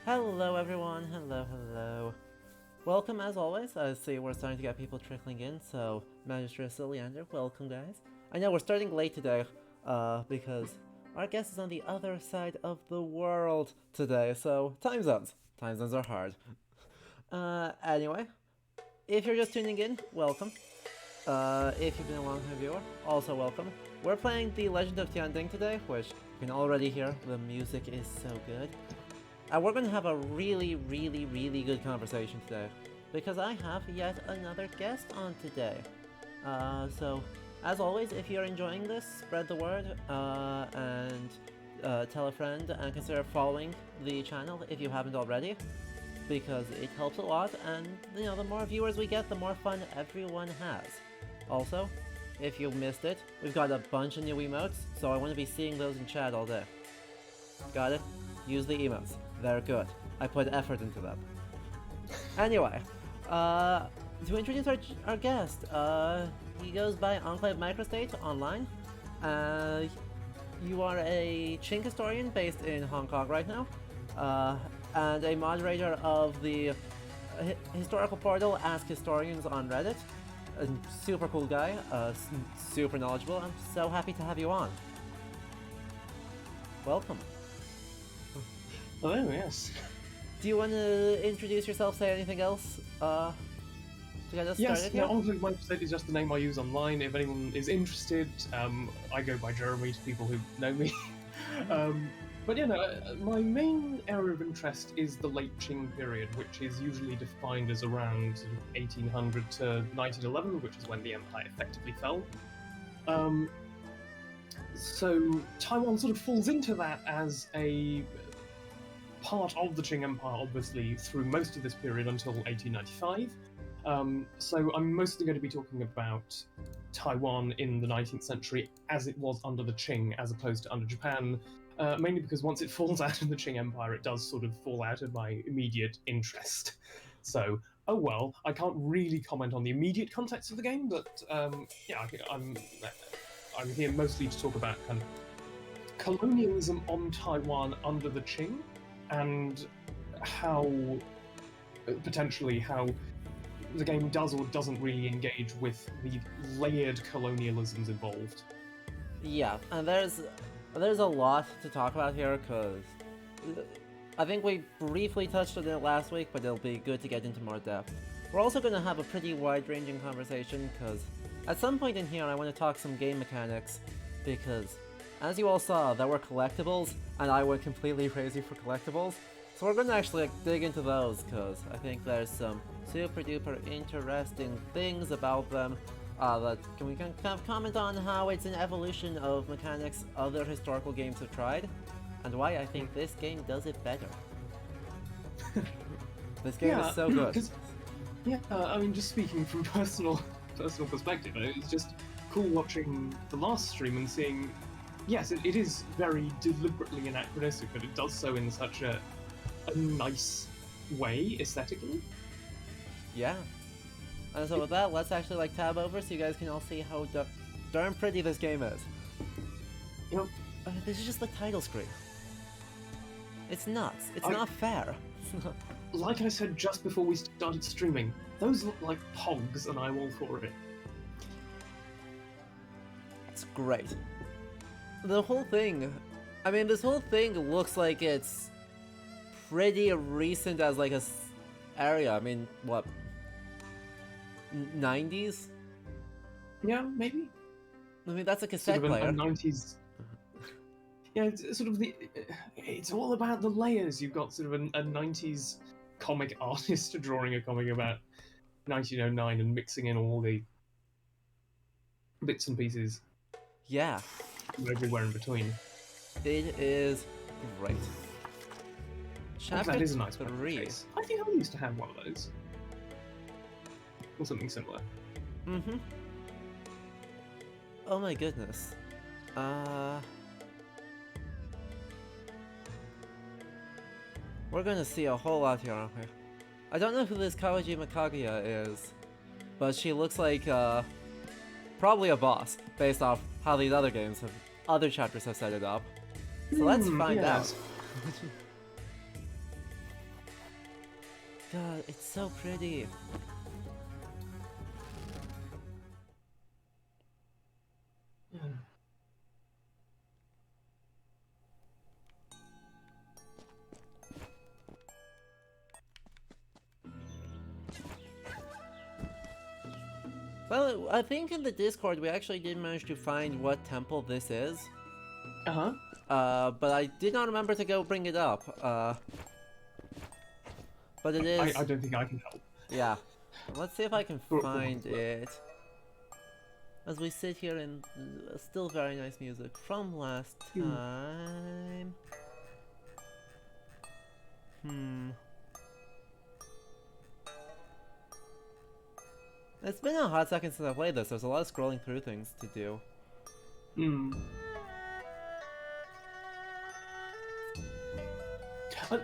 Hello everyone, hello. Welcome as always. I see we're starting to get people trickling in, so Magistress Leander, welcome guys. I know we're starting late today, because our guest is on the other side of the world today, so time zones. Time zones are hard. Anyway, if you're just tuning in, welcome. If you've been a long-time viewer, also welcome. We're playing The Legend of Tianding today, which you can already hear, the music is so good. And we're going to have a really good conversation today, because I have yet another guest on today. So, as always, if you're enjoying this, spread the word, and tell a friend, and consider following the channel if you haven't already, because it helps a lot, and, you know, the more viewers we get, the more fun everyone has. Also, if you missed it, we've got a bunch of new emotes, so I want to be seeing those in chat all day. Got it? Use the emotes. They're good. I put effort into them. Anyway, to introduce our guest, he goes by EnclavedMicrostate online. You are a Chink historian based in Hong Kong right now, and a moderator of the historical portal Ask Historians on Reddit. A super cool guy, super knowledgeable. I'm so happy to have you on. Welcome. Hello, yes. Do you want to introduce yourself, say anything else, to get us started here? Yes, EnclavedMicrostate is just the name I use online. If anyone is interested, I go by Jeremy to people who know me. But yeah, no, my main area of interest is the late Qing period, which is usually defined as around 1800 to 1911, which is when the empire effectively fell. So Taiwan sort of falls into that as a part of the Qing Empire, obviously, through most of this period until 1895. So I'm mostly going to be talking about Taiwan in the 19th century as it was under the Qing, as opposed to under Japan, mainly because once it falls out of the Qing Empire, it does sort of fall out of my immediate interest. So, oh well, I can't really comment on the immediate context of the game, but yeah, I'm here mostly to talk about kind of colonialism on Taiwan under the Qing, and how potentially how the game does or doesn't really engage with the layered colonialisms involved. Yeah, and there's a lot to talk about here, because I think we briefly touched on it last week, but it'll be good to get into more depth. We're also going to have a pretty wide-ranging conversation, because at some point in here I want to talk some game mechanics, because as you all saw, there were collectibles, and I went completely crazy for collectibles. So we're going to actually dig into those, because I think there's some super duper interesting things about them. We can kind of comment on how it's an evolution of mechanics other historical games have tried, and why I think this game does it better. This game is so good. I mean, just speaking from personal perspective, it was just cool watching the last stream and seeing. Yes, it is very deliberately anachronistic, but it does so in such a nice way, aesthetically. Yeah. And so with that, let's actually tab over so you guys can all see how darn pretty this game is. You know, this is just the title screen. It's nuts. It's not fair. Like I said just before we started streaming, those look like pogs, and I'm all for it. It's great. The whole thing, I mean, this whole thing looks like it's pretty recent as a area. I mean, what, 90s? Yeah, maybe. I mean, that's a cassette sort of player. A 90s. Yeah, it's sort of it's all about the layers. You've got sort of a 90s comic artist drawing a comic about 1909 and mixing in all the bits and pieces. Yeah. Everywhere in between. It is great. Chapter that is a nice 3. I think I used to have one of those. Or something similar. Mm-hmm. Oh my goodness. We're gonna see a whole lot here, aren't we? I don't know who this Kawajima Kaguya is, but she looks like, probably a boss, based off how these other chapters have set it up. So let's find out. God, it's so pretty. Yeah. Well, I think in the Discord we actually did manage to find what temple this is. Uh-huh. But I did not remember to go bring it up. But it is... I don't think I can help. Yeah. Let's see if I can find it. As we sit here in still very nice music from last time. It's been a hot second since I played this. There's a lot of scrolling through things to do. I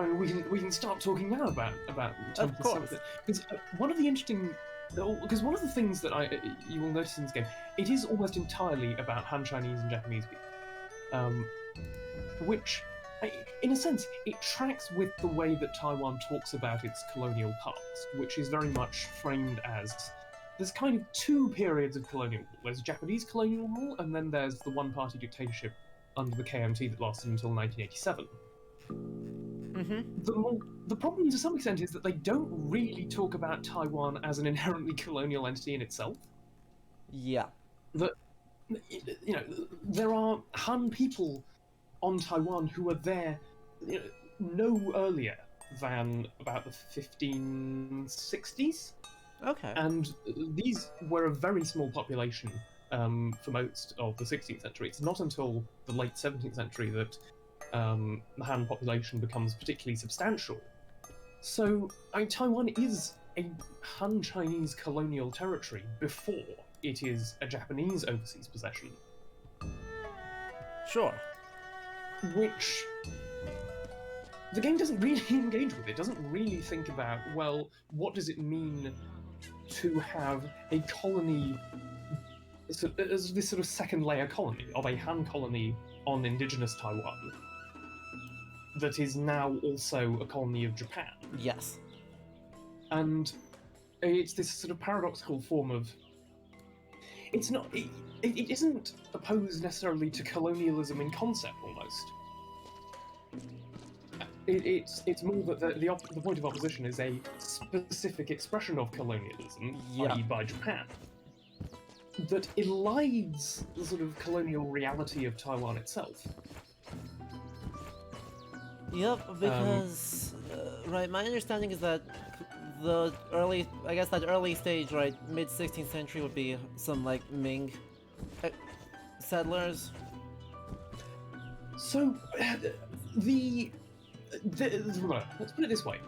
mean, we can start talking now about Of course. because one of the interesting because one of the things that you will notice in this game, it is almost entirely about Han Chinese and Japanese people, which in a sense it tracks with the way that Taiwan talks about its colonial past, which is very much framed as there's kind of two periods of colonial rule. There's Japanese colonial rule, and then there's the one-party dictatorship under the KMT that lasted until 1987. The problem to some extent is that they don't really talk about Taiwan as an inherently colonial entity in itself. Yeah. That, you know, there are Han people on Taiwan who were there no earlier than about the 1560s. Okay. And these were a very small population for most of the 16th century. It's not until the late 17th century that the Han population becomes particularly substantial. So, Taiwan is a Han Chinese colonial territory before it is a Japanese overseas possession. Sure. Which the game doesn't really engage with. It doesn't really think about, well, what does it mean to have a colony, this sort of second layer colony of a Han colony on indigenous Taiwan that is now also a colony of Japan. Yes. And it's this sort of paradoxical form of... It's not... It isn't opposed necessarily to colonialism in concept, almost. It's more that the point of opposition is a specific expression of colonialism, i.e. by Japan, that elides the sort of colonial reality of Taiwan itself. Yep, because right, my understanding is that the early, I guess that early stage, right, mid 16th century would be some like Ming settlers. So let's put it this way.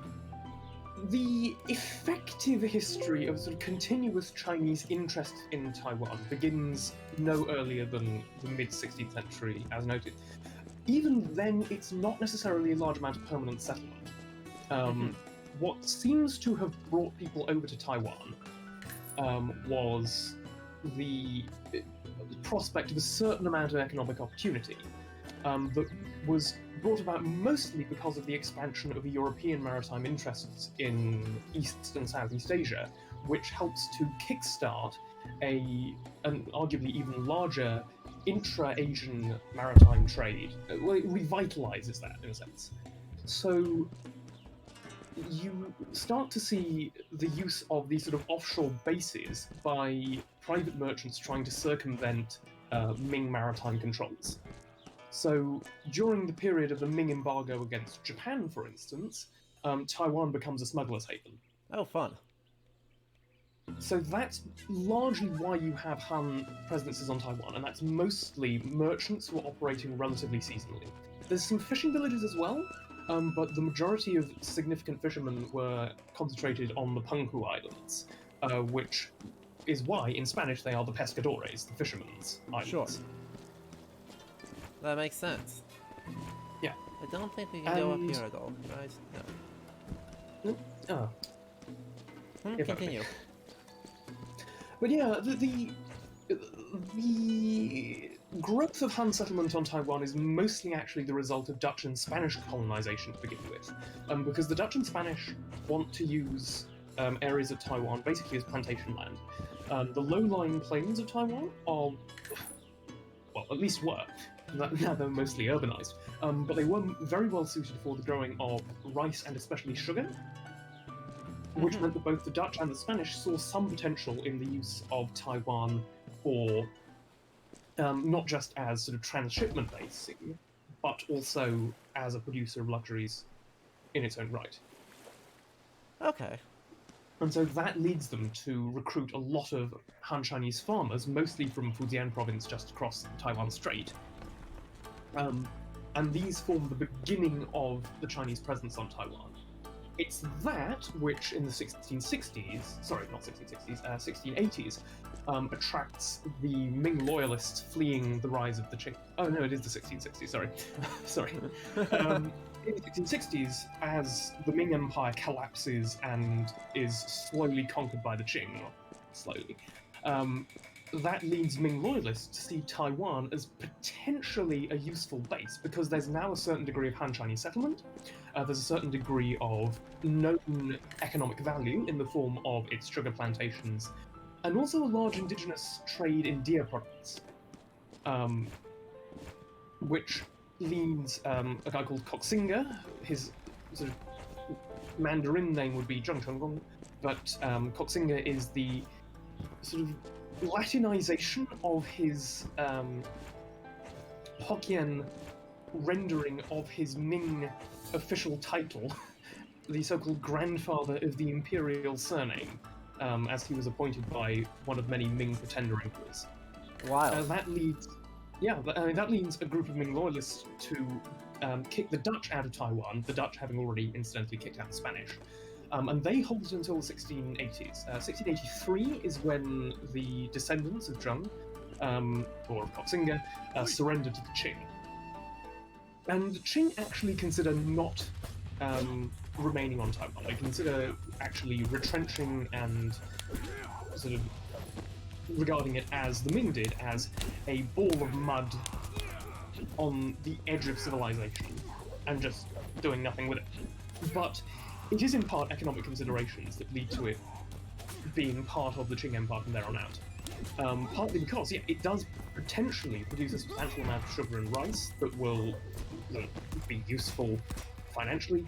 The effective history of sort of continuous Chinese interest in Taiwan begins no earlier than the mid-16th century, as noted. Even then, it's not necessarily a large amount of permanent settlement. What seems to have brought people over to Taiwan was the prospect of a certain amount of economic opportunity that was brought about mostly because of the expansion of European maritime interests in East and Southeast Asia, which helps to kickstart an arguably even larger intra-Asian maritime trade. Well, it revitalizes that, in a sense. So you start to see the use of these sort of offshore bases by private merchants trying to circumvent Ming maritime controls. So during the period of the Ming embargo against Japan, for instance, Taiwan becomes a smuggler's haven. Oh, fun. So that's largely why you have Han presidences on Taiwan, and that's mostly merchants who are operating relatively seasonally. There's some fishing villages as well, but the majority of significant fishermen were concentrated on the Penghu Islands, which is why, in Spanish, they are the pescadores, the fishermen's islands. Sure. That makes sense. Yeah. I don't think we can go up here at all, right? No. Oh. Continue. But yeah, the growth of Han settlement on Taiwan is mostly actually the result of Dutch and Spanish colonization to begin with, because the Dutch and Spanish want to use areas of Taiwan basically as plantation land. The low-lying plains of Taiwan are, well, at least were. Now they're mostly urbanized, but they were very well suited for the growing of rice and especially sugar, which meant that both the Dutch and the Spanish saw some potential in the use of Taiwan for not just as sort of transshipment base, but also as a producer of luxuries in its own right. Okay. And so that leads them to recruit a lot of Han Chinese farmers, mostly from Fujian province just across the Taiwan Strait. And these form the beginning of the Chinese presence on Taiwan. It's that which in the 1660s, sorry, not 1660s, 1680s, attracts the Ming loyalists fleeing the rise of the Qing. Oh no, it is the 1660s, sorry. Sorry. In the 1660s, as the Ming Empire collapses and is slowly conquered by the Qing, or slowly, that leads Ming loyalists to see Taiwan as potentially a useful base, because there's now a certain degree of Han Chinese settlement, there's a certain degree of known economic value in the form of its sugar plantations, and also a large indigenous trade in deer products, which leads a guy called Koxinga. His sort of Mandarin name would be Zheng Chenggong, but Koxinga is the sort of Latinization of his Hokkien rendering of his Ming official title, the so-called grandfather of the imperial surname, as he was appointed by one of many Ming pretender emperors. Wow. That leads a group of Ming loyalists to kick the Dutch out of Taiwan, the Dutch having already incidentally kicked out the Spanish. And they hold it until the 1680s. 1683 is when the descendants of Zheng, or of Koxinga, surrendered to the Qing. And the Qing actually consider not remaining on Taiwan. They consider actually retrenching and sort of regarding it, as the Ming did, as a ball of mud on the edge of civilization, and just doing nothing with it. But it is in part economic considerations that lead to it being part of the Qing Empire from there on out. Partly because, yeah, it does potentially produce a substantial amount of sugar and rice that will be useful financially,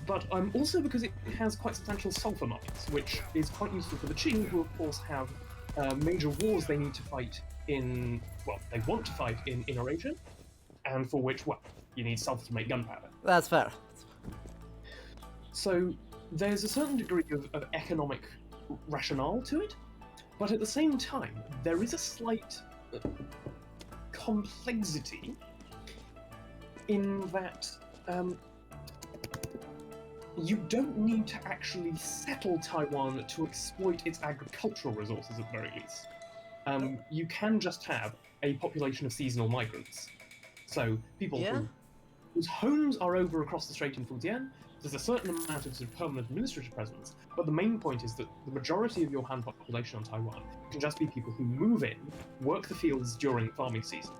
but also because it has quite substantial sulfur mines, which is quite useful for the Qing, who of course have major wars they need to fight in, well, they want to fight in Inner Asia, and for which, well, you need sulfur to make gunpowder. That's fair. So there's a certain degree of economic rationale to it, but at the same time, there is a slight complexity in that you don't need to actually settle Taiwan to exploit its agricultural resources at the very least. You can just have a population of seasonal migrants. So people whose homes are over across the strait in Fujian. There's a certain amount of, sort of permanent administrative presence, but the main point is that the majority of your Han population on Taiwan can just be people who move in, work the fields during farming season,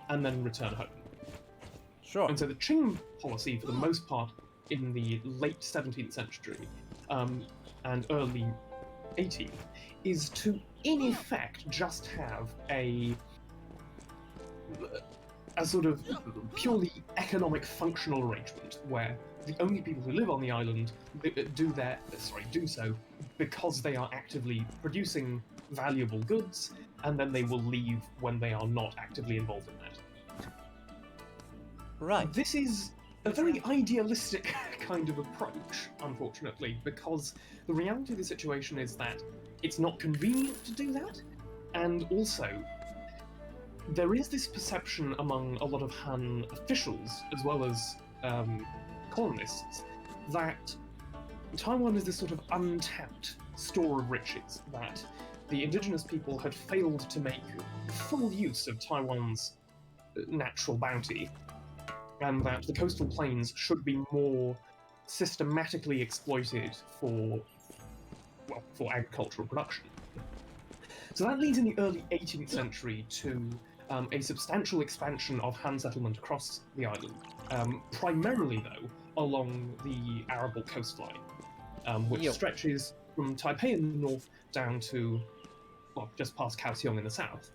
and then return home. Sure. And so the Qing policy, for the most part, in the late 17th century and early 18th, is to, in effect, just have a sort of purely economic functional arrangement where the only people who live on the island do so because they are actively producing valuable goods, and then they will leave when they are not actively involved in that. Right. This is a very idealistic kind of approach, unfortunately, because the reality of the situation is that it's not convenient to do that, and also there is this perception among a lot of Han officials, as well as colonists, that Taiwan is this sort of untapped store of riches, that the indigenous people had failed to make full use of Taiwan's natural bounty, and that the coastal plains should be more systematically exploited for agricultural production. So that leads in the early 18th century to a substantial expansion of Han settlement across the island, primarily, though, along the Arable coastline, which Yo. stretches from Taipei in the north down to, well, just past Kaohsiung in the south.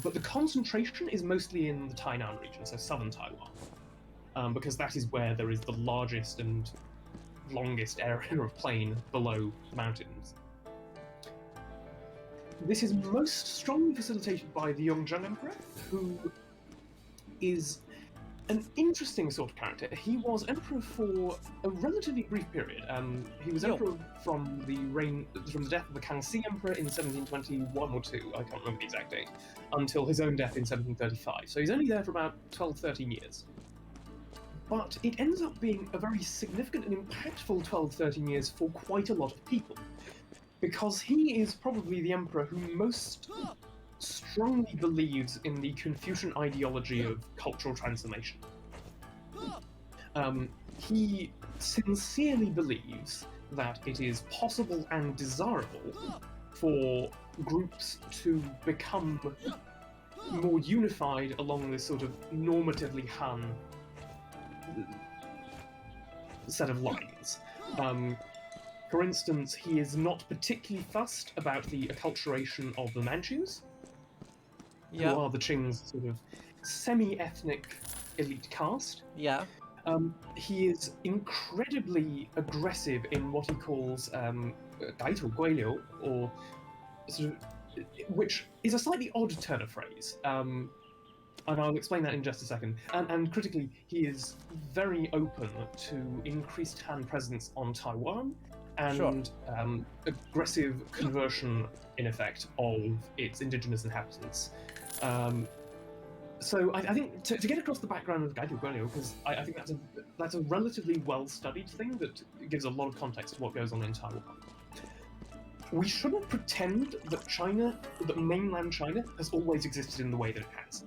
But the concentration is mostly in the Tainan region, so southern Taiwan, because that is where there is the largest and longest area of plain below the mountains. This is most strongly facilitated by the Yongzheng Emperor, who is an interesting sort of character. He was emperor for a relatively brief period. He was emperor from the death of the Kangxi Emperor in 1721 or 2, I can't remember the exact date, until his own death in 1735. So he's only there for about 12, 13 years. But it ends up being a very significant and impactful 12, 13 years for quite a lot of people, because he is probably the emperor who most strongly believes in the Confucian ideology of cultural transformation. He sincerely believes that it is possible and desirable for groups to become more unified along this sort of normatively Han set of lines. For instance, he is not particularly fussed about the acculturation of the Manchus, who are the Qing's sort of semi-ethnic elite caste. Yeah. He is incredibly aggressive in what he calls Gaitu Guiliu, or sort of, which is a slightly odd turn of phrase. And I'll explain that in just a second. And critically, he is very open to increased Han presence on Taiwan and aggressive conversion, in effect, of its indigenous inhabitants. So I think to get across the background of Gaitu Guiliu, because I think that's a relatively well-studied thing that gives a lot of context to what goes on in Taiwan. We shouldn't pretend that mainland China has always existed in the way that it has.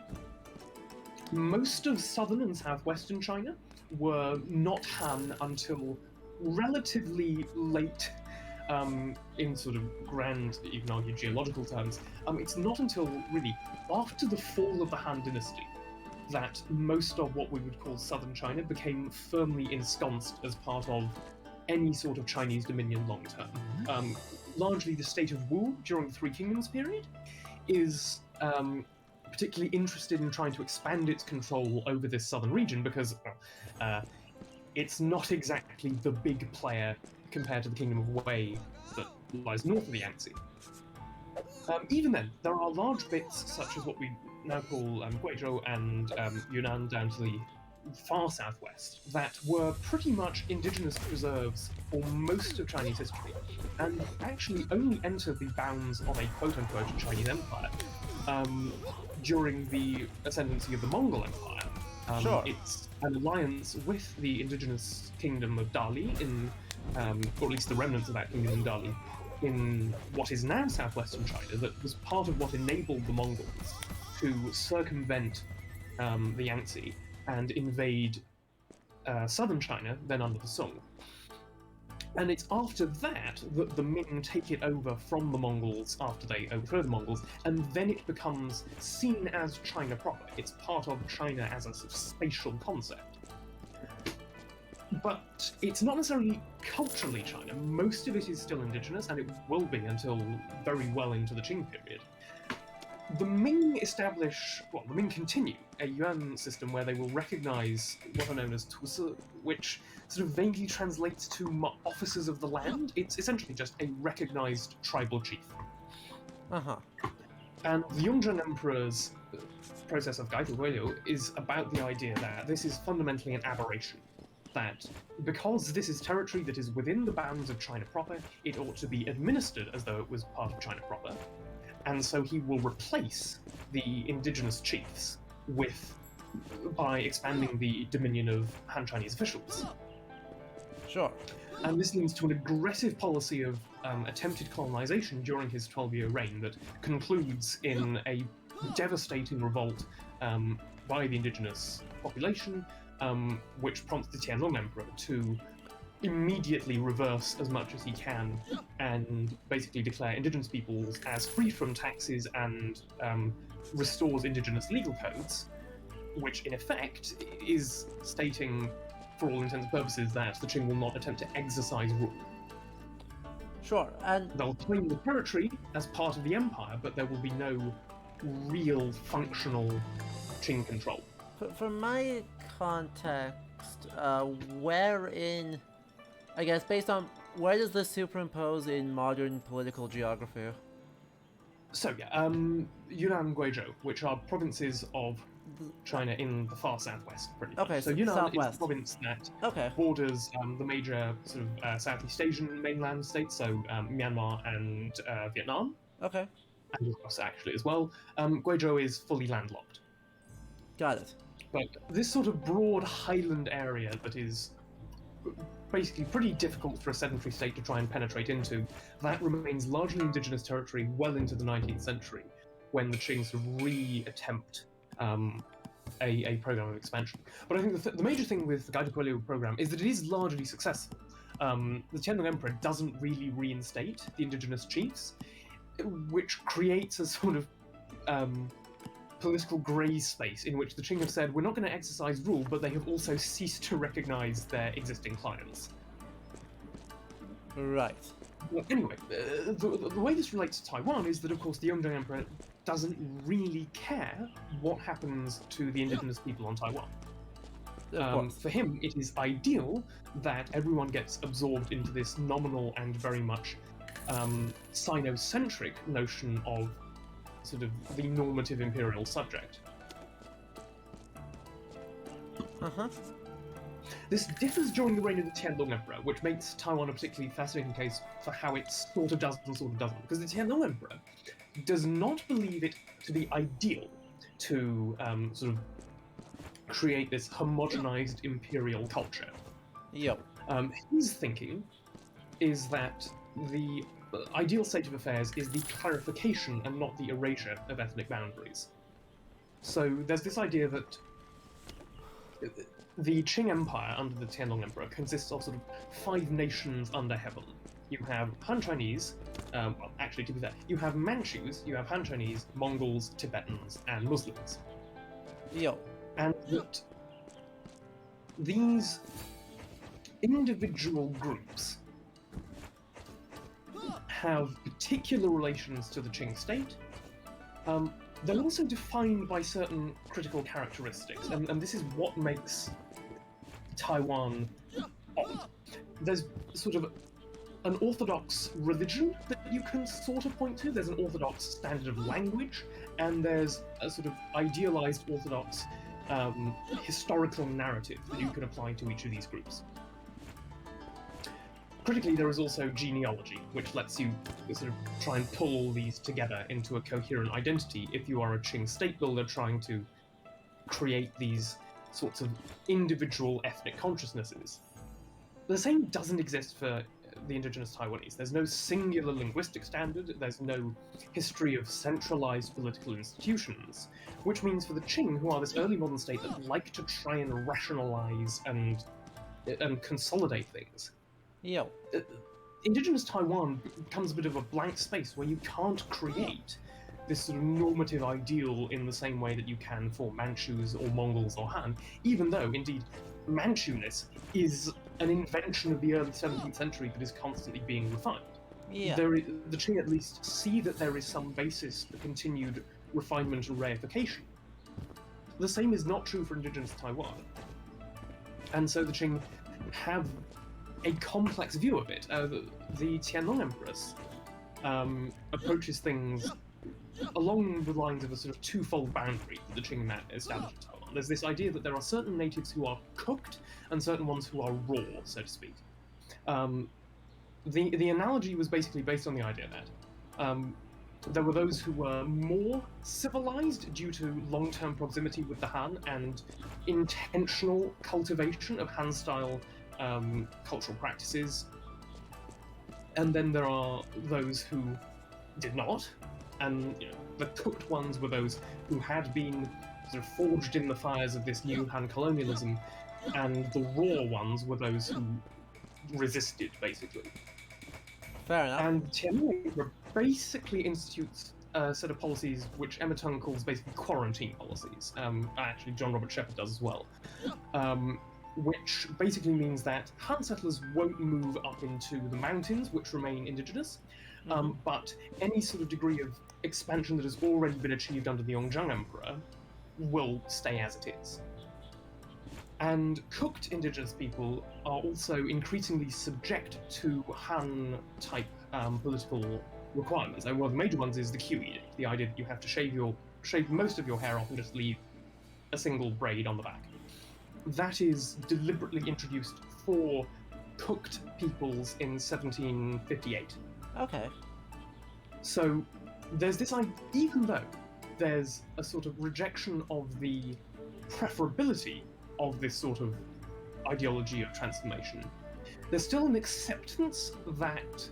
Most of southern and southwestern China were not Han until relatively late, in sort of grand, you can argue, geological terms. It's not until really after the fall of the Han dynasty that most of what we would call southern China became firmly ensconced as part of any sort of Chinese dominion long term. Largely the state of Wu during the Three Kingdoms period is particularly interested in trying to expand its control over this southern region because it's not exactly the big player compared to the Kingdom of Wei that lies north of the Yangtze. Even then, there are large bits such as what we now call Guizhou and Yunnan down to the far southwest that were pretty much indigenous preserves for most of Chinese history, and actually only entered the bounds of a quote-unquote Chinese empire during the ascendancy of the Mongol Empire. It's an alliance with the indigenous kingdom of Dali, or at least the remnants of that kingdom in Dali, in what is now southwestern China, that was part of what enabled the Mongols to circumvent the Yangtze and invade southern China, then under the Song. And it's after that that the Ming take it over from the Mongols after they overthrow the Mongols, and then it becomes seen as China proper. It's part of China as a sort of spatial concept. But it's not necessarily culturally China. Most of it is still indigenous, and it will be until very well into the Qing period. The Ming continue a yuan system where they will recognize what are known as tusi, which sort of vaguely translates to officers of the land. It's essentially just a recognized tribal chief. And the Yongzheng Emperor's process of Gaitu Guiliu is about the idea that this is fundamentally an aberration. That because this is territory that is within the bounds of China proper, it ought to be administered as though it was part of China proper. And so he will replace the indigenous chiefs by expanding the dominion of Han Chinese officials. And this leads to an aggressive policy of attempted colonization during his 12-year reign that concludes in a devastating revolt by the indigenous population, which prompts the Tianding Emperor to immediately reverse as much as he can and basically declare indigenous peoples as free from taxes and restores indigenous legal codes, which in effect is stating, for all intents and purposes, that the Qing will not attempt to exercise rule. Sure, and they'll claim the territory as part of the empire, but there will be no real functional Qing control. for my context, where in, I guess, based on where does this superimpose in modern political geography? So yeah, Yunnan and Guizhou, which are provinces of China in the far southwest, pretty much. Okay, so Yunnan southwest. is the province that Okay. borders the major sort of Southeast Asian mainland states, so Myanmar and Vietnam. Okay. And Laos actually as well. Guizhou is fully landlocked. Got it. But this sort of broad highland area that is basically pretty difficult for a sedentary state to try and penetrate into, that remains largely indigenous territory well into the 19th century, when the Qing sort of re-attempt a program of expansion. But I think the major thing with the Guide to Coelho program is that it is largely successful. The Tianding Emperor doesn't really reinstate the indigenous chiefs, which creates a sort of political grey space in which the Qing have said, we're not going to exercise rule, but they have also ceased to recognize their existing clients. Right. Well, anyway, the way this relates to Taiwan is that, of course, the Yongjang Emperor doesn't really care what happens to the indigenous people on Taiwan. For him, it is ideal that everyone gets absorbed into this nominal and very much Sino-centric notion of sort of the normative imperial subject. Uh-huh. This differs during the reign of the Tiandong Emperor, which makes Taiwan a particularly fascinating case for how it sort of does and sort of doesn't. Because the Tiandong Emperor does not believe it to be ideal to sort of create this homogenized imperial culture. Yep. His thinking is that the ideal state of affairs is the clarification and not the erasure of ethnic boundaries. So there's this idea that the Qing Empire under the Tiandong Emperor consists of sort of 5 nations under heaven. You have Han Chinese, well, actually to be fair, you have Manchus, you have Han Chinese, Mongols, Tibetans, and Muslims. Yo. And that these individual groups have particular relations to the Qing state. They're also defined by certain critical characteristics, and this is what makes Taiwan odd. There's sort of an orthodox religion that you can sort of point to, there's an orthodox standard of language, and there's a sort of idealized orthodox historical narrative that you can apply to each of these groups. Critically, there is also genealogy, which lets you sort of try and pull all these together into a coherent identity if you are a Qing state builder trying to create these sorts of individual ethnic consciousnesses. The same doesn't exist for the indigenous Taiwanese. There's no singular linguistic standard, there's no history of centralized political institutions, which means for the Qing, who are this early modern state that like to try and rationalize and consolidate things, Yo. indigenous Taiwan becomes a bit of a blank space where you can't create this sort of normative ideal in the same way that you can for Manchus or Mongols or Han, even though, indeed, Manchuness is an invention of the early 17th century that is constantly being refined. Yeah. The Qing at least see that there is some basis for continued refinement and reification. The same is not true for indigenous Taiwan. And so the Qing have a complex view of it. The Tiandong Empress approaches things along the lines of a sort of twofold boundary that the Qing established in Taiwan. There's this idea that there are certain natives who are cooked and certain ones who are raw, so to speak. The analogy was basically based on the idea that there were those who were more civilized due to long-term proximity with the Han and intentional cultivation of Han-style cultural practices, and then there are those who did not, and the cooked ones were those who had been sort of forged in the fires of this new Han colonialism, and the raw ones were those who resisted, basically. Fair enough. And Tianding Emperor basically institutes a set of policies which Emma Tung calls basically quarantine policies. Actually, John Robert Shepherd does as well. Which basically means that Han settlers won't move up into the mountains, which remain indigenous, but any sort of degree of expansion that has already been achieved under the Yongzheng Emperor will stay as it is. And cooked indigenous people are also increasingly subject to Han-type political requirements. And one of the major ones is the Q edict, the idea that you have to shave most of your hair off and just leave a single braid on the back. That is deliberately introduced for cooked peoples in 1758. Okay. So there's this idea, even though there's a sort of rejection of the preferability of this sort of ideology of transformation, there's still an acceptance that,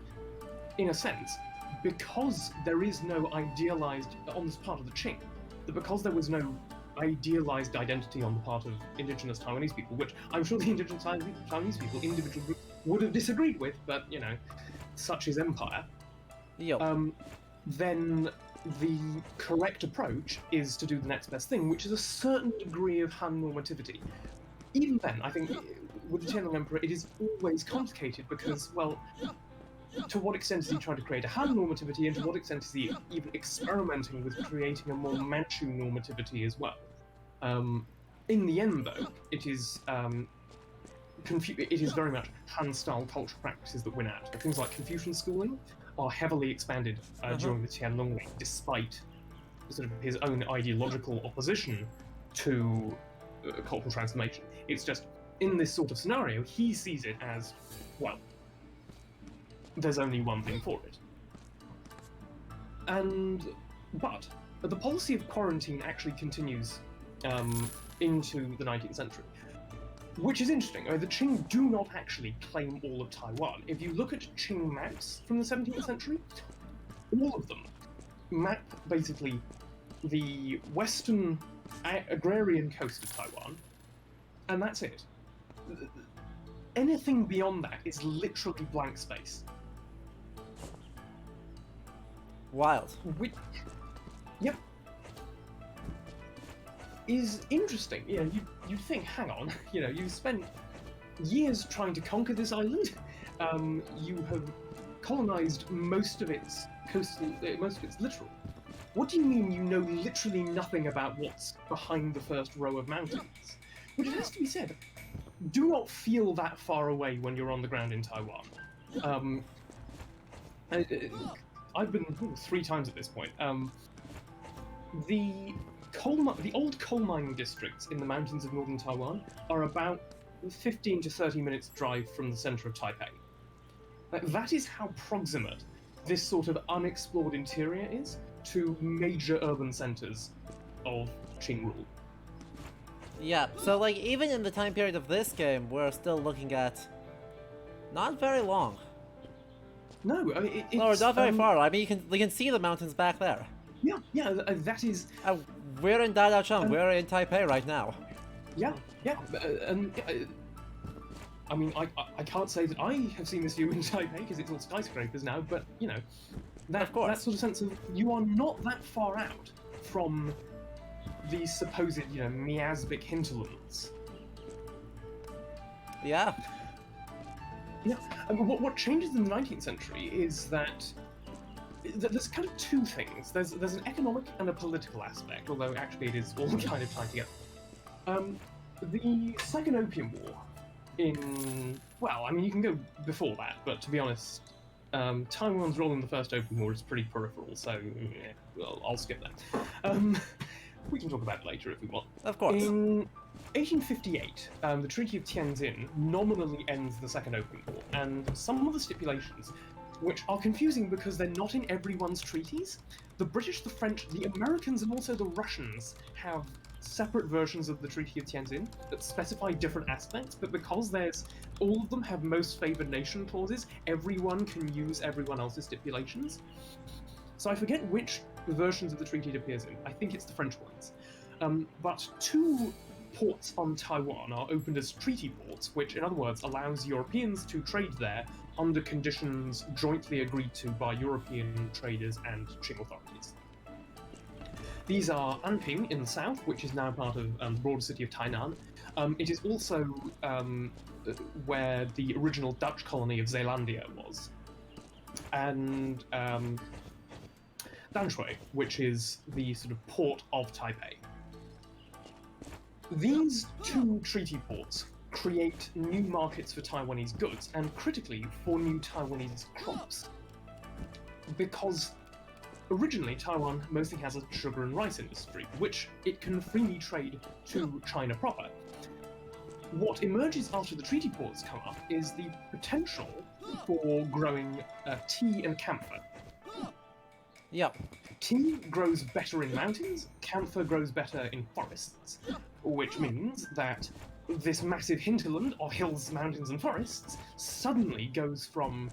in a sense, because there is no idealized, on this part of the Qing, that because there was no idealized identity on the part of indigenous Taiwanese people, which I'm sure the indigenous Taiwanese people, individual groups, would have disagreed with, but, you know, such is empire. Yep. Then the correct approach is to do the next best thing, which is a certain degree of Han normativity. Even then, I think, with the Tianding Emperor, it is always complicated because, well, to what extent is he trying to create a Han normativity, and to what extent is he even experimenting with creating a more Manchu normativity as well? In the end, though, it is very much Han-style cultural practices that win out. Things like Confucian schooling are heavily expanded during the Tianlong Reign, despite sort of his own ideological opposition to cultural transformation. It's just, in this sort of scenario, he sees it as, well, there's only one thing for it. But the policy of quarantine actually continues into the 19th century, which is interesting. The Qing do not actually claim all of Taiwan. If you look at Qing maps from the 17th century, all of them map basically the western agrarian coast of Taiwan, and that's it. Anything beyond that is literally blank space. Wild. Which, yep, is interesting. You know, you think, hang on, you know, you've spent years trying to conquer this island. You have colonized most of its coastal, most of its littoral. What do you mean you know literally nothing about what's behind the first row of mountains? Which, it has to be said, do not feel that far away when you're on the ground in Taiwan. I've been 3 times at this point. The old coal mining districts in the mountains of northern Taiwan are about 15 to 30 minutes drive from the center of Taipei. That is how proximate this sort of unexplored interior is to major urban centers of Qing rule. Yeah, so like even in the time period of this game, we're still looking at not very long. No, I mean, Or it's not very far. I mean, you can see the mountains back there. Yeah, that is. We're in Dadaocheng. We're in Taipei right now. Yeah, I mean, I can't say that I have seen this view in Taipei because it's all skyscrapers now, but you know, that sort of sense of you are not that far out from these supposed, you know, miasmic hinterlands. Yeah. Yeah, what changes in the 19th century is that there's kind of 2 things. There's an economic and a political aspect, although actually it is all kind of tied together. The Second Opium War well, I mean, you can go before that, but to be honest, Taiwan's role in the First Opium War is pretty peripheral, so yeah, well, I'll skip that. We can talk about it later if we want. Of course. In 1858, the Treaty of Tianjin nominally ends the Second Opium War, and some of the stipulations, which are confusing because they're not in everyone's treaties. The British, the French, the Americans, and also the Russians have separate versions of the Treaty of Tianjin that specify different aspects, but because all of them have most favored nation clauses, everyone can use everyone else's stipulations. So I forget which versions of the treaty it appears in. I think it's the French ones. But 2 ports on Taiwan are opened as treaty ports, which, in other words, allows Europeans to trade there under conditions jointly agreed to by European traders and Qing authorities. These are Anping in the south, which is now part of the broader city of Tainan. It is also where the original Dutch colony of Zeelandia was. And Danshui, which is the sort of port of Taipei. These two treaty ports create new markets for Taiwanese goods, and critically, for new Taiwanese crops. Because originally, Taiwan mostly has a sugar and rice industry, which it can freely trade to China proper. What emerges after the treaty ports come up is the potential for growing tea and camphor. Yep. Tea grows better in mountains, camphor grows better in forests, which means that this massive hinterland of hills, mountains, and forests suddenly goes from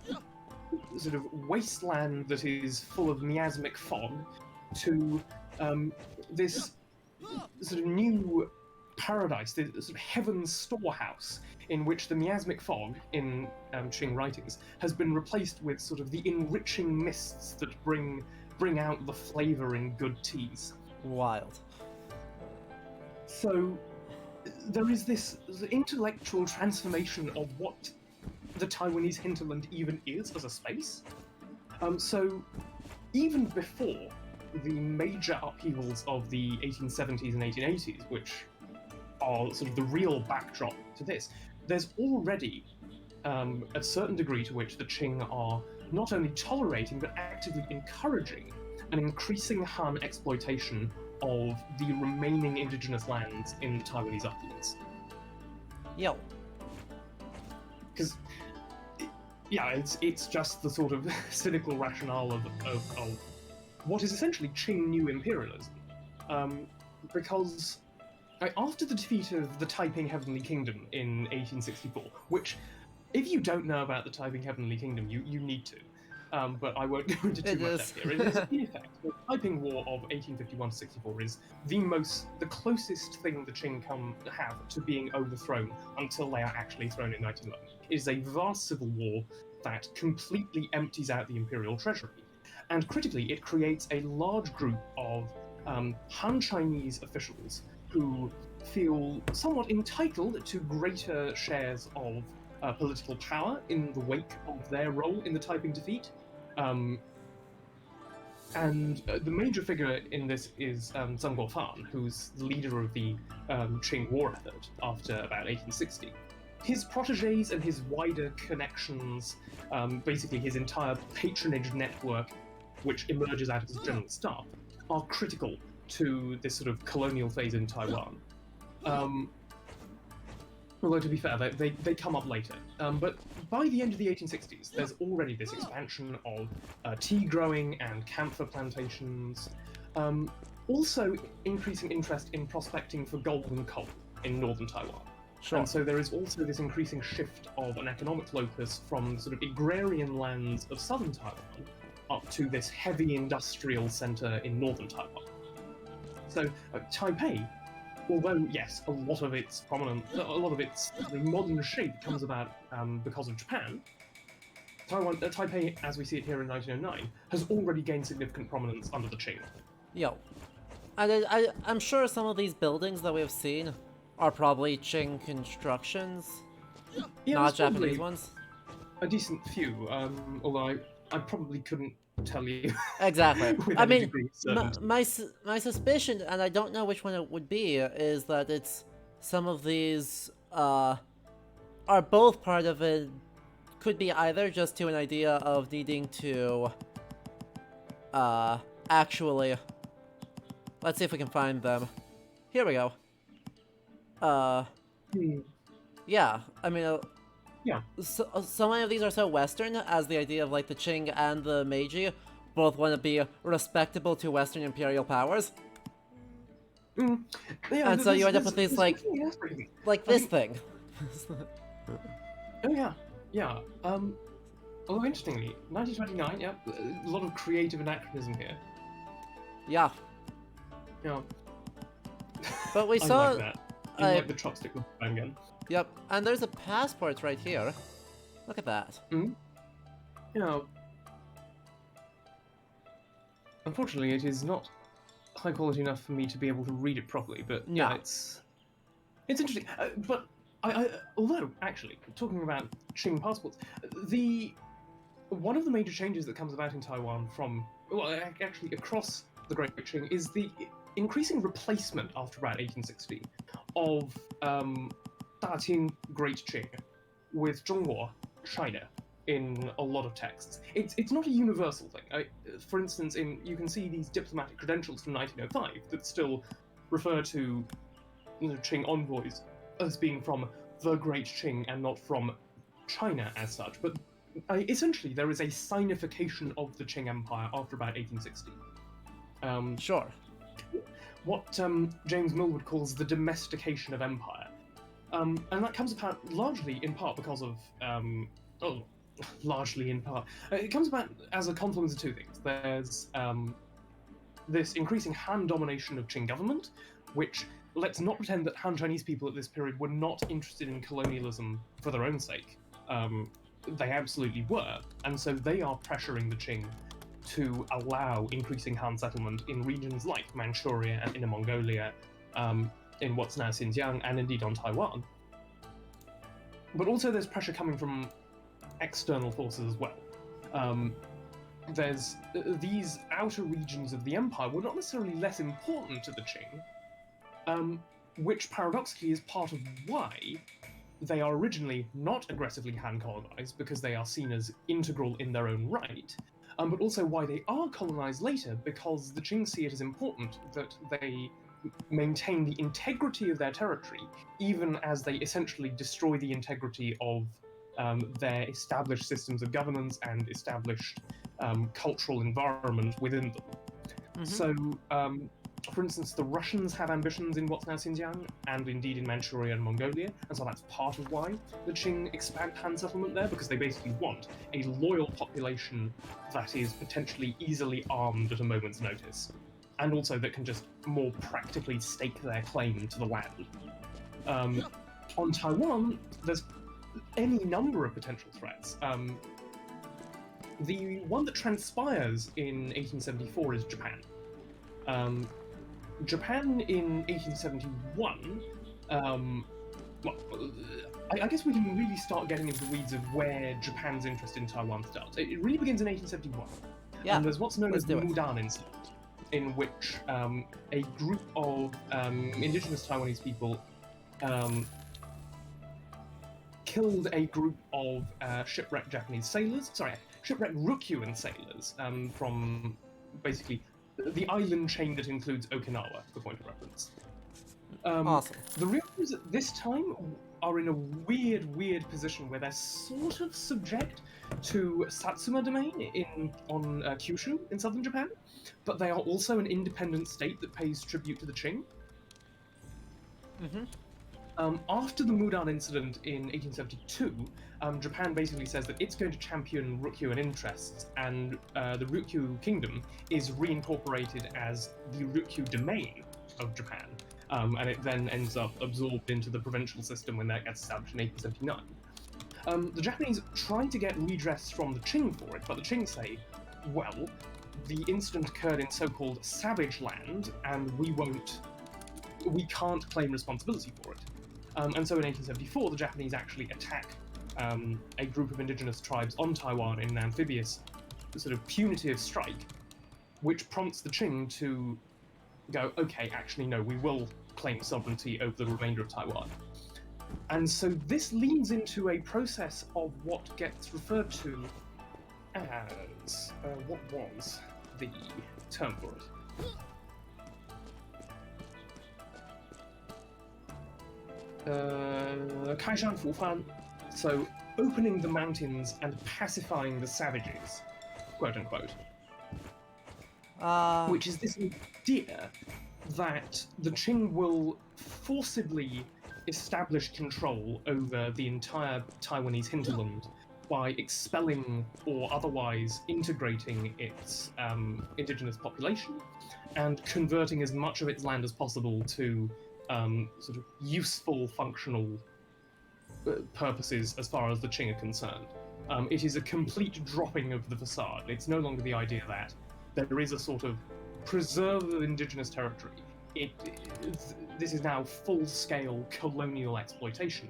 sort of wasteland that is full of miasmic fog to this sort of new paradise, this sort of heaven's storehouse, in which the miasmic fog in Qing writings has been replaced with sort of the enriching mists that bring out the flavour in good teas. Wild. So there is this intellectual transformation of what the Taiwanese hinterland even is as a space. So even before the major upheavals of the 1870s and 1880s, which are sort of the real backdrop to this, there's already a certain degree to which the Qing are not only tolerating but actively encouraging an increasing Han exploitation of the remaining indigenous lands in the Taiwanese uplands. Yo. Because, yeah, it's just the sort of cynical rationale of what is essentially Qing new imperialism. Because after the defeat of the Taiping Heavenly Kingdom in 1864, which, if you don't know about the Taiping Heavenly Kingdom, you need to. But I won't go into too much depth here. It is, in effect, the Taiping War of 1851 to 64 is the closest thing the Qing have to being overthrown until they are actually thrown in 1911. It is a vast civil war that completely empties out the imperial treasury. And critically, it creates a large group of Han Chinese officials who feel somewhat entitled to greater shares of political power in the wake of their role in the Taiping defeat. And the major figure in this is Zheng Guofan, who's the leader of the Qing war effort after about 1860. His protégés and his wider connections, basically his entire patronage network, which emerges out of his general staff, are critical to this sort of colonial phase in Taiwan. Although, to be fair, they come up later. But by the end of the 1860s, there's already this expansion of tea growing and camphor plantations. Also, increasing interest in prospecting for gold and coal in northern Taiwan. Sure. And so there is also this increasing shift of an economic locus from sort of agrarian lands of southern Taiwan up to this heavy industrial center in northern Taiwan. So Taipei, although yes, a lot of its modern shape comes about because of Japan, Taipei, as we see it here in 1909, has already gained significant prominence under the Qing. Yo. And I'm sure some of these buildings that we have seen are probably Qing constructions, Yeah, not there's Japanese probably ones. a decent few, although I probably couldn't tell you. Exactly. with I any mean, degree of certainty. my suspicion, and I don't know which one it would be, is that it's some of these are both part of it. Could be either just to an idea of needing to actually. Let's see if we can find them. Here we go. Yeah. I mean. Yeah. So many of these are so Western, as the idea of like the Qing and the Meiji both want to be respectable to Western imperial powers. Yeah, And so you end up with these like this thing. Oh yeah. Although interestingly, 1929, yeah, a lot of creative anachronism here. Yeah. Yeah. But we I saw like that. in like the chopstick with the bang gun. Yep, and there's a passport right here. Look at that. Mm-hmm. Yeah. Unfortunately, it is not high quality enough for me to be able to read it properly, but yeah, No. it's interesting. But although actually talking about Qing passports, one of the major changes that comes about in Taiwan from actually across the Great Qing is the increasing replacement after about 1860 of Dating Great Qing with Zhonghua, China, in a lot of texts. It's not a universal thing. For instance, you can see these diplomatic credentials from 1905 that still refer to Qing envoys as being from the Great Qing and not from China as such. But essentially, there is a signification of the Qing Empire after about 1860. Sure. What James Millward calls the domestication of empire. And that comes about largely in part because of largely in part. It comes about as a confluence of two things. There's this increasing Han domination of Qing government, which, let's not pretend that Han Chinese people at this period were not interested in colonialism for their own sake. They absolutely were, and so they are pressuring the Qing to allow increasing Han settlement in regions like Manchuria and Inner Mongolia, in what's now Xinjiang, and indeed on Taiwan. But also there's pressure coming from external forces as well. There's these outer regions of the empire were not necessarily less important to the Qing, which paradoxically is part of why they are originally not aggressively Han colonized, because they are seen as integral in their own right, but also why they are colonized later, because the Qing see it as important that they maintain the integrity of their territory, even as they essentially destroy the integrity of their established systems of governance and established cultural environment within them. Mm-hmm. So, for instance, the Russians have ambitions in what's now Xinjiang, and indeed in Manchuria and Mongolia, and so that's part of why the Qing expand Han settlement there, because they basically want a loyal population that is potentially easily armed at a moment's notice, and also that can just more practically stake their claim to the land. On Taiwan, there's any number of potential threats. The one that transpires in 1874 is Japan. Japan in 1871, I guess we can really start getting into the weeds of where Japan's interest in Taiwan starts. It really begins in 1871. Yeah, and there's what's known as the Mudan incident, in which a group of indigenous Taiwanese people killed a group of shipwrecked shipwrecked Ryukyuan sailors from basically the island chain that includes Okinawa, for point of reference. Awesome. The Ryukyus at this time are in a weird position where they're sort of subject to Satsuma domain on Kyushu in southern Japan, but they are also an independent state that pays tribute to the Qing. Mm-hmm. After the Mudan incident in 1872, Japan basically says that it's going to champion Ryukyuan interests, and the Ryukyu kingdom is reincorporated as the Ryukyu domain of Japan, and it then ends up absorbed into the provincial system when that gets established in 1879. The Japanese try to get redress from the Qing for it, but the Qing say, well, the incident occurred in so-called savage land, and we can't claim responsibility for it. And so in 1874, the Japanese actually attack a group of indigenous tribes on Taiwan in an amphibious, sort of punitive strike, which prompts the Qing to go, okay, actually, no, we will claim sovereignty over the remainder of Taiwan. And so this leads into a process of what gets referred to as, what was the term for it? Kaishan Fufan, so opening the mountains and pacifying the savages, quote unquote. Which is this idea that the Qing will forcibly establish control over the entire Taiwanese hinterland by expelling or otherwise integrating its indigenous population and converting as much of its land as possible to sort of useful, functional purposes as far as the Qing are concerned. It is a complete dropping of the facade. It's no longer the idea that there is a sort of preserve of indigenous territory. This is now full-scale colonial exploitation,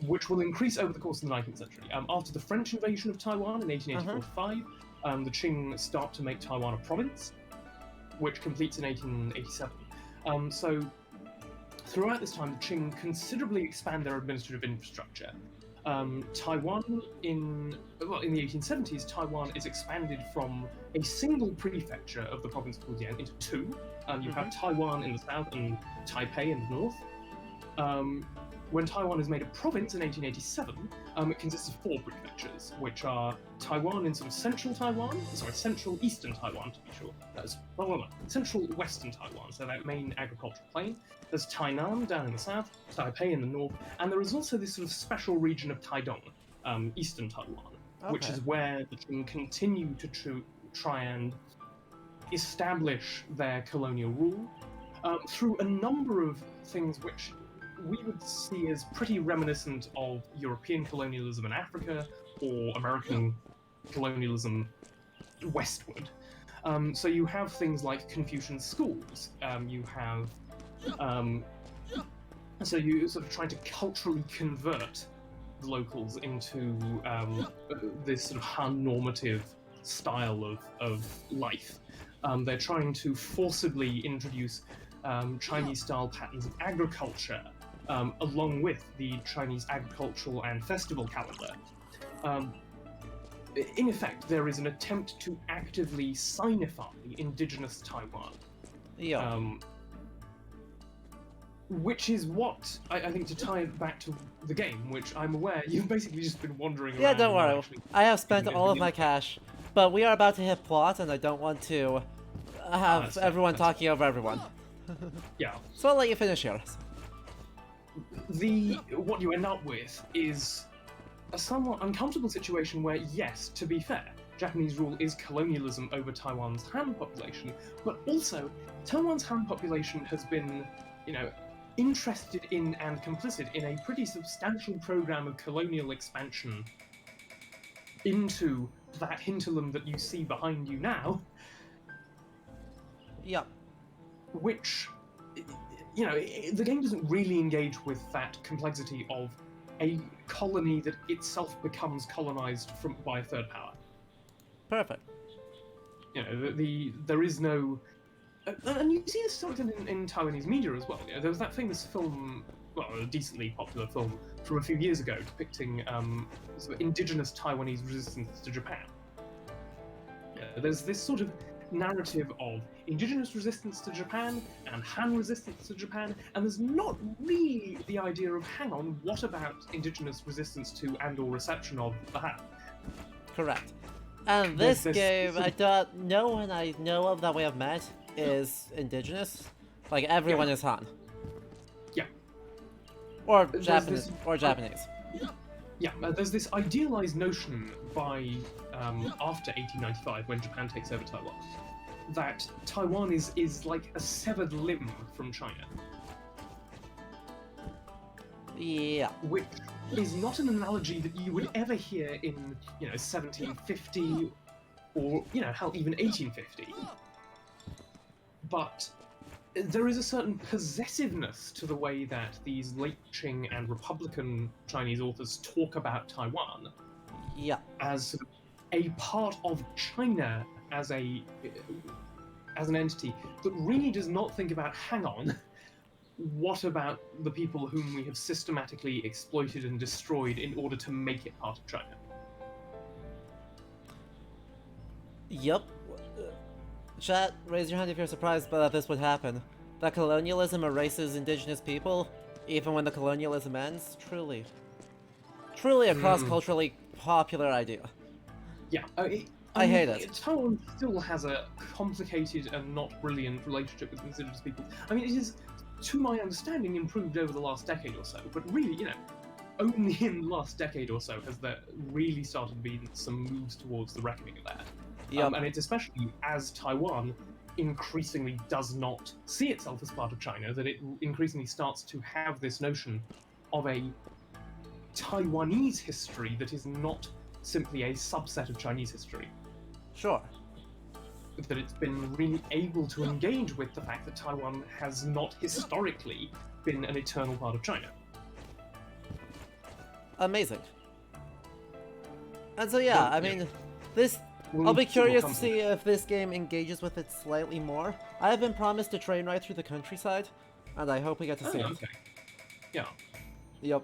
which will increase over the course of the 19th century. After the French invasion of Taiwan in 1884-5, the Qing start to make Taiwan a province, which completes in 1887. So throughout this time, the Qing considerably expand their administrative infrastructure. Taiwan, in the 1870s, Taiwan is expanded from a single prefecture of the province of Fujian into two. You have Taiwan in the south and Taipei in the north. When Taiwan is made a province in 1887, it consists of four prefectures, which are Taiwan in sort of central eastern Taiwan, to be sure. Central western Taiwan, so that main agricultural plain. There's Tainan down in the south, Taipei in the north, and there is also this sort of special region of Taidong, eastern Taiwan, which is where the Qing continue to try and establish their colonial rule through a number of things which we would see as pretty reminiscent of European colonialism in Africa or American colonialism westward. So you have things like Confucian schools. You have so you sort of trying to culturally convert the locals into this sort of Han normative style of life. They're trying to forcibly introduce Chinese-style patterns of agriculture, along with the Chinese agricultural and festival calendar. In effect, there is an attempt to actively sinify indigenous Taiwan. Yeah. Which is what, I think, to tie it back to the game, which I'm aware you've basically just been wandering around. Yeah, don't worry. I have spent all of my cash, but we are about to hit plot, and I don't want to have everyone talking over everyone. Yeah. So I'll let you finish yours. What you end up with is a somewhat uncomfortable situation where, yes, to be fair, Japanese rule is colonialism over Taiwan's Han population, but also Taiwan's Han population has been, interested in and complicit in a pretty substantial program of colonial expansion into that hinterland that you see behind you now. Yeah. Which, the game doesn't really engage with that complexity of a colony that itself becomes colonized by a third power. Perfect. There is no... And you see this something in Taiwanese media as well. There was that famous film, a decently popular film from a few years ago, depicting sort of indigenous Taiwanese resistance to Japan. There's this sort of narrative of indigenous resistance to Japan and Han resistance to Japan, and there's not really the idea of, hang on, what about indigenous resistance to and/or reception of the Han? Correct. And this game, I don't know when I know of that we have met, is indigenous. Like, everyone is Han. Yeah. Or Japanese. Yeah, there's this idealized notion by after 1895, when Japan takes over Taiwan, that Taiwan is like a severed limb from China. Yeah. Which is not an analogy that you would ever hear in, 1750 or, hell, even 1850. But there is a certain possessiveness to the way that these late Qing and Republican Chinese authors talk about Taiwan. Yeah. As a part of China as an entity that really does not think about, hang on, what about the people whom we have systematically exploited and destroyed in order to make it part of China? Yep. Chat, raise your hand if you're surprised that this would happen. That colonialism erases indigenous people, even when the colonialism ends? Truly a cross-culturally popular idea. Yeah, I hate it. Taiwan still has a complicated and not brilliant relationship with indigenous people. I mean, it is, to my understanding, improved over the last decade or so, but really, only in the last decade or so has there really started to be some moves towards the reckoning of that. Yep. And it's especially as Taiwan increasingly does not see itself as part of China, that it increasingly starts to have this notion of a Taiwanese history that is not simply a subset of Chinese history. Sure. That it's been really able to engage with the fact that Taiwan has not historically been an eternal part of China. Amazing. And so yeah, Well, I mean, this... We'll I'll be see what curious to comes of see it. if this game engages with it slightly more. I have been promised a train ride through the countryside, and I hope we get to see it. Okay. Yeah. Yep.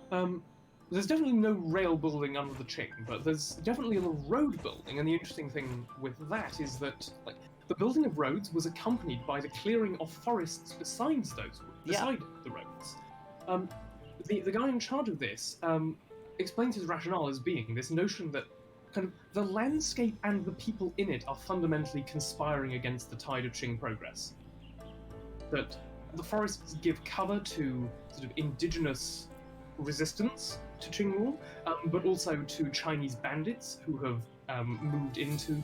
There's definitely no rail building under the Qing, but there's definitely a road building, and the interesting thing with that is that, like, the building of roads was accompanied by the clearing of forests beside the roads. The guy in charge of this explains his rationale as being this notion that kind of the landscape and the people in it are fundamentally conspiring against the tide of Qing progress. That the forests give cover to sort of indigenous resistance to Qing rule, but also to Chinese bandits who have moved into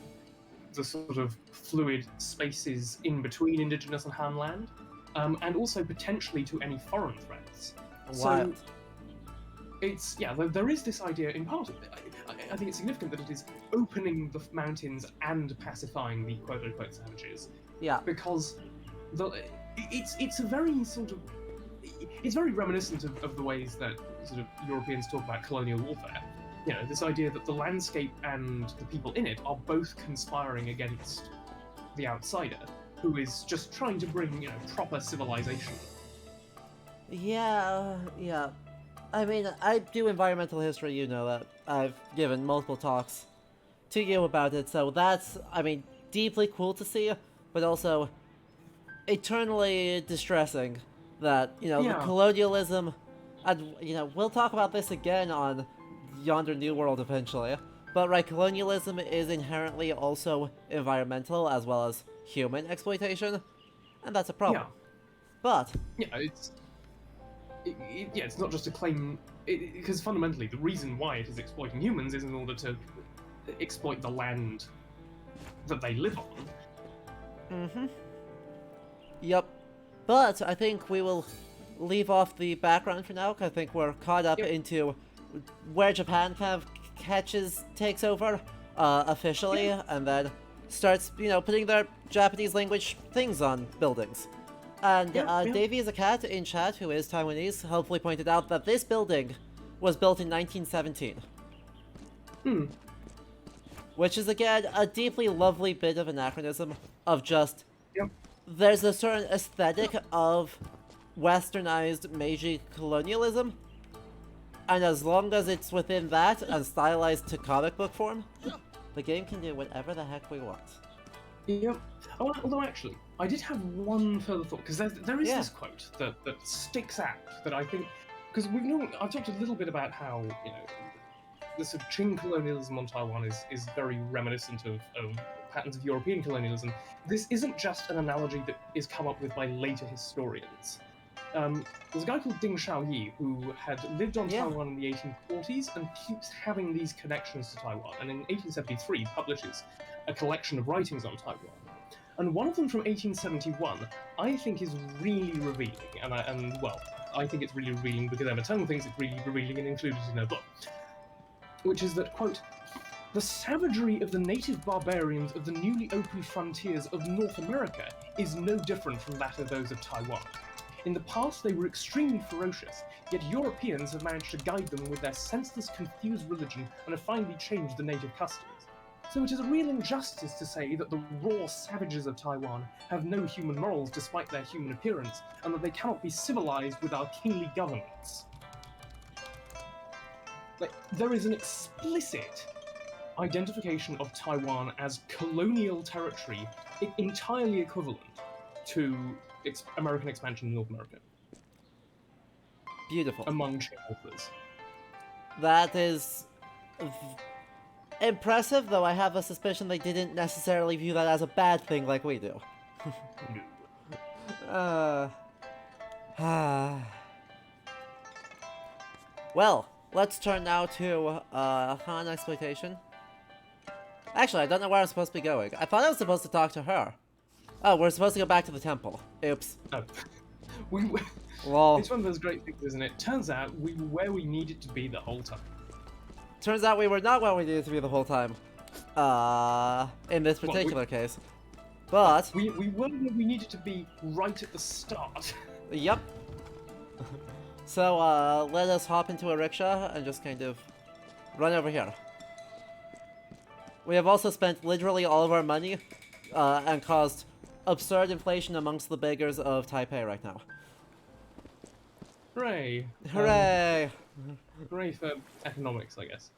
the sort of fluid spaces in between indigenous and Han land, and also potentially to any foreign threats. Wild. So it's, yeah, there is this idea in part of it. I think it's significant that it is opening the mountains and pacifying the quote-unquote savages. Yeah. Because it's a very sort of... It's very reminiscent of the ways that sort of Europeans talk about colonial warfare. You know, this idea that the landscape and the people in it are both conspiring against the outsider, who is just trying to bring, proper civilization. Yeah. I mean, I do environmental history, you know that. I've given multiple talks to you about it, so that's, I mean, deeply cool to see, but also eternally distressing that, the colonialism, and, we'll talk about this again on Yonder New World eventually, but right, colonialism is inherently also environmental as well as human exploitation, and that's a problem. Yeah. But... Yeah, it's not just a claim, because fundamentally the reason why it is exploiting humans is in order to exploit the land that they live on. Mm-hmm. Yep. But I think we will leave off the background for now, because I think we're caught up into where Japan kind of takes over officially, and then starts, putting their Japanese language things on buildings. And Davey is a cat in chat who is Taiwanese, helpfully pointed out that this building was built in 1917. Which is, again, a deeply lovely bit of anachronism of just... There's a certain aesthetic of westernized Meiji colonialism, and as long as it's within that and stylized to comic book form, the game can do whatever the heck we want. Yep. Although actually, I did have one further thought, because there is this quote that sticks out that I think, because I've talked a little bit about how, the sort of Qing colonialism on Taiwan is very reminiscent of patterns of European colonialism. This isn't just an analogy that is come up with by later historians. There's a guy called Ding Xiaoyi who had lived on Taiwan in the 1840s and keeps having these connections to Taiwan, and in 1873 publishes a collection of writings on Taiwan. And one of them from 1871, I think is really revealing, and I think it's really revealing because Emma Tung thinks it's really revealing and included in her book, which is that, quote, "The savagery of the native barbarians of the newly opened frontiers of North America is no different from that of those of Taiwan. In the past they were extremely ferocious, yet Europeans have managed to guide them with their senseless, confused religion and have finally changed the native customs. So it is a real injustice to say that the raw savages of Taiwan have no human morals despite their human appearance, and that they cannot be civilized with our kingly governments." Like, there is an explicit identification of Taiwan as colonial territory entirely equivalent to American expansion in North America. Beautiful. Among Qing authors. That is impressive, though I have a suspicion they didn't necessarily view that as a bad thing like we do. Well, let's turn now to Han exploitation. Actually, I don't know where I'm supposed to be going. I thought I was supposed to talk to her. Oh, we're supposed to go back to the temple. Oops. Oh. we, Lol. it's one of those great things, isn't it? Turns out we were where we needed to be the whole time. Turns out we were not where we needed to be the whole time. In this particular case. But... We were where we needed to be right at the start. Yep. So, let us hop into a rickshaw and just kind of run over here. We have also spent literally all of our money, and caused absurd inflation amongst the beggars of Taipei right now. Hooray! Hooray! Hooray for economics, I guess.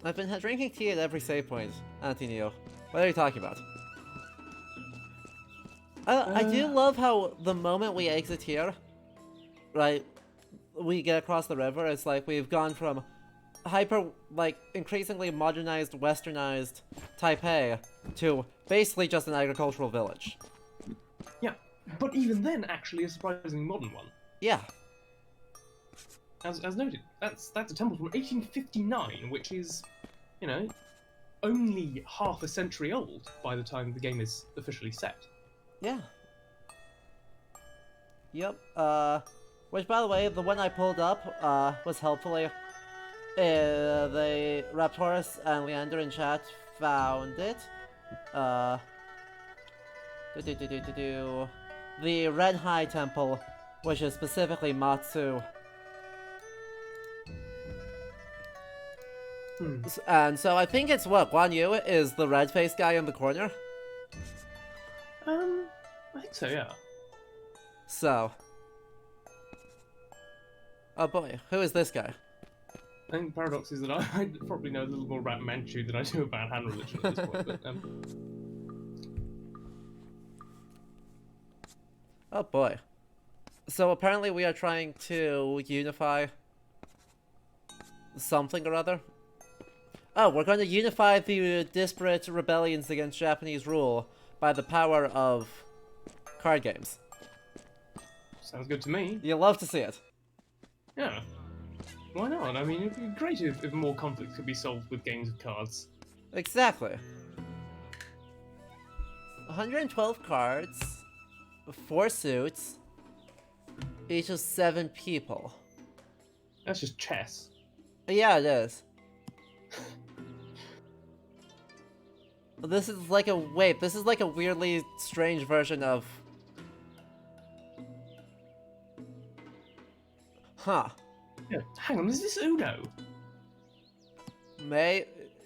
I've been drinking tea at every save point, Antonio. What are you talking about? I do love how the moment we exit here, right, we get across the river, it's like we've gone from increasingly modernized, westernized Taipei to basically just an agricultural village. Yeah, but even then, actually, a surprisingly modern one. Yeah. As noted, that's a temple from 1859, which is, you know, only half a century old by the time the game is officially set. Yeah. Yep, which, by the way, the one I pulled up, was helpfully, the Raptorus and Leander in chat found it. The Renhai Temple, which is specifically Matsu. And so I think it's what, Guan Yu is the red-faced guy in the corner? I think so, yeah. So. Oh boy, who is this guy? I think the paradox is that I probably know a little more about Manchu than I do about Han religion at this point, but, Oh boy. So apparently we are trying to unify something or other. Oh, we're going to unify the disparate rebellions against Japanese rule by the power of card games. Sounds good to me. You love to see it. Yeah. Why not? I mean, it'd be great if more conflicts could be solved with games of cards. Exactly. 112 cards, 4 suits, each of 7 people. That's just chess. Yeah, it is. This is like a this is like a weirdly strange version of... Huh. Yeah, hang on, is this Uno?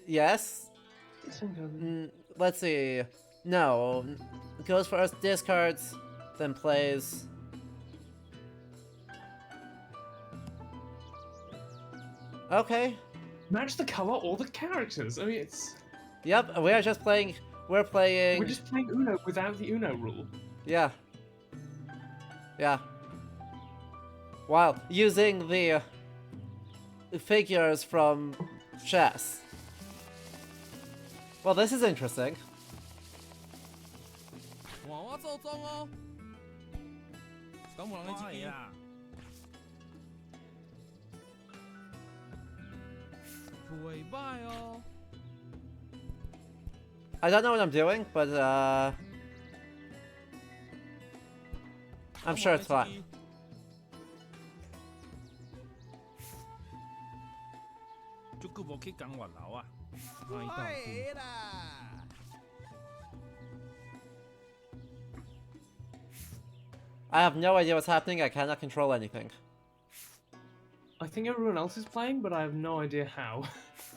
Yes? Let's see. No. Goes first, discards, then plays. Okay. Match the color or the characters. I mean, it's... Yep, we are just playing... We're just playing Uno without the Uno rule. Yeah. Yeah. While using the figures from chess. Well, this is interesting. I don't know what I'm doing, but I'm sure it's fine. I have no idea what's happening, I cannot control anything. I think everyone else is playing, but I have no idea how.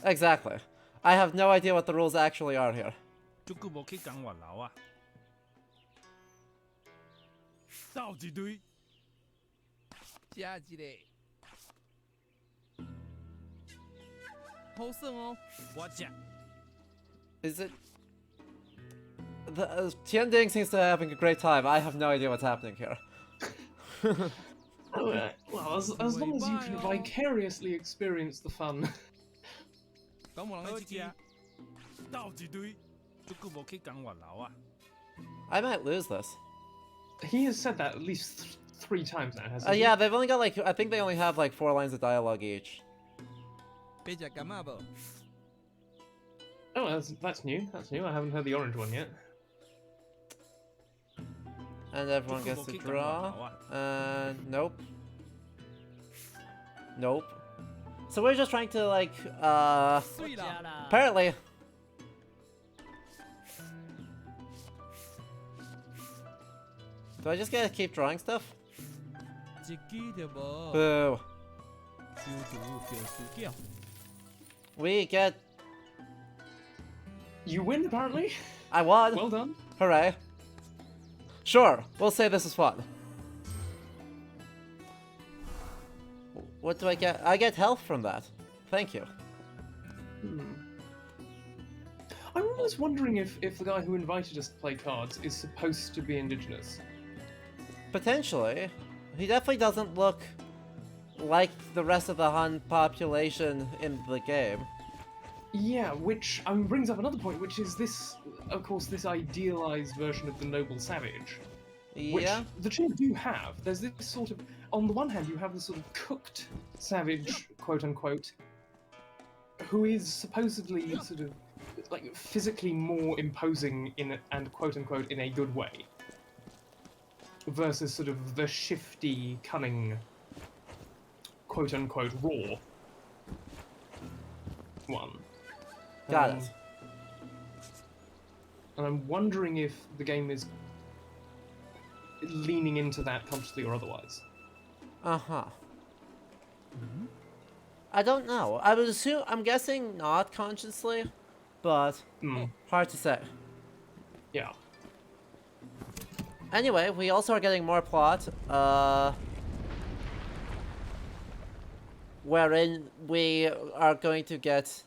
Exactly. I have no idea what the rules actually are here. Is it... Tianding seems to be having a great time. I have no idea what's happening here. Well, as long as you can vicariously experience the fun. I might lose this. He has said that at least 3 times now, hasn't he? Yeah, they've only got like, I think they only have like 4 lines of dialogue each. Oh, that's new. That's new. I haven't heard the orange one yet. And everyone gets to draw. And nope. Nope. So we're just trying to like, apparently. Do I just gotta keep drawing stuff? Boo. We get... You win, apparently. I won. Well done. Hooray. Sure, we'll say this is fun. What do I get? I get health from that. Thank you. I'm almost wondering if the guy who invited us to play cards is supposed to be indigenous. Potentially. He definitely doesn't look like the rest of the Han population in the game. Yeah, which brings up another point, which is this, of course, this idealized version of the noble savage. Which Yeah. the Qing do have. There's this sort of, on the one hand, you have this sort of cooked savage, quote unquote, who is supposedly sort of like physically more imposing and quote unquote in a good way, versus sort of the shifty, cunning, quote unquote raw one. Got it. And I'm wondering if the game is leaning into that consciously or otherwise. Uh-huh. I don't know. I would assume, I'm guessing not consciously, but hard to say. Yeah. Anyway, we also are getting more plot, wherein we are going to get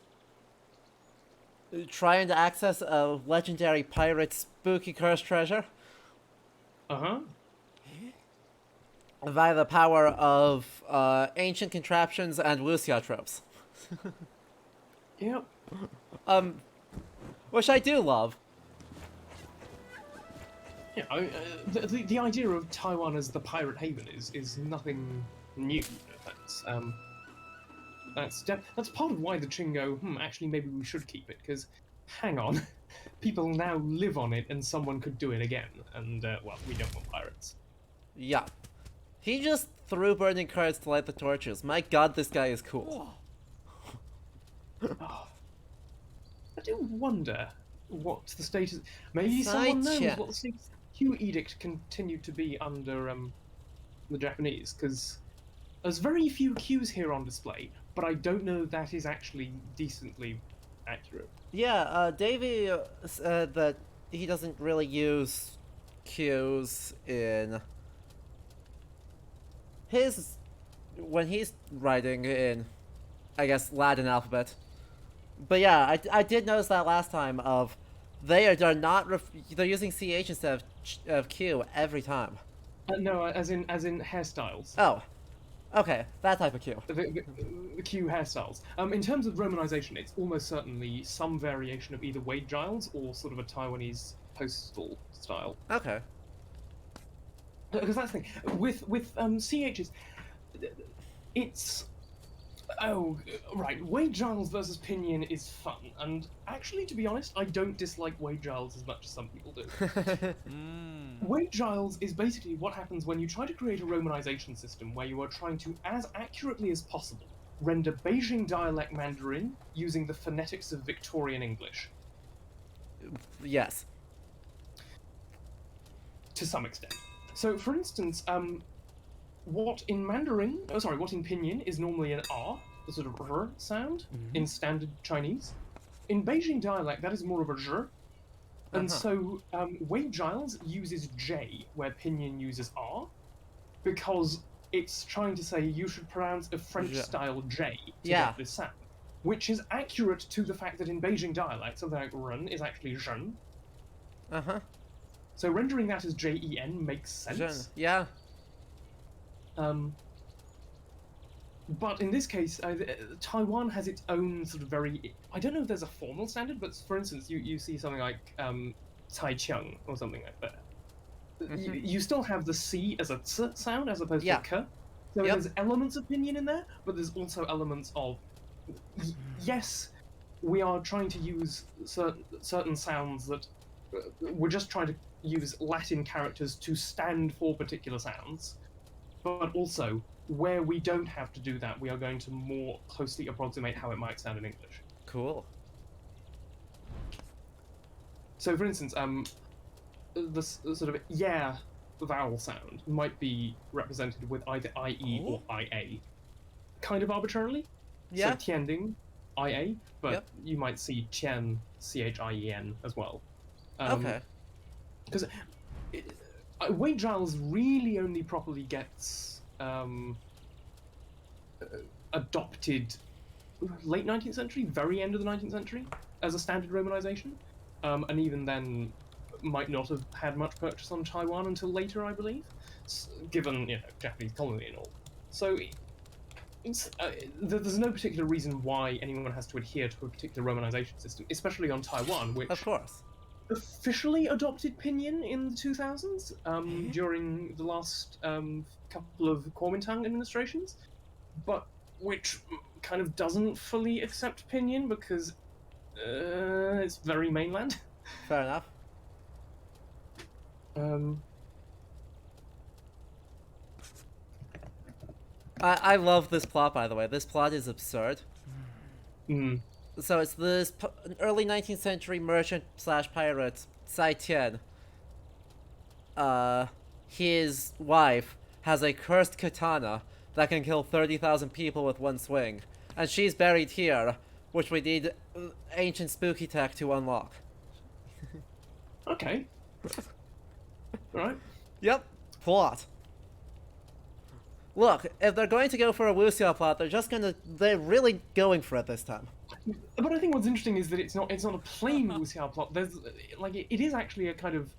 trying to access a legendary pirate spooky cursed treasure via the power of ancient contraptions and Wuxia tropes. Yep. Which I do love. Yeah, the idea of Taiwan as the pirate haven is nothing new. That's part of why the Qing go, actually maybe we should keep it, because, hang on, people now live on it and someone could do it again, and, well, we don't want pirates. Yeah. He just threw burning cards to light the torches. My god, this guy is cool. I do wonder what the status... Maybe someone knows what the status Q edict continued to be under the Japanese, because there's very few Qs here on display, but I don't know if that is actually decently accurate. Yeah, Davey said that he doesn't really use Qs in his... when he's writing in, I guess, Latin alphabet. But yeah, I did notice that last time of they're using CH instead of Q every time. No, as in hairstyles. Oh, okay, that type of Q. The Q hairstyles. In terms of romanization, it's almost certainly some variation of either Wade Giles or sort of a Taiwanese postal style. Okay. Because that's the thing with CHs, it's right. Wade Giles versus Pinyin is fun, and actually, to be honest, I don't dislike Wade Giles as much as some people do. Wade Giles is basically what happens when you try to create a romanization system where you are trying to, as accurately as possible, render Beijing dialect Mandarin using the phonetics of Victorian English. Yes. To some extent. So, for instance, what in Pinyin is normally an R, the sort of R sound, in standard Chinese. In Beijing dialect, that is more of a zh. And so, Wade Giles uses J, where Pinyin uses R, because it's trying to say you should pronounce a French-style J to get this sound. Which is accurate to the fact that in Beijing dialect, something like run is actually zhen. So rendering that as Jen makes sense. Zhen. Yeah. But in this case, Taiwan has its own sort of very... I don't know if there's a formal standard, but for instance, you see something like Cai Cheng or something like that. you still have the C as a ts sound as opposed Yeah. to k. So Yep. there's elements of pinyin in there, but there's also elements of yes, we are trying to use certain sounds that we're just trying to use Latin characters to stand for particular sounds, but also where we don't have to do that, we are going to more closely approximate how it might sound in English. Cool. So, for instance, the sort of yeah vowel sound might be represented with either IE or IA, kind of arbitrarily. Yeah. So Tianding, IA, but Yep. you might see Chien, CHIEN as well. Okay. Because Wade Giles really only properly gets adopted late 19th century, very end of the 19th century, as a standard romanization. And even then, might not have had much purchase on Taiwan until later, I believe, given Japanese colony and all. So there's no particular reason why anyone has to adhere to a particular romanization system, especially on Taiwan, which Of course. officially adopted pinyin in the 2000s during the last couple of Kuomintang administrations, but which kind of doesn't fully accept pinyin because it's very mainland. Fair enough. I love this plot, by the way. This plot is absurd. So it's this early 19th century merchant / pirate, Sai Tian. His wife has a cursed katana that can kill 30,000 people with one swing. And she's buried here, which we need ancient spooky tech to unlock. Okay. Alright. Yep. Plot. Look, if they're going to go for a wuxia plot, they're really going for it this time. But I think what's interesting is that it's not a plain wuxia plot. There's it is actually a kind of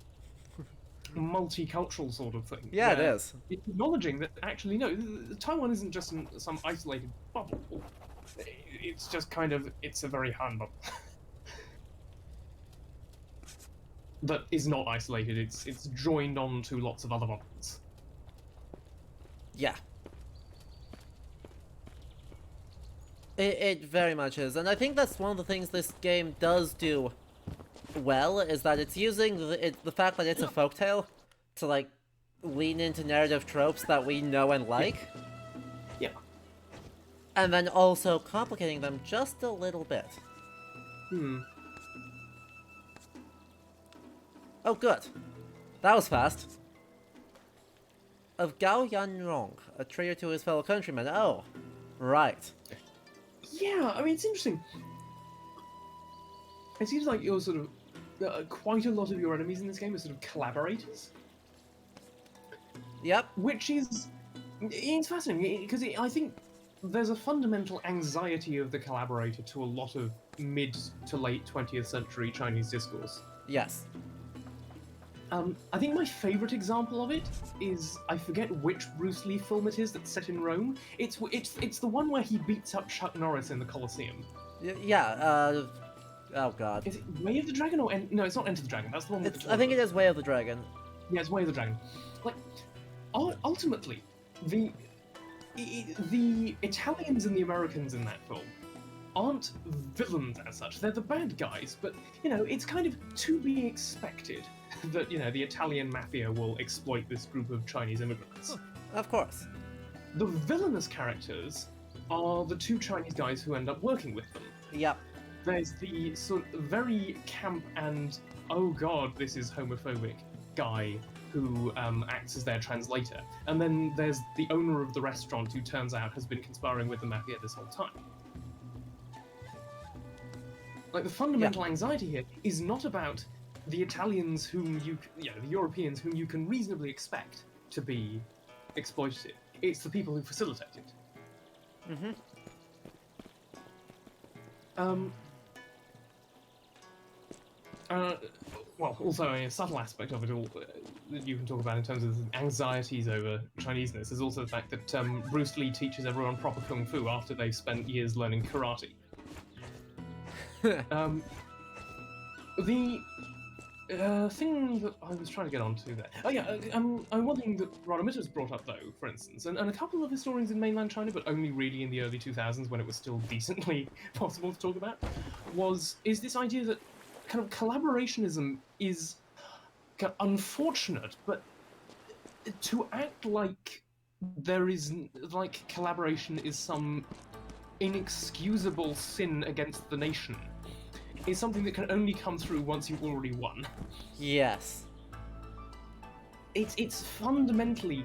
multicultural sort of thing. Yeah, it is. It's acknowledging that actually no, Taiwan isn't just some isolated bubble. It's just kind of it's a very Han bubble. That is not isolated. It's joined on to lots of other bubbles. Yeah. It very much is, and I think that's one of the things this game does do well, is that it's using the fact that it's a folktale to, like, lean into narrative tropes that we know and like. Yeah. And then also complicating them just a little bit. Oh, good. That was fast. Of Gao Yanrong, a traitor to his fellow countrymen. Oh, right. Yeah, I mean, it's interesting. It seems like you're sort of... quite a lot of your enemies in this game are sort of collaborators. Yep. Which is... It's fascinating, because I think there's a fundamental anxiety of the collaborator to a lot of mid to late 20th century Chinese discourse. Yes. I think my favourite example of it is, I forget which Bruce Lee film it is that's set in Rome. It's the one where he beats up Chuck Norris in the Colosseum. Yeah, oh god. Is it Way of the Dragon or... No, it's not Enter the Dragon, that's the one with the I think it is Way of the Dragon. Yeah, it's Way of the Dragon. Like, ultimately, the Italians and the Americans in that film aren't villains as such. They're the bad guys, but, it's kind of to be expected that, the Italian mafia will exploit this group of Chinese immigrants. Of course. The villainous characters are the two Chinese guys who end up working with them. Yep. There's the sort of very camp and, oh god, this is homophobic guy who acts as their translator. And then there's the owner of the restaurant who turns out has been conspiring with the mafia this whole time. Like, the fundamental anxiety here is not about the Italians whom the Europeans whom you can reasonably expect to be exploitative. It's the people who facilitate it. Well, also a subtle aspect of it all that you can talk about in terms of anxieties over Chineseness is also the fact that Bruce Lee teaches everyone proper kung fu after they've spent years learning karate. thing that I was trying to get onto there. Oh yeah, one thing that Radomitta's brought up though, for instance, and a couple of historians in mainland China, but only really in the early 2000s when it was still decently possible to talk about, is this idea that kind of collaborationism is unfortunate, but to act like collaboration is some inexcusable sin against the nation is something that can only come through once you've already won. Yes. It's fundamentally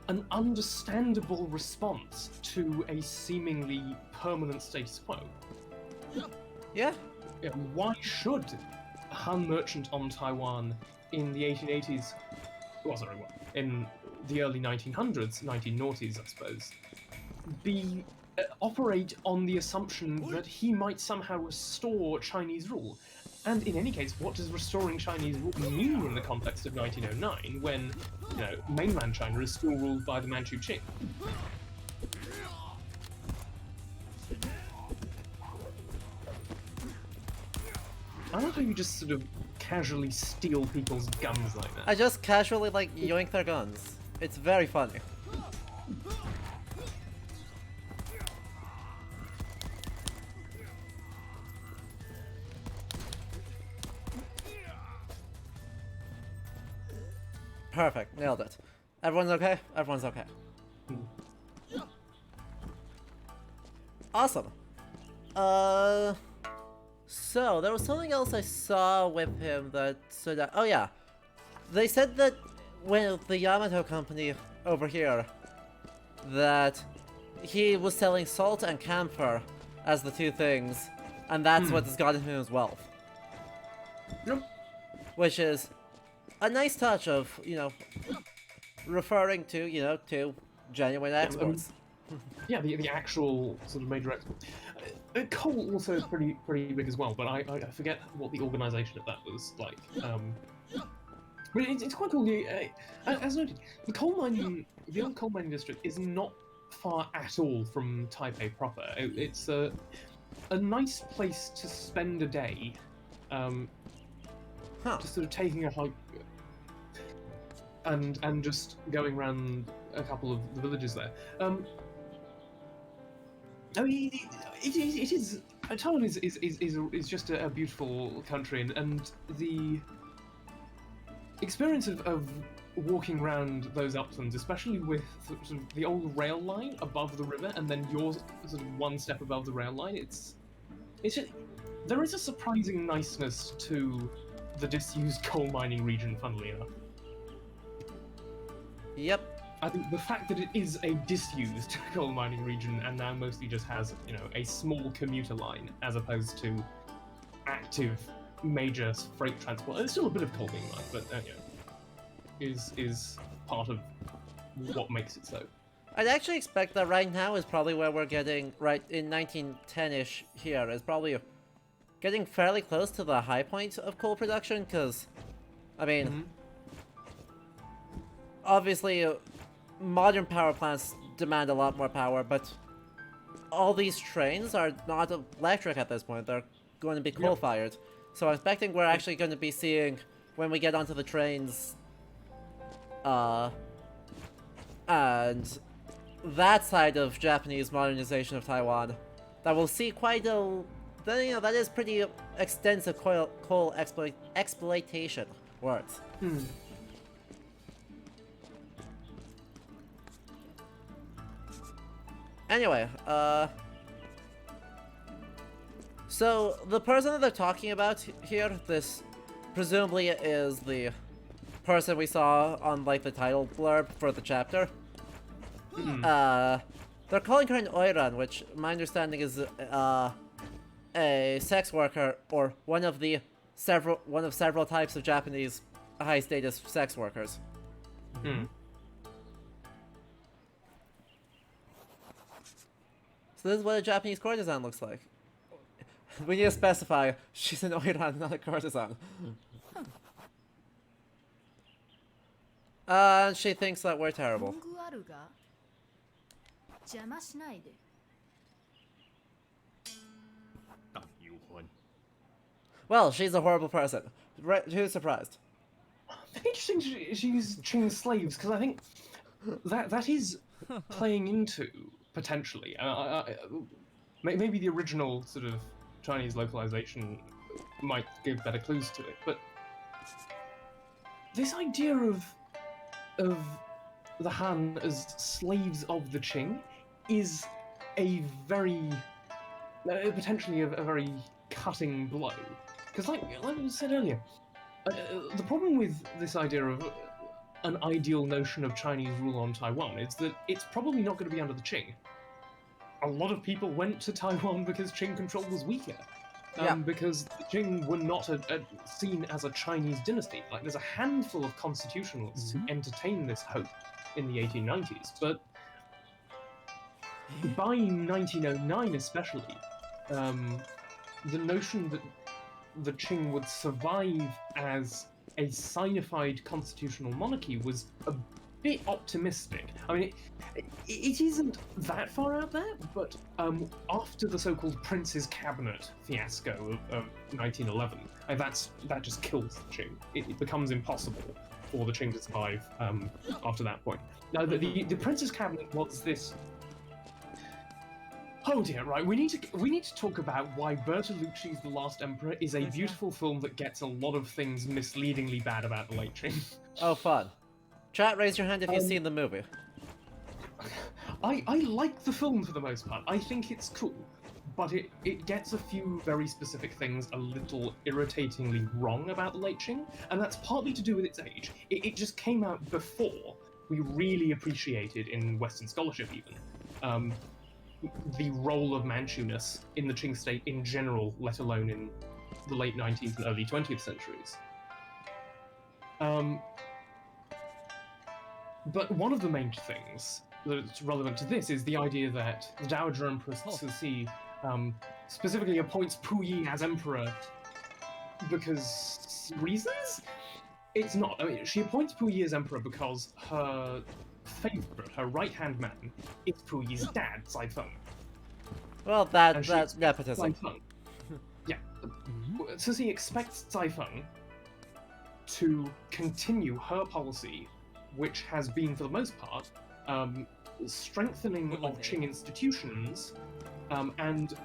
an understandable response to a seemingly permanent status quo. Yeah. Why should a Han merchant on Taiwan in the 1880s, in the early 1900s, 1990s, I suppose, operate on the assumption that he might somehow restore Chinese rule? And in any case, what does restoring Chinese rule mean in the context of 1909, when mainland China is still ruled by the Manchu Qing? I love how you just sort of casually steal people's guns like that. I just casually yoink their guns. It's very funny. Perfect, nailed it. Everyone's okay? Everyone's okay. Awesome. So there was something else I saw with him that stood out. Oh yeah, they said that when the Yamato company over here, that he was selling salt and camphor as the two things, and that's what has gotten him his wealth. Yep. Which is a nice touch of, referring to, to genuine exports. Yeah, the actual sort of major export. Coal also is pretty big as well, but I forget what the organisation of that was like. But it's quite cool. As noted, the old coal mining district is not far at all from Taipei proper. It's a nice place to spend a day, just sort of taking a hike and just going around a couple of the villages there. I mean, it is. Taiwan is just a beautiful country, and the experience of walking around those uplands, especially with sort of the old rail line above the river, and then you're sort of one step above the rail line. It's just, there is a surprising niceness to the disused coal mining region, funnily enough. Yep. I think the fact that it is a disused coal mining region and now mostly just has, a small commuter line as opposed to active major freight transport. There's still a bit of coal being mined, but is part of what makes it so. I'd actually expect that right now is probably where we're getting, right in 1910-ish here, is probably getting fairly close to the high point of coal production, because, I mean, obviously, modern power plants demand a lot more power, but all these trains are not electric at this point. They're going to be coal-fired. So I'm expecting we're actually going to be seeing, when we get onto the trains, and that side of Japanese modernization of Taiwan, that we'll see quite a, that is pretty extensive coal exploitation words. Anyway, so the person that they're talking about here, this presumably is the person we saw on, the title blurb for the chapter. They're calling her an oiran, which my understanding is a sex worker, or one of several types of Japanese high-status sex workers. So this is what a Japanese courtesan looks like. We need to specify, she's an oiran, not a courtesan. And she thinks that we're terrible. Well, she's a horrible person. Right, who's surprised? Interesting she used Qing slaves, because I think that is playing into, potentially, maybe the original sort of Chinese localization might give better clues to it, but this idea of the Han as slaves of the Qing is a very potentially a very cutting blow, because like I said earlier, the problem with this idea of an ideal notion of Chinese rule on Taiwan is that it's probably not going to be under the Qing. A lot of people went to Taiwan because Qing control was weaker. Yeah. Because the Qing were not seen as a Chinese dynasty. Like, there's a handful of constitutionalists who entertain this hope in the 1890s, but by 1909 especially, the notion that the Qing would survive as a signified constitutional monarchy was a bit optimistic. I mean, it isn't that far out there, but after the so-called Prince's Cabinet fiasco of 1911, that just kills the Qing. It becomes impossible for the Qing to survive after that point. Now, the Prince's Cabinet was this. Oh dear, right. We need to talk about why Bertolucci's The Last Emperor is a beautiful film that gets a lot of things misleadingly bad about the late Qing. Oh, fun. Chat, raise your hand if you've seen the movie. I like the film for the most part. I think it's cool, but it gets a few very specific things a little irritatingly wrong about the late Qing, and that's partly to do with its age. It just came out before we really appreciated, in Western scholarship even, the role of Manchu-ness in the Qing state in general, let alone in the late 19th and early 20th centuries. But one of the main things that's relevant to this is the idea that the Dowager Empress Cixi specifically appoints Puyi as emperor because reasons? It's not. I mean, she appoints Puyi as emperor because her favorite, her right-hand man, is Puyi's dad, Caifeng. Well, that's nepotism. Yeah. Cixi expects Caifeng to continue her policy, which has been, for the most part, strengthening of Qing institutions, and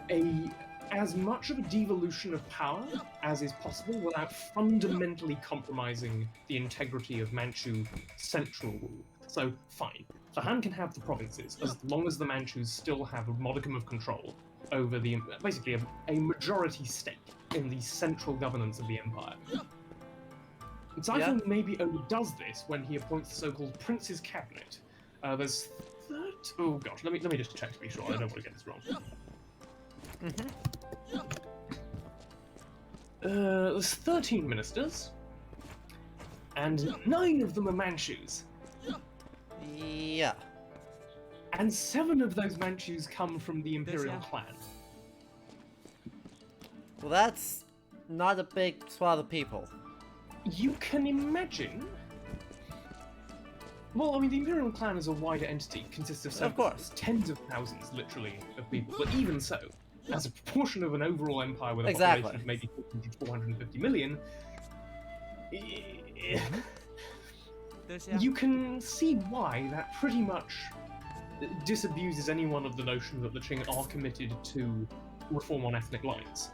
as much of a devolution of power as is possible without fundamentally compromising the integrity of Manchu central rule. So, fine. The Han can have the provinces, as long as the Manchus still have a modicum of control over basically a majority stake in the central governance of the empire. Caifeng maybe only does this when he appoints the so-called Prince's Cabinet. There's oh gosh, let me just check to be sure. I don't want to get this wrong. There's 13 ministers, and 9 of them are Manchus. Yeah. And 7 of those Manchus come from the Imperial clan. Well, that's not a big swath of people. You can imagine. Well, I mean, the Imperial clan is a wider entity, consists of tens of thousands, literally, of people. But even so, as a proportion of an overall empire with a population of maybe 450 million, you can see why that pretty much disabuses anyone of the notion that the Qing are committed to reform on ethnic lines.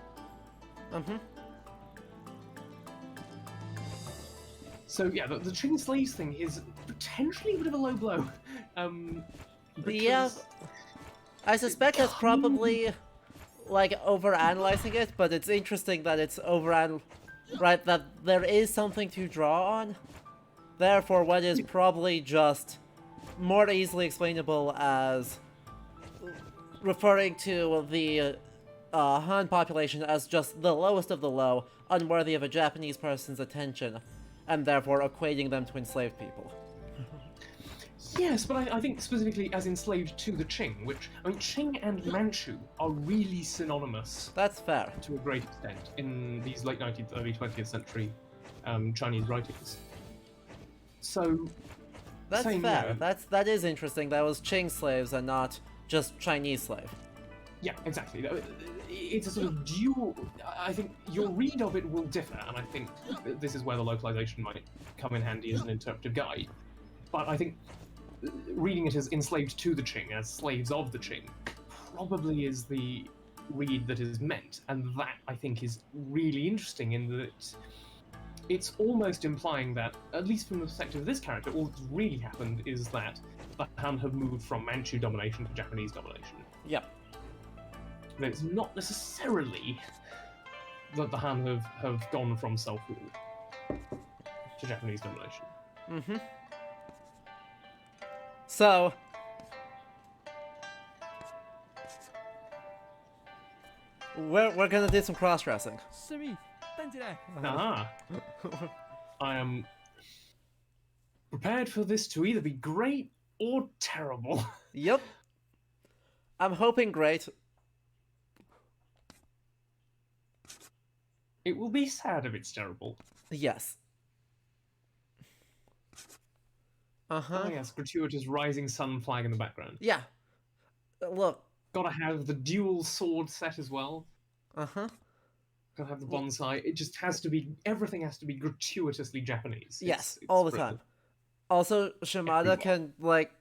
So yeah, the Qing slaves thing is potentially a bit of a low blow. Yeah, I suspect that's probably like overanalyzing it, but it's interesting that it's right, that there is something to draw on. Therefore, what is probably just more easily explainable as referring to the Han population as just the lowest of the low, unworthy of a Japanese person's attention, and therefore equating them to enslaved people. Yes, but I think specifically as enslaved to the Qing, which, I mean, Qing and Manchu are really synonymous. That's fair. To a great extent in these late 19th, early 20th century Chinese writings. So, that's fair. That is interesting. That was Qing slaves and not just Chinese slave. Yeah, exactly. It's a sort of dual. I think your read of it will differ, and I think this is where the localization might come in handy as an interpretive guide. But I think reading it as enslaved to the Qing, as slaves of the Qing, probably is the read that is meant, and that I think is really interesting in that it's almost implying that, at least from the perspective of this character, all that's really happened is that the Han have moved from Manchu domination to Japanese domination. Yep. That it's not necessarily that the Han have gone from self-rule to Japanese domination. Mm-hmm. So, we're gonna do some cross-dressing. Ah, I am prepared for this to either be great or terrible. Yep. I'm hoping great. It will be sad if it's terrible. Yes. Uh-huh. Oh yes, gratuitous rising sun flag in the background. Yeah. Look. Gotta have the dual sword set as well. Uh-huh. Gotta have the bonsai. It just has to be, everything has to be gratuitously Japanese. Yes, it's all the brilliant. time. Also, Shimada can, like,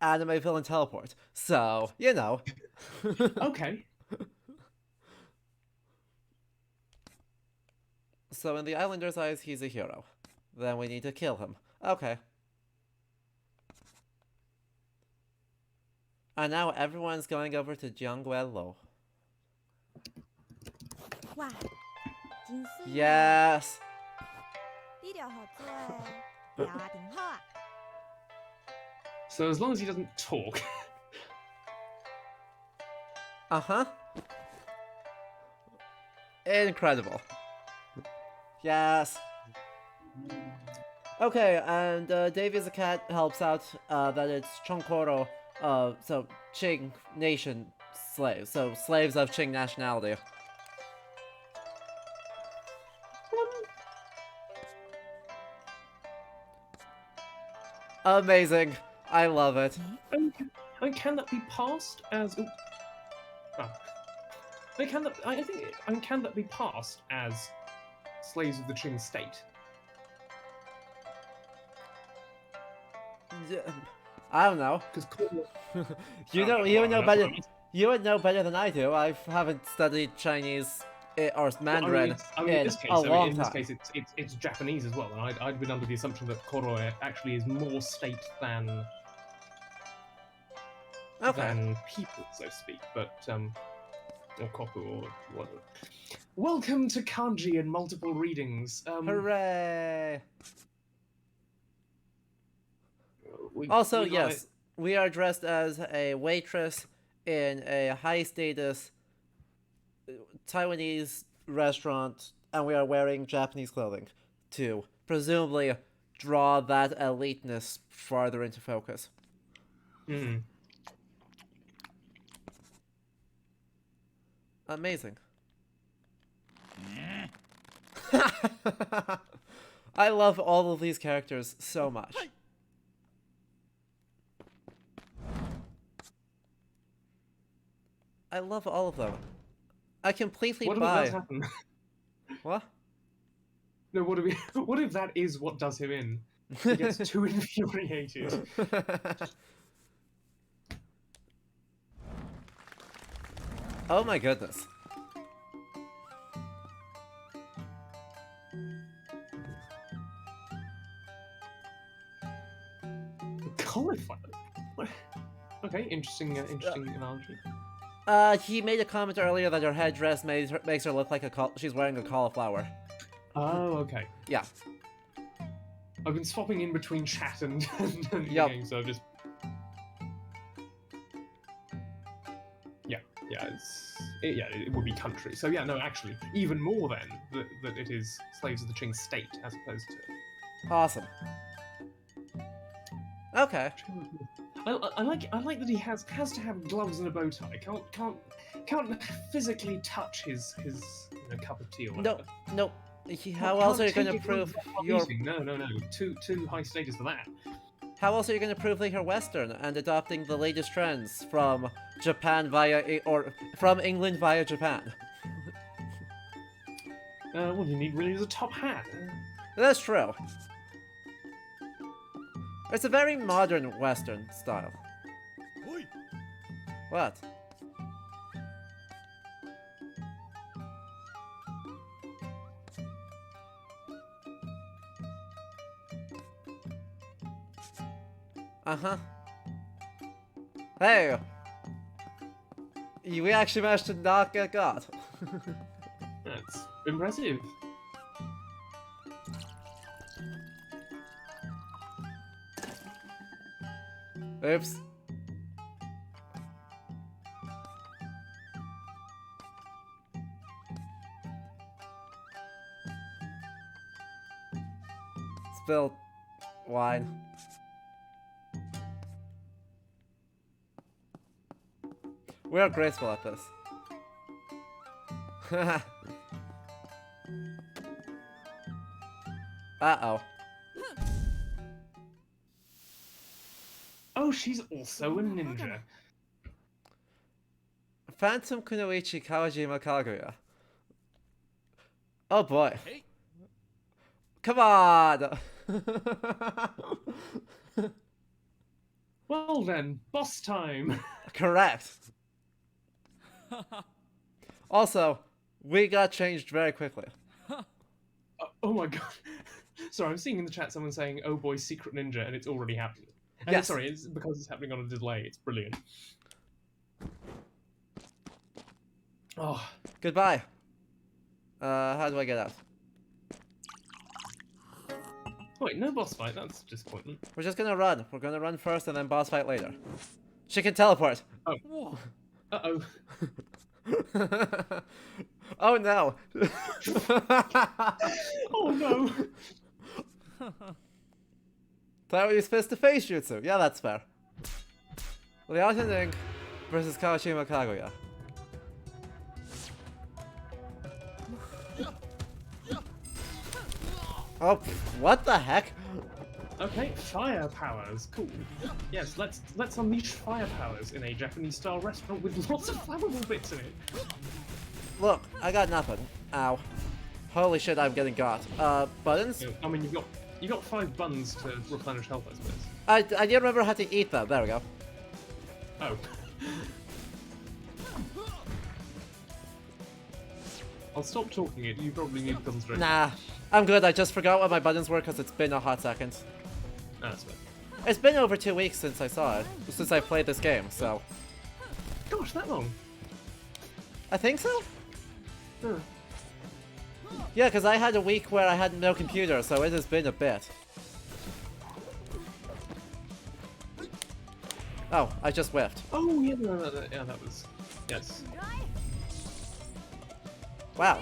anime villain teleport. So, you know. Okay. So in the Islander's eyes, he's a hero. Then we need to kill him. Okay. And now everyone's going over to Jiangguelo. Yes! So as long as he doesn't talk. Uh-huh. Incredible. Yes. Okay, and Davy the cat helps out that it's Chonkoro, so Qing nation slaves, so slaves of Qing nationality. Amazing. I love it. And can that be passed as... can that be passed as slaves of the Qing state? I don't know. Because you would know better. You would know better than I do. I haven't studied Chinese or Mandarin in a long time. In this case, it's Japanese as well, and I'd been under the assumption that Koroe actually is more state than people, so to speak. But or Koku or whatever. Welcome to Kanji and multiple readings. Hooray! Also, yes, we are dressed as a waitress in a high-status Taiwanese restaurant, and we are wearing Japanese clothing to presumably draw that eliteness farther into focus. Mm. Amazing. I love all of these characters so much. I love all of them. I completely buy. What does happen? What? No, what if that is what does him in? He gets too infuriated. Oh my goodness. Cauliflower? Okay, interesting analogy. He made a comment earlier that her headdress makes her look like she's wearing a cauliflower. Oh, okay. Yeah. I've been swapping in between chat and Yep. game, so just... Yeah, it would be country. So yeah, no, actually, even more then that it is slaves of the Qing state as opposed to... Awesome. Okay. I like that he has to have gloves and a bow tie. Can't physically touch his cup of tea or whatever. No. How else are you going to prove your... No. Too high status for that. How else are you going to prove that you're Western and adopting the latest trends from Japan or from England via Japan? What you need really is a top hat. That's true. It's a very modern Western style. What? Uh-huh. Hey! We actually managed to not get got. That's impressive. Oops. Spilled wine. We are graceful at this. Uh-oh. Oh, she's also a ninja. Phantom Kunoichi Kawajima Kaguya. Oh boy. Come on! Well then, boss time. Correct. Also, we got changed very quickly. Oh my god. Sorry, I'm seeing in the chat someone saying, "Oh boy, secret ninja," and it's already happened. And Yes. sorry, it's because it's happening on a delay. It's brilliant. Oh, Goodbye. How do I get out? wait, no boss fight. That's disappointing. We're just gonna run. We're gonna run first and then boss fight later. She can teleport. Oh. Uh-oh. Oh no. Oh no. That was face-to-face jutsu. Yeah, that's fair. Tianding versus Kawashima Kaguya. Oh, what the heck? Okay, fire powers. Cool. Yes, let's unleash fire powers in a Japanese-style restaurant with lots of flammable bits in it. Look, I got nothing. Ow. Holy shit, I'm getting got. Buttons? I mean, you got 5 buns to replenish health, I suppose. I didn't remember how to eat them. There we go. Oh. I'll stop talking it. You probably need to concentrate. Nah, I'm good. I just forgot what my buttons were because it's been a hot second. That's fair. It's been over 2 weeks since I saw it, since I played this game, so... Gosh, that long. I think so? Huh. Yeah, because I had a week where I had no computer, so it has been a bit. Oh, I just whiffed. Oh, yeah, yeah, that was... Yes. Wow.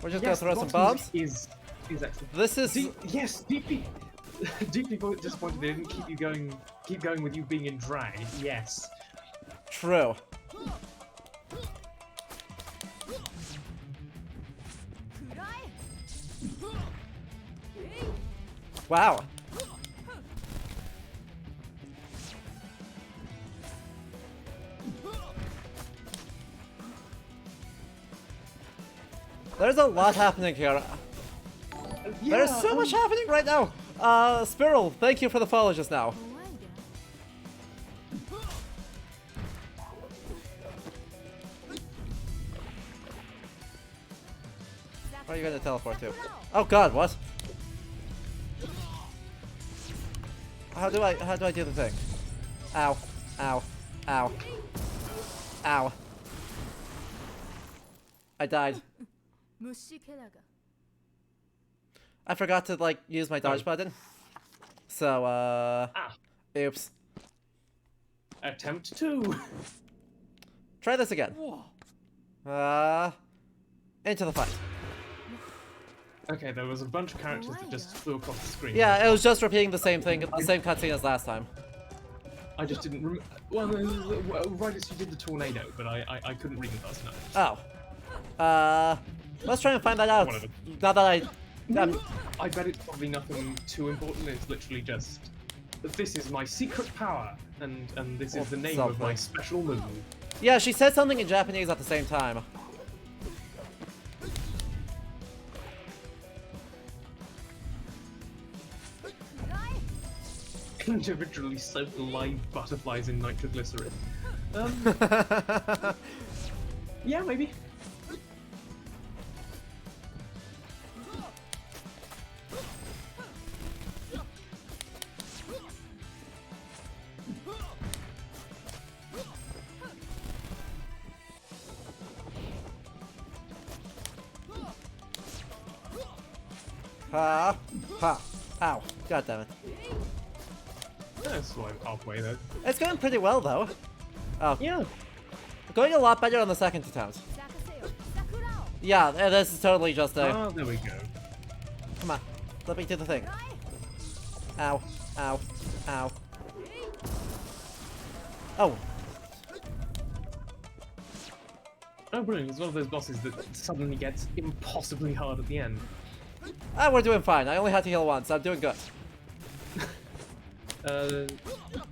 We're just gonna throw some bombs? Is excellent. This is... Yes, deeply disappointed they didn't keep going with you being in drag. Yes. True. Wow. There's a lot happening here. Yeah, There's so much happening right now. Spiral, thank you for the follow just now. Where are you gonna teleport to? Oh god, what? How do I do the thing? Ow. Ow. Ow. Ow. I died. I forgot to like use my dodge button. So oops. Attempt 2. Try this again. Into the fight. Okay, there was a bunch of characters that just flew across the screen. Yeah, it was just repeating the same thing, the same cutscene as last time. I just didn't remember. Well, right as you did the tornado, but I couldn't read it fast enough. Oh. Let's try and find that out. Whatever. Now that I bet it's probably nothing too important. It's literally just that this is my secret power, and this is the name of my something. special move. yeah, she said something in Japanese at the same time. Individually soaked live butterflies in nitroglycerin. Yeah, maybe. Ha! Ha! Ow! God damn it. That's like halfway though. It's going pretty well though. Oh, Yeah. going a lot better on the second attempt. Yeah, this is totally just a. Ah, there we go. Come on, let me do the thing. Ow! Ow! Ow! Oh! Oh, brilliant. It's one of those bosses that suddenly gets impossibly hard at the end. Ah, we're doing fine. I only had to heal once. I'm doing good.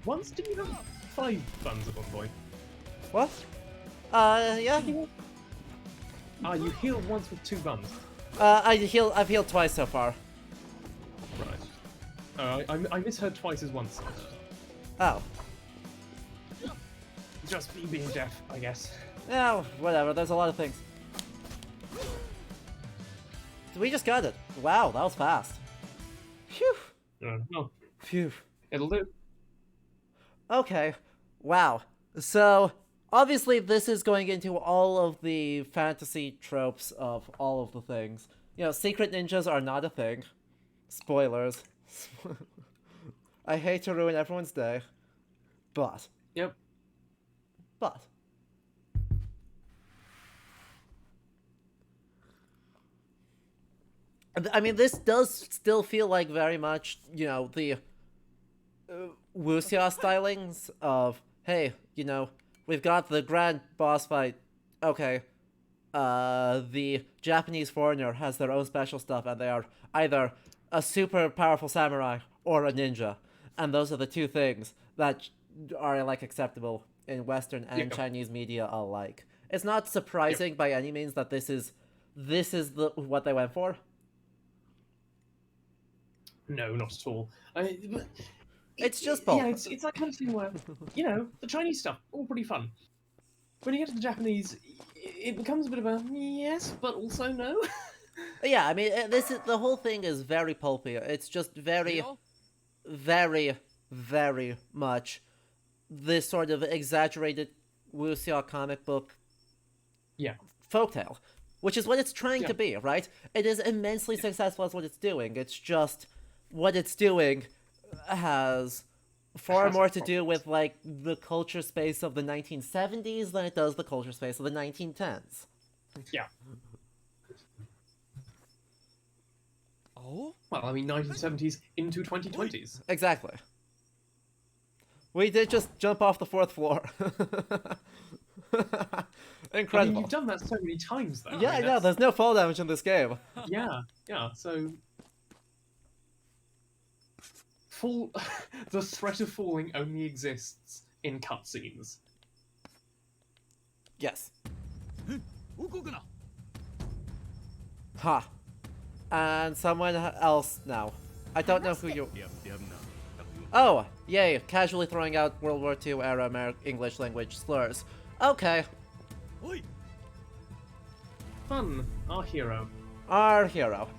Once did you have 5 buns at one point? What? Yeah. Ah, you healed once with 2 buns. I've healed twice so far. Right. I misheard twice as once. Oh. Just me being deaf, I guess. Yeah, whatever. There's a lot of things. We just got it. Wow, that was fast. Phew. No, Phew. it'll do. Okay. Wow. So, obviously this is going into all of the fantasy tropes of all of the things. You know, secret ninjas are not a thing. Spoilers. I hate to ruin everyone's day. But. Yep. But. I mean, this does still feel like very much, you know, the wuxia stylings of, hey, you know, we've got the grand boss fight. Okay. The Japanese foreigner has their own special stuff, and they are either a super powerful samurai or a ninja. And those are the two things that are, like, acceptable in Western and Chinese media alike. It's not surprising by any means that this is what they went for. No, not at all. It's just both. Yeah, it's that kind of thing where, you know, the Chinese stuff, all pretty fun. When you get to the Japanese, it becomes a bit of a yes, but also no. Yeah, I mean, the whole thing is very pulpy. It's just very, very, very much this sort of exaggerated wuxia comic book folktale, which is what it's trying to be, right? It is immensely successful as what it's doing. It's just what it's doing has far more to do with, like, the culture space of the 1970s than it does the culture space of the 1910s. Yeah. Well, I mean, 1970s into 2020s. Exactly. We did just jump off the 4th floor. Incredible. I mean, you've done that so many times, though. Yeah, I know. There's no fall damage in this game. Yeah, so... the threat of falling only exists in cutscenes. Yes. Ha. And someone else now. I don't know who you... Oh, yay. Casually throwing out World War II era English language slurs. Okay. Fun. Our hero. Our hero.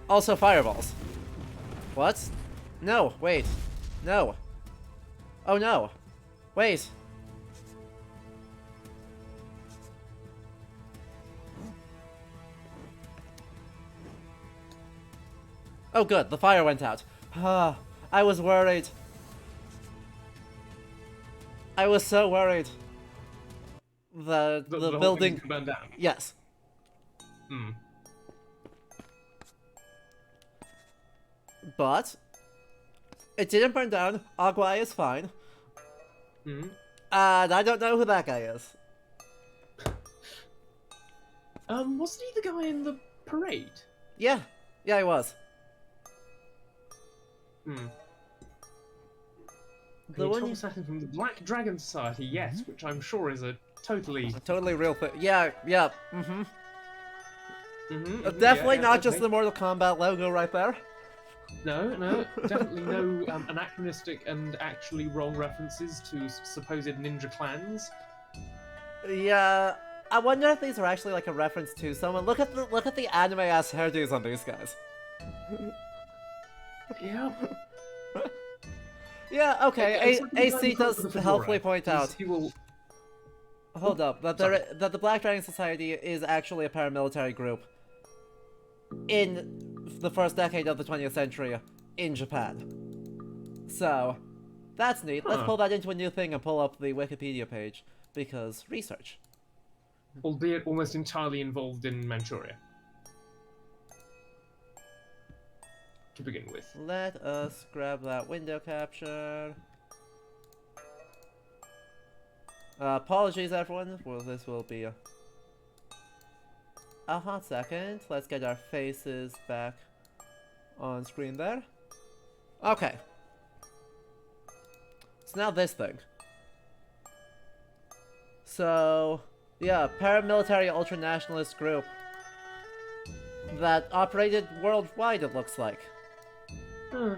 Also fireballs. What? No, wait. No. Oh no. Wait. Oh good, the fire went out. I was worried. I was so worried. The whole building... thing burned down. Yes. Hmm. But it didn't burn down. Agua is fine. Hmm. And I don't know who that guy is. Wasn't he the guy in the parade? Yeah, yeah, he was. Hmm. The A one top you... assassin from the Black Dragon Society, yes, which I'm sure is a totally... Totally real thing. Yeah, yeah, yeah, Definitely yeah, not just okay. the Mortal Kombat logo right there. No, definitely no anachronistic and actually wrong references to supposed ninja clans. Yeah, I wonder if these are actually like a reference to someone. Look at the anime ass hairdos on these guys. Yeah. Yeah, okay. It's like the guy AC in front does of the helpfully fedora. point out. He will... Hold up, that Sorry. that the Black Dragon Society is actually a paramilitary group in the first decade of the 20th century in Japan. So, that's neat. Let's Huh. pull that into a new thing and pull up the Wikipedia page, because research. Albeit almost entirely involved in Manchuria. To begin with. Let us grab that window capture. Apologies, everyone. Well, this will be a hot second. Let's get our faces back on screen there. Okay. So now this thing. So, yeah, paramilitary ultranationalist group that operated worldwide, it looks like. Huh.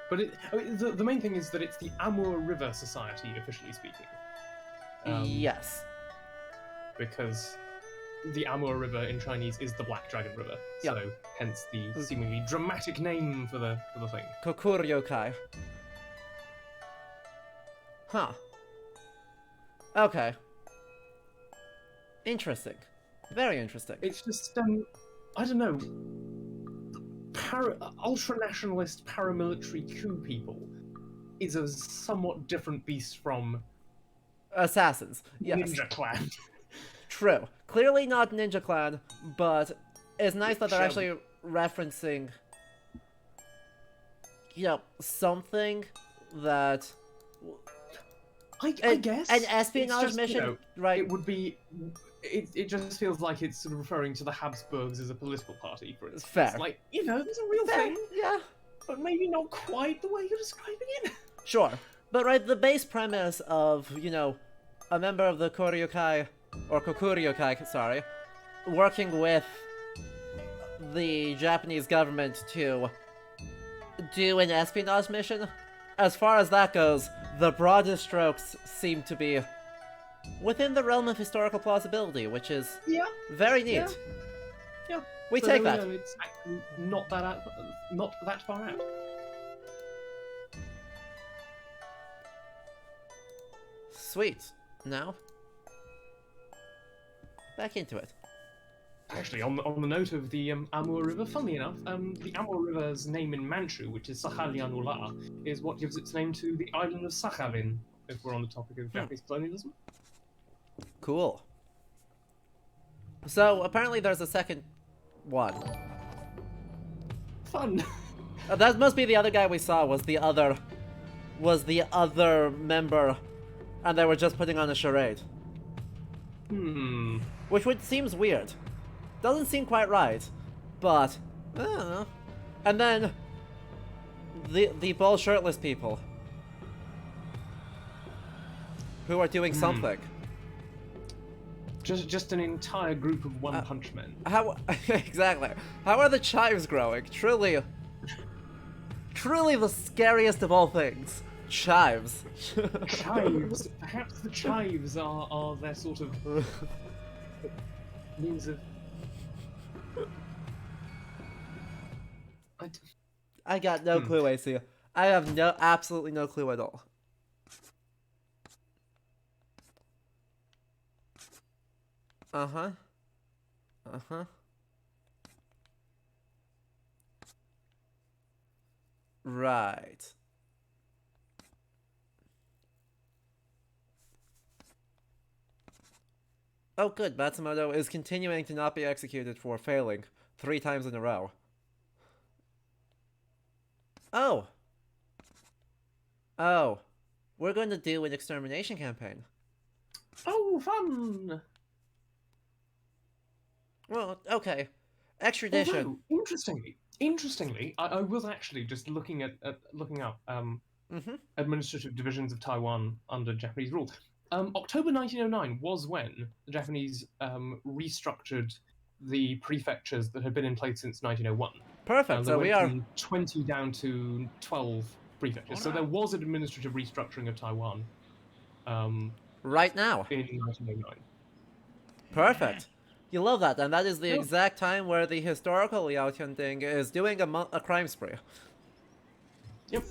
But the main thing is that it's the Amur River Society, officially speaking. Yes. Because the Amur River in Chinese is the Black Dragon River, Yep. so hence the seemingly dramatic name for the thing. Kokuryokai. Huh. Okay. Interesting. Very interesting. It's just I don't know, ultra-nationalist paramilitary coup people is a somewhat different beast from Assassins. Yes. Ninja Clan. True. Clearly not Ninja Clan, but it's nice that they're actually referencing, you know, something that... I guess an espionage just, mission, you know, right? It would be. It just feels like it's sort of referring to the Habsburgs as a political party, for instance. Fair. Like, you know, there's a real Fair. thing, Yeah. but maybe not quite the way you're describing it. Sure. But, right, the base premise of, you know, a member of the Koryokai, or Kokuryokai, sorry, working with the Japanese government to do an espionage mission, as far as that goes, the broadest strokes seem to be within the realm of historical plausibility, which is very neat. Yeah. We So take there that. we go, it's actually not that far out. Sweet. Now, back into it. Actually, on the note of the Amur River, funnily enough, the Amur River's name in Manchu, which is Sakhalin Ula, is what gives its name to the island of Sakhalin, if we're on the topic of Japanese colonialism. Cool. So, apparently there's a second one. Fun! That must be the other guy we saw, was the other member, and they were just putting on a charade. Which seems weird. Doesn't seem quite right, but I don't know. And then the bald shirtless people who are doing something. Just an entire group of one-punch men. How exactly? How are the chives growing? Truly the scariest of all things. Chives. Chives. Perhaps the chives are their sort of means of. I got no clue, AC. I have absolutely no clue at all. Uh-huh. Uh-huh. Right. Oh, good. Matsumoto is continuing to not be executed for failing 3 times in a row. Oh. Oh. We're going to do an extermination campaign. Oh, fun! Well, okay. Extradition. Although, interestingly, I was actually just looking up Mm-hmm. administrative divisions of Taiwan under Japanese rule. October 1909 was when the Japanese restructured the prefectures that had been in place since 1901. Perfect. They So we went are from 20 down to 12 prefectures. So there was an administrative restructuring of Taiwan right now. in 1909. Perfect. You love that, and that is the Yeah. exact time where the historical Liao Tianding is doing a crime spree. Yep.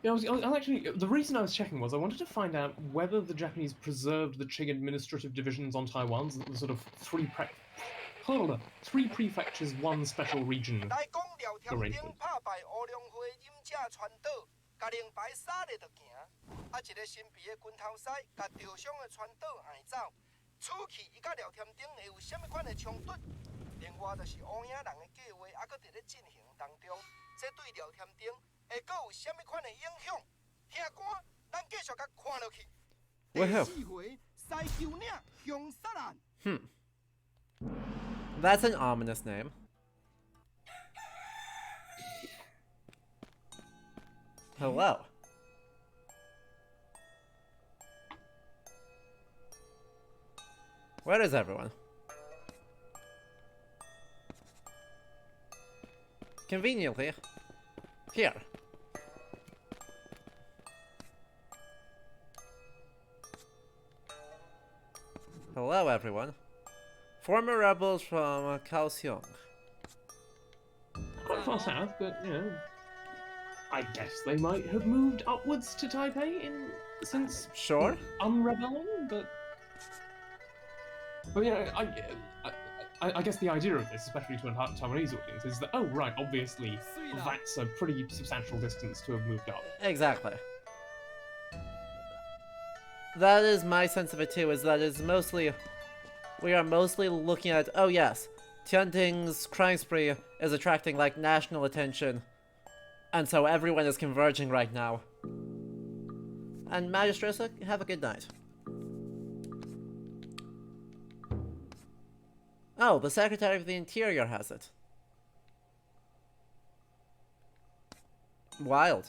Yeah, I was actually the reason I was checking was I wanted to find out whether the Japanese preserved the Qing administrative divisions on Taiwan, the sort of three prefectures, one special region 来讲聊天顶 arrangement. 拍败乌龙会饮者川岛，甲令牌撒咧就行。啊，一个神秘的军头师，甲受伤的川岛害走。此去伊甲聊天顶会有啥物款的冲突？另外就是乌影人的计划还搁伫咧进行当中，这对聊天顶会搁有啥物款的影响？听官，咱继续甲看落去。第 Woohoo. 四回西球岭凶杀案。 That's an ominous name. Hello. Where is everyone? Conveniently, here. Hello, everyone. Former rebels from Kaohsiung. Quite far south, but you know, I guess they might have moved upwards to Taipei since Sure. unrebelling. But you know, I guess the idea of this, especially to a Taiwanese audience, is that, oh right, obviously that's a pretty substantial distance to have moved up. Exactly. That is my sense of it too, is that it's mostly... We are mostly looking at, oh yes, Tianding's crime spree is attracting, like, national attention. And so everyone is converging right now. And Magistressa, have a good night. Oh, the Secretary of the Interior has it. Wild.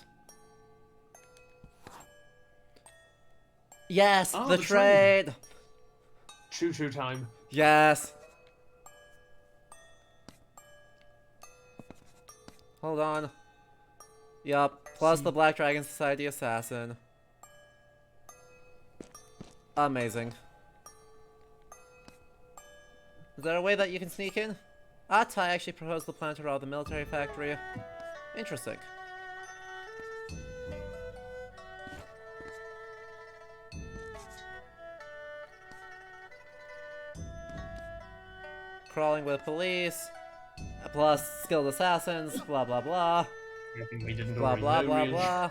Yes, Oh, the the trade! Choo-choo time. Yes! Hold on. Yup, plus the Black Dragon Society Assassin. Amazing. Is there a way that you can sneak in? Ah, Tai actually proposed the plan to rob the military factory. Interesting. Crawling with police, plus skilled assassins, blah blah blah. Anything we didn't Blah already blah know, blah really. blah.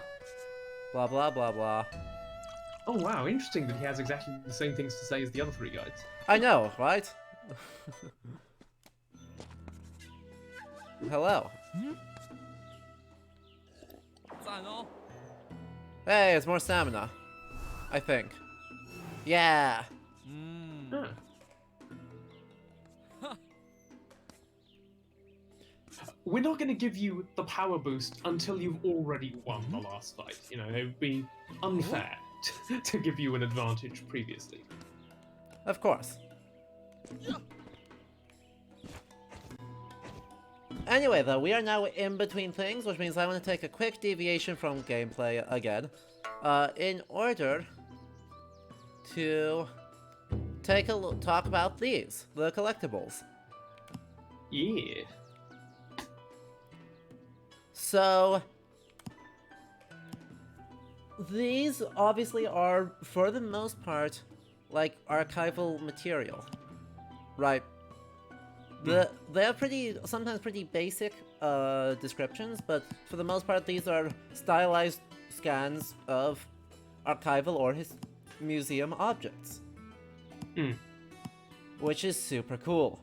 Blah blah blah blah. Oh wow, interesting that he has exactly the same things to say as the other three guys. I know, right? Hello. Hey, it's more stamina. I think. Yeah. Ah. We're not going to give you the power boost until you've already won the last fight. You know, it would be unfair to give you an advantage previously. Of course. Anyway, though, we are now in between things, which means I want to take a quick deviation from gameplay again, in order to take a talk about these, the collectibles. Yeah. So, these obviously are, for the most part, like archival material, right? They have sometimes pretty basic descriptions, but for the most part, these are stylized scans of archival or museum objects, which is super cool.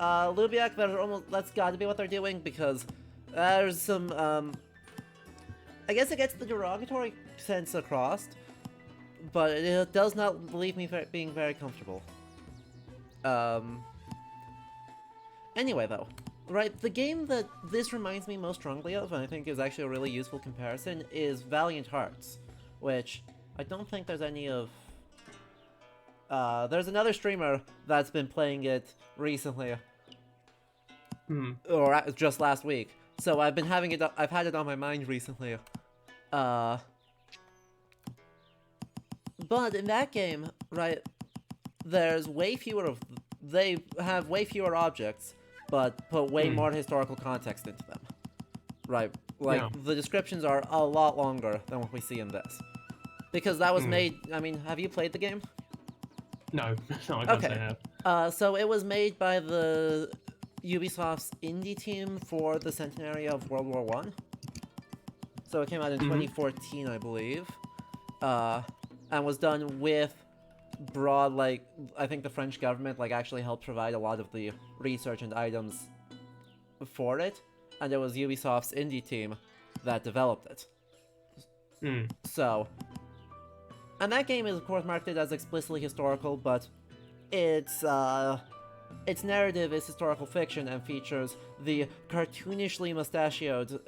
Lubiak, that's gotta be what they're doing, because there's some, I guess it gets the derogatory sense across, but it does not leave me being very comfortable. Anyway, though, right, the game that this reminds me most strongly of, and I think is actually a really useful comparison, is Valiant Hearts, which I don't think there's any of... there's another streamer that's been playing it recently, or just last week, so I've been having it, I've had it on my mind recently. But in that game, right, there's way fewer of... They have way fewer objects, but put way more historical context into them. Right, like, the descriptions are a lot longer than what we see in this. Because that was made... I mean, have you played the game? No, no, I don't say I have. So it was made by the Ubisoft's indie team for the centenary of World War I. So it came out in 2014, I believe. And was done with broad, like, I think the French government, like, actually helped provide a lot of the research and items for it. And it was Ubisoft's indie team that developed it. So... And that game is, of course, marketed as explicitly historical, but its narrative is historical fiction and features the cartoonishly mustachioed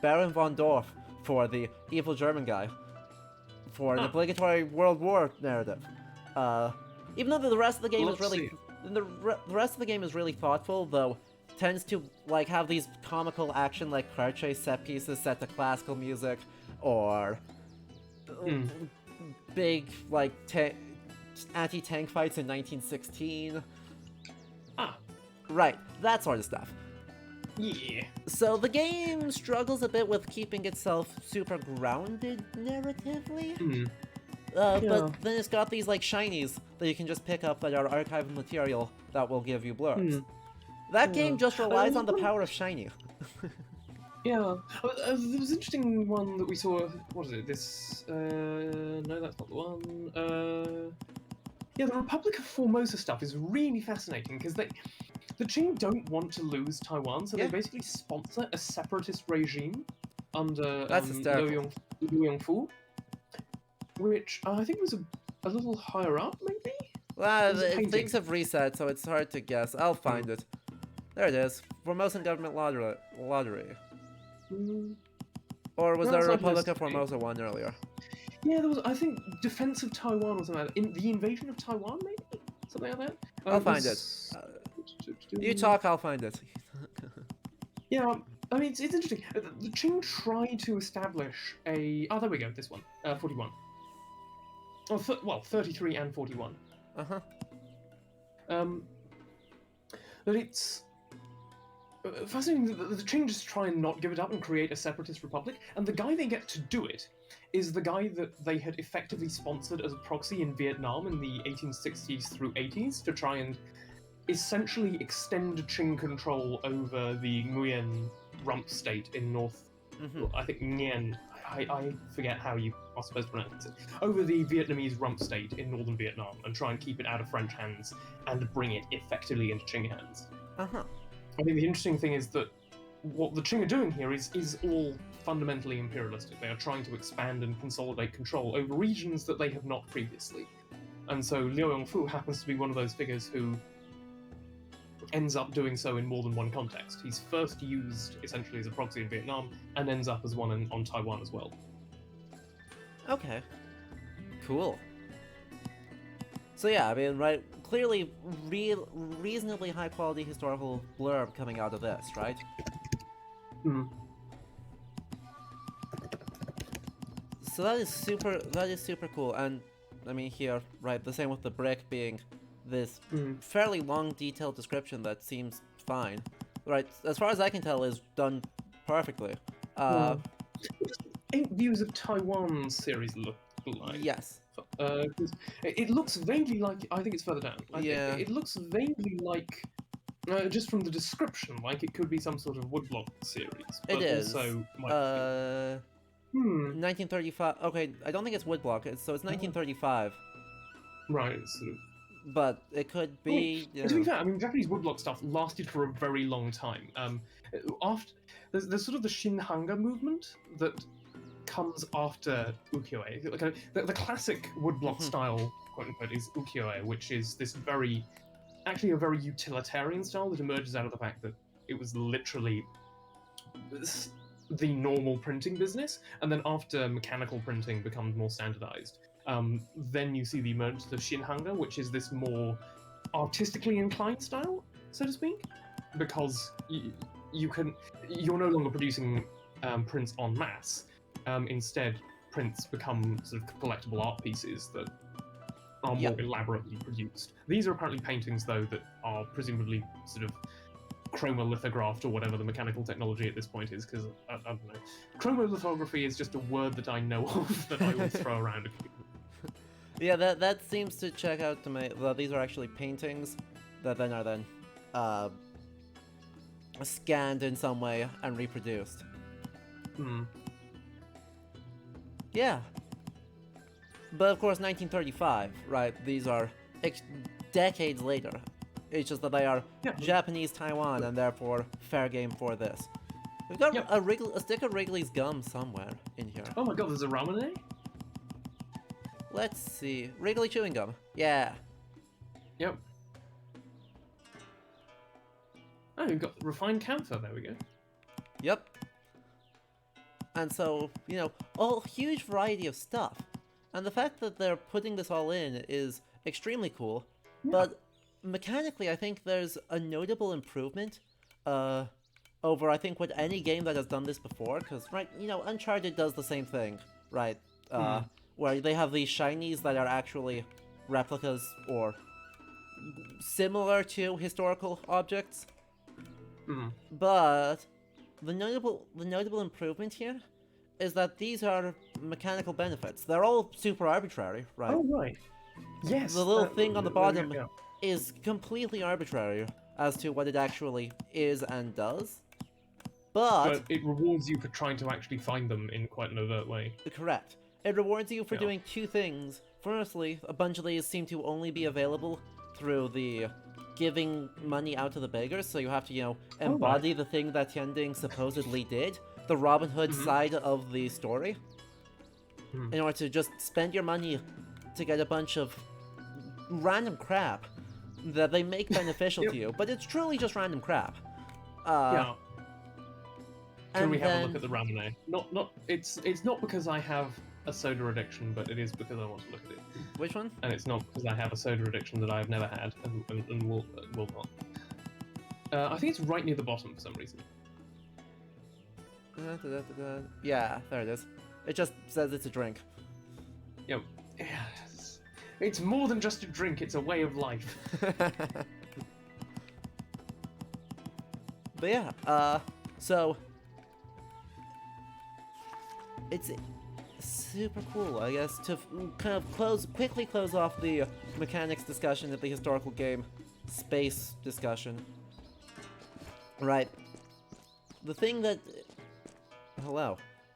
Baron von Dorf for the evil German guy for an obligatory World War narrative. Even though the rest of the game is really the rest of the game is really thoughtful, though tends to like have these comical action like car chase set pieces set to classical music or big like anti-tank fights in 1916. Right, that sort of stuff. Yeah. So the game struggles a bit with keeping itself super grounded narratively. But then it's got these like shinies that you can just pick up that are archived material that will give you blurbs. That game just relies on the power of shiny. Yeah, there was an interesting one that we saw. What is it? This? No, that's not the one. Yeah, the Republic of Formosa stuff is really fascinating because the Qing don't want to lose Taiwan, so they basically sponsor a separatist regime under Liu Yongfu, which I think was a little higher up, maybe. Well, things have reset, so it's hard to guess. I'll find it. There it is. Formosan government lottery. Or was there a Republic of Formosa one earlier? Yeah, there was. I think Defense of Taiwan was something like that. The Invasion of Taiwan, maybe? Something like that? I'll find it. You talk, I'll find it. Yeah, I mean, it's interesting. The Qing tried to establish a... Oh, there we go, this one. 41. Oh, well, 33 and 41. But it's... fascinating that the Qing just try and not give it up and create a separatist republic, and the guy they get to do it is the guy that they had effectively sponsored as a proxy in Vietnam in the 1860s through 80s to try and essentially extend Qing control over the Nguyen rump state in North... I think Nguyen... I forget how you are supposed to pronounce it. Over the Vietnamese rump state in northern Vietnam and try and keep it out of French hands and bring it effectively into Qing hands. I mean, the interesting thing is that what the Qing are doing here is all fundamentally imperialistic. They are trying to expand and consolidate control over regions that they have not previously. And so Liu Yongfu happens to be one of those figures who ends up doing so in more than one context. He's first used essentially as a proxy in Vietnam and ends up as one on Taiwan as well. Okay. Cool. So yeah, I mean, right, clearly reasonably high quality historical blurb coming out of this, right? So that is super cool, and I mean here, right, the same with the brick being this fairly long detailed description that seems fine. Right, as far as I can tell is done perfectly. 8 Views of Taiwan series look like. Yes. It looks vaguely like... I think it's further down. It looks vaguely like... just from the description, like it could be some sort of woodblock series. But it is. Also 1935. Okay, I don't think it's woodblock, so it's 1935. Right, it's sort of... But it could be... To be fair, I mean, Japanese woodblock stuff lasted for a very long time. After there's sort of the Shinhanga movement that comes after ukiyo-e. Like the classic woodblock style, quote unquote, is ukiyo-e, which is this actually a very utilitarian style that emerges out of the fact that it was literally the normal printing business, and then after mechanical printing becomes more standardized, then you see the emergence of shinhanga, which is this more artistically inclined style, so to speak, because you're no longer producing prints en masse. Instead, prints become sort of collectible art pieces that are more elaborately produced. These are apparently paintings, though, that are presumably sort of chromolithographed or whatever the mechanical technology at this point is, because I don't know. Chromolithography is just a word that I know of that I will throw around. Yeah, that seems to check out to me. Well, these are actually paintings that then are scanned in some way and reproduced. Yeah. But of course, 1935, right? These are decades later. It's just that they are Japanese Taiwan, and therefore fair game for this. We've got a stick of Wrigley's gum somewhere in here. Oh my god, there's a ramen? Let's see. Wrigley chewing gum. Yeah. Yep. Oh, you've got refined camphor. There we go. Yep. And so, you know, a huge variety of stuff. And the fact that they're putting this all in is extremely cool. Yeah. But mechanically, I think there's a notable improvement over, I think, what any game that has done this before. Because, right, you know, Uncharted does the same thing, right? Where they have these shinies that are actually replicas or similar to historical objects. But the notable improvement here is that these are mechanical benefits. They're all super arbitrary, right? Oh, right. Yes. The little thing on the bottom is completely arbitrary as to what it actually is and does. But it rewards you for trying to actually find them in quite an overt way. Correct. It rewards you for doing two things. Firstly, a bunch of these seem to only be available through the giving money out to the beggars, so you have to, you know, embody the thing that Tianding supposedly did, the Robin Hood side of the story, in order to just spend your money to get a bunch of random crap that they make beneficial to you, but it's truly just random crap. Can we have a look at the ramen? It's not because I have a soda addiction, but it is because I want to look at it. Which one? And it's not because I have a soda addiction that I have never had and will not. I think it's right near the bottom for some reason. Yeah, there it is. It just says it's a drink. Yep. It's more than just a drink, it's a way of life. But yeah, so it's super cool, I guess, to kind of quickly close off the mechanics discussion of the historical game space discussion. Right. The thing that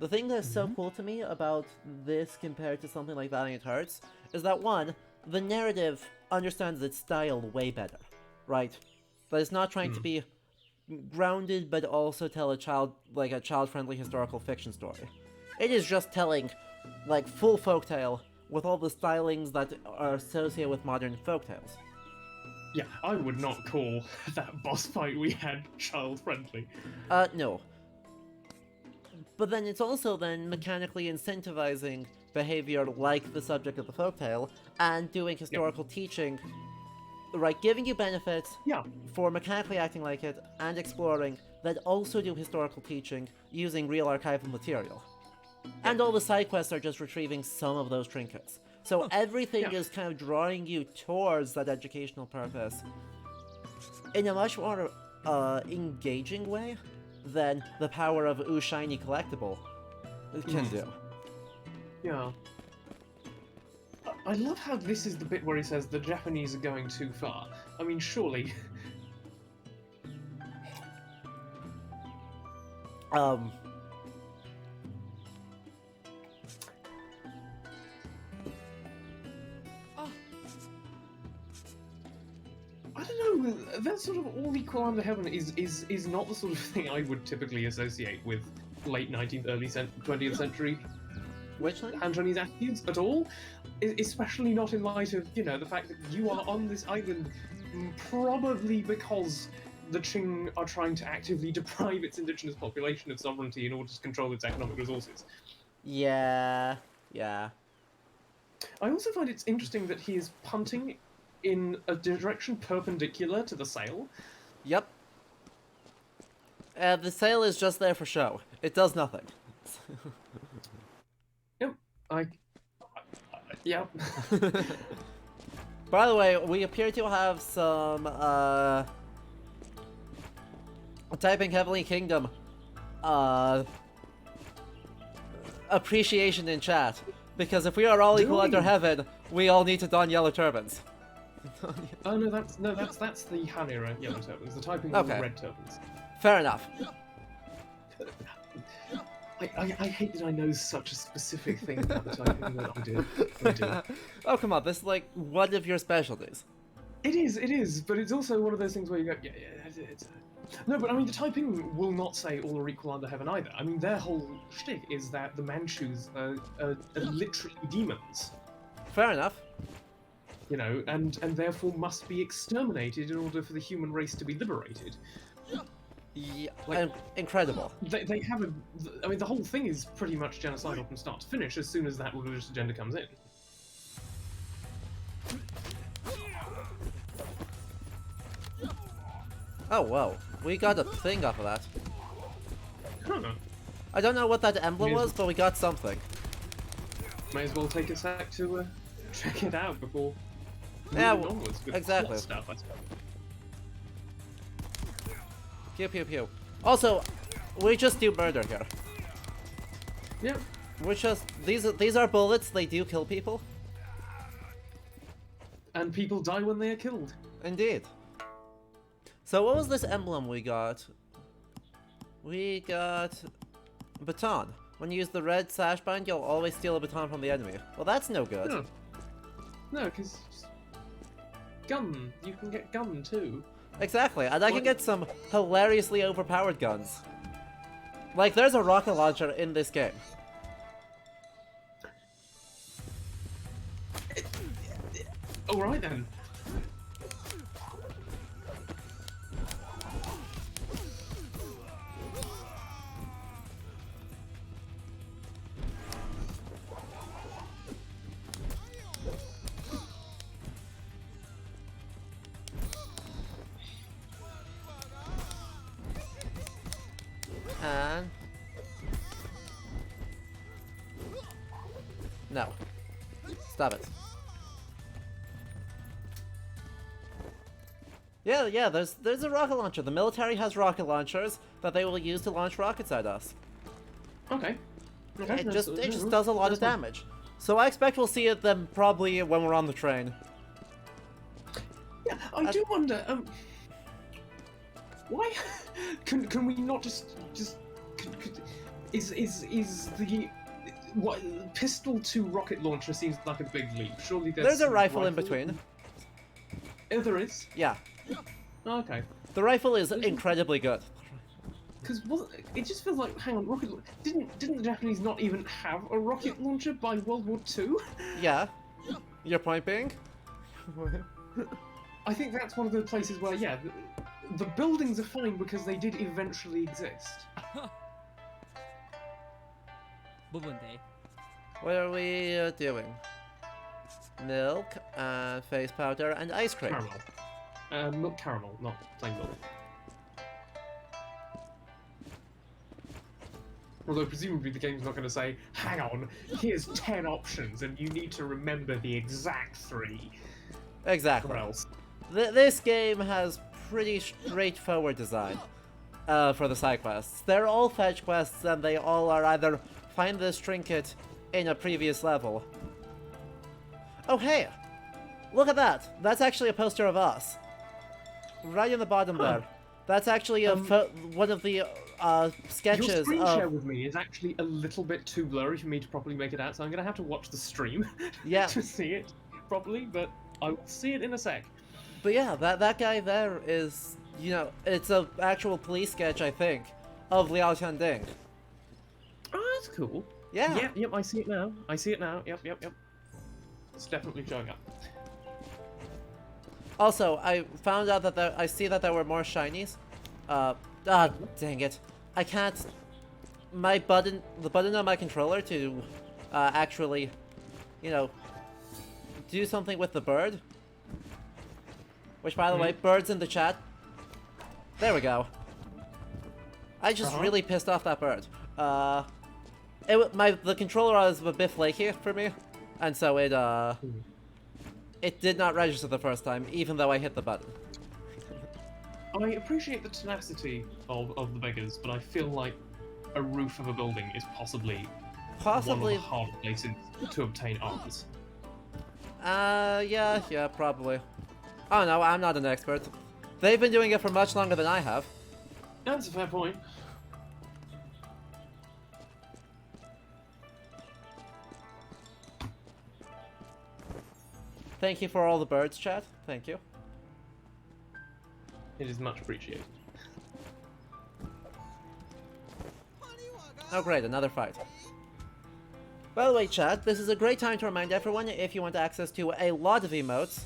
is so cool to me about this compared to something like Valiant Hearts is that, one, the narrative understands its style way better, right? That it's not trying to be grounded, but also tell a child-friendly historical fiction story. It is just telling, like, full folktale with all the stylings that are associated with modern folktales. Yeah, I would not call that boss fight we had child-friendly. No. But then it's also then mechanically incentivizing behavior like the subject of the folktale and doing historical teaching, right, giving you benefits for mechanically acting like it and exploring that also do historical teaching using real archival material. And all the side quests are just retrieving some of those trinkets. So everything is kind of drawing you towards that educational purpose in a much more engaging way than the power of Ooh Shiny Collectible can do. Yeah. I love how this is the bit where he says the Japanese are going too far. I mean, surely... I don't know, that sort of all equal under heaven is not the sort of thing I would typically associate with late 19th, early 20th century Which link? Anthony's attitudes at all, especially not in light of, you know, the fact that you are on this island probably because the Qing are trying to actively deprive its indigenous population of sovereignty in order to control its economic resources. Yeah. I also find it's interesting that he is punting in a direction perpendicular to the sail. Yep. The sail is just there for show. It does nothing. Yep. Yep. By the way, we appear to have some, typing Heavenly Kingdom, appreciation in chat. Because if we are all equal under heaven, we all need to don yellow turbans. Oh no, that's the Han era yellow turbans. The typing are the red turbans. Fair enough. I hate that I know such a specific thing about the typing that I do. Oh come on, this is like one of your specialties. It is, but it's also one of those things where you go, no, but I mean, the typing will not say all are equal under heaven either. I mean, their whole shtick is that the Manchus are literally demons. Fair enough. You know, and therefore must be exterminated in order for the human race to be liberated. Yeah, like, incredible. They have a... I mean, the whole thing is pretty much genocidal from start to finish as soon as that religious agenda comes in. Oh, whoa. We got a thing off of that. Huh. I don't know what that emblem was, but we got something. May as well take a sec to check it out before moving onwards with exactly. Stuff, I suppose. Pew pew pew. Also, we just do murder here. Yep. We're just these are bullets. They do kill people. And people die when they are killed. Indeed. So what was this emblem we got? We got baton. When you use the red sash bind, you'll always steal a baton from the enemy. Well, that's no good. No, because gun. You can get gun too. Exactly, and I can get some hilariously overpowered guns. Like, there's a rocket launcher in this game. Alright then. And... no. Stop it. Yeah, there's a rocket launcher. The military has rocket launchers that they will use to launch rockets at us. Okay. It just does a lot of damage. So I expect we'll see it then probably when we're on the train. Yeah, I do wonder, why can we not is the pistol to rocket launcher seems like a big leap. Surely there's a rifle in between. Oh, there is? Yeah. Oh, okay. The rifle is incredibly good. Because it just feels like, hang on, didn't the Japanese not even have a rocket launcher by World War II? Yeah. Your point being? I think that's one of the places where, yeah, the buildings are fine because they did eventually exist. What are we doing? Milk, face powder, and ice cream. Caramel. Milk caramel, not plain milk. Although presumably the game's not going to say, hang on, here's 10 options and you need to remember the exact 3. Exactly. Or else. This game has pretty straightforward design for the side quests. They're all fetch quests and they all are either find this trinket in a previous level. Oh hey! Look at that! That's actually a poster of us. Right in the bottom there. That's actually one of the sketches Your screen share with me is actually a little bit too blurry for me to properly make it out, so I'm going to have to watch the stream to see it properly, but I will see it in a sec. But yeah, that guy there is, you know, it's an actual police sketch, I think, of Liao Tianding. Oh, that's cool. Yeah. Yep, I see it now. I see it now. Yep. It's definitely showing up. Also, I found out that I see that there were more shinies. Dang it. I can't... the button on my controller to actually, you know, do something with the bird. Which, by the way, birds in the chat. There we go. I just really pissed off that bird. The controller was a bit flaky for me, and so it did not register the first time, even though I hit the button. I appreciate the tenacity of the beggars, but I feel like a roof of a building is possibly one of the hard places to obtain arms. Yeah, probably. Oh no, I'm not an expert. They've been doing it for much longer than I have. That's a fair point. Thank you for all the birds, chat. Thank you. It is much appreciated. Oh great, another fight. By the way, chat, this is a great time to remind everyone if you want access to a lot of emotes,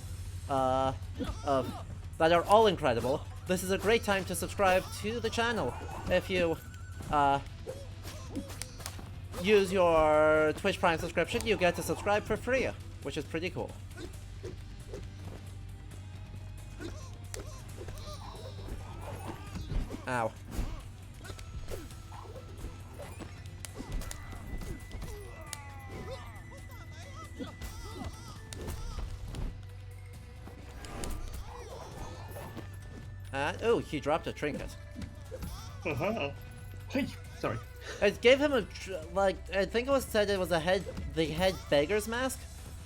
that are all incredible. This is a great time to subscribe to the channel. If you, use your Twitch Prime subscription, you get to subscribe for free, which is pretty cool. Ow. Oh, he dropped a trinket. Hey, sorry. It gave him I think it was said it was the head beggar's mask,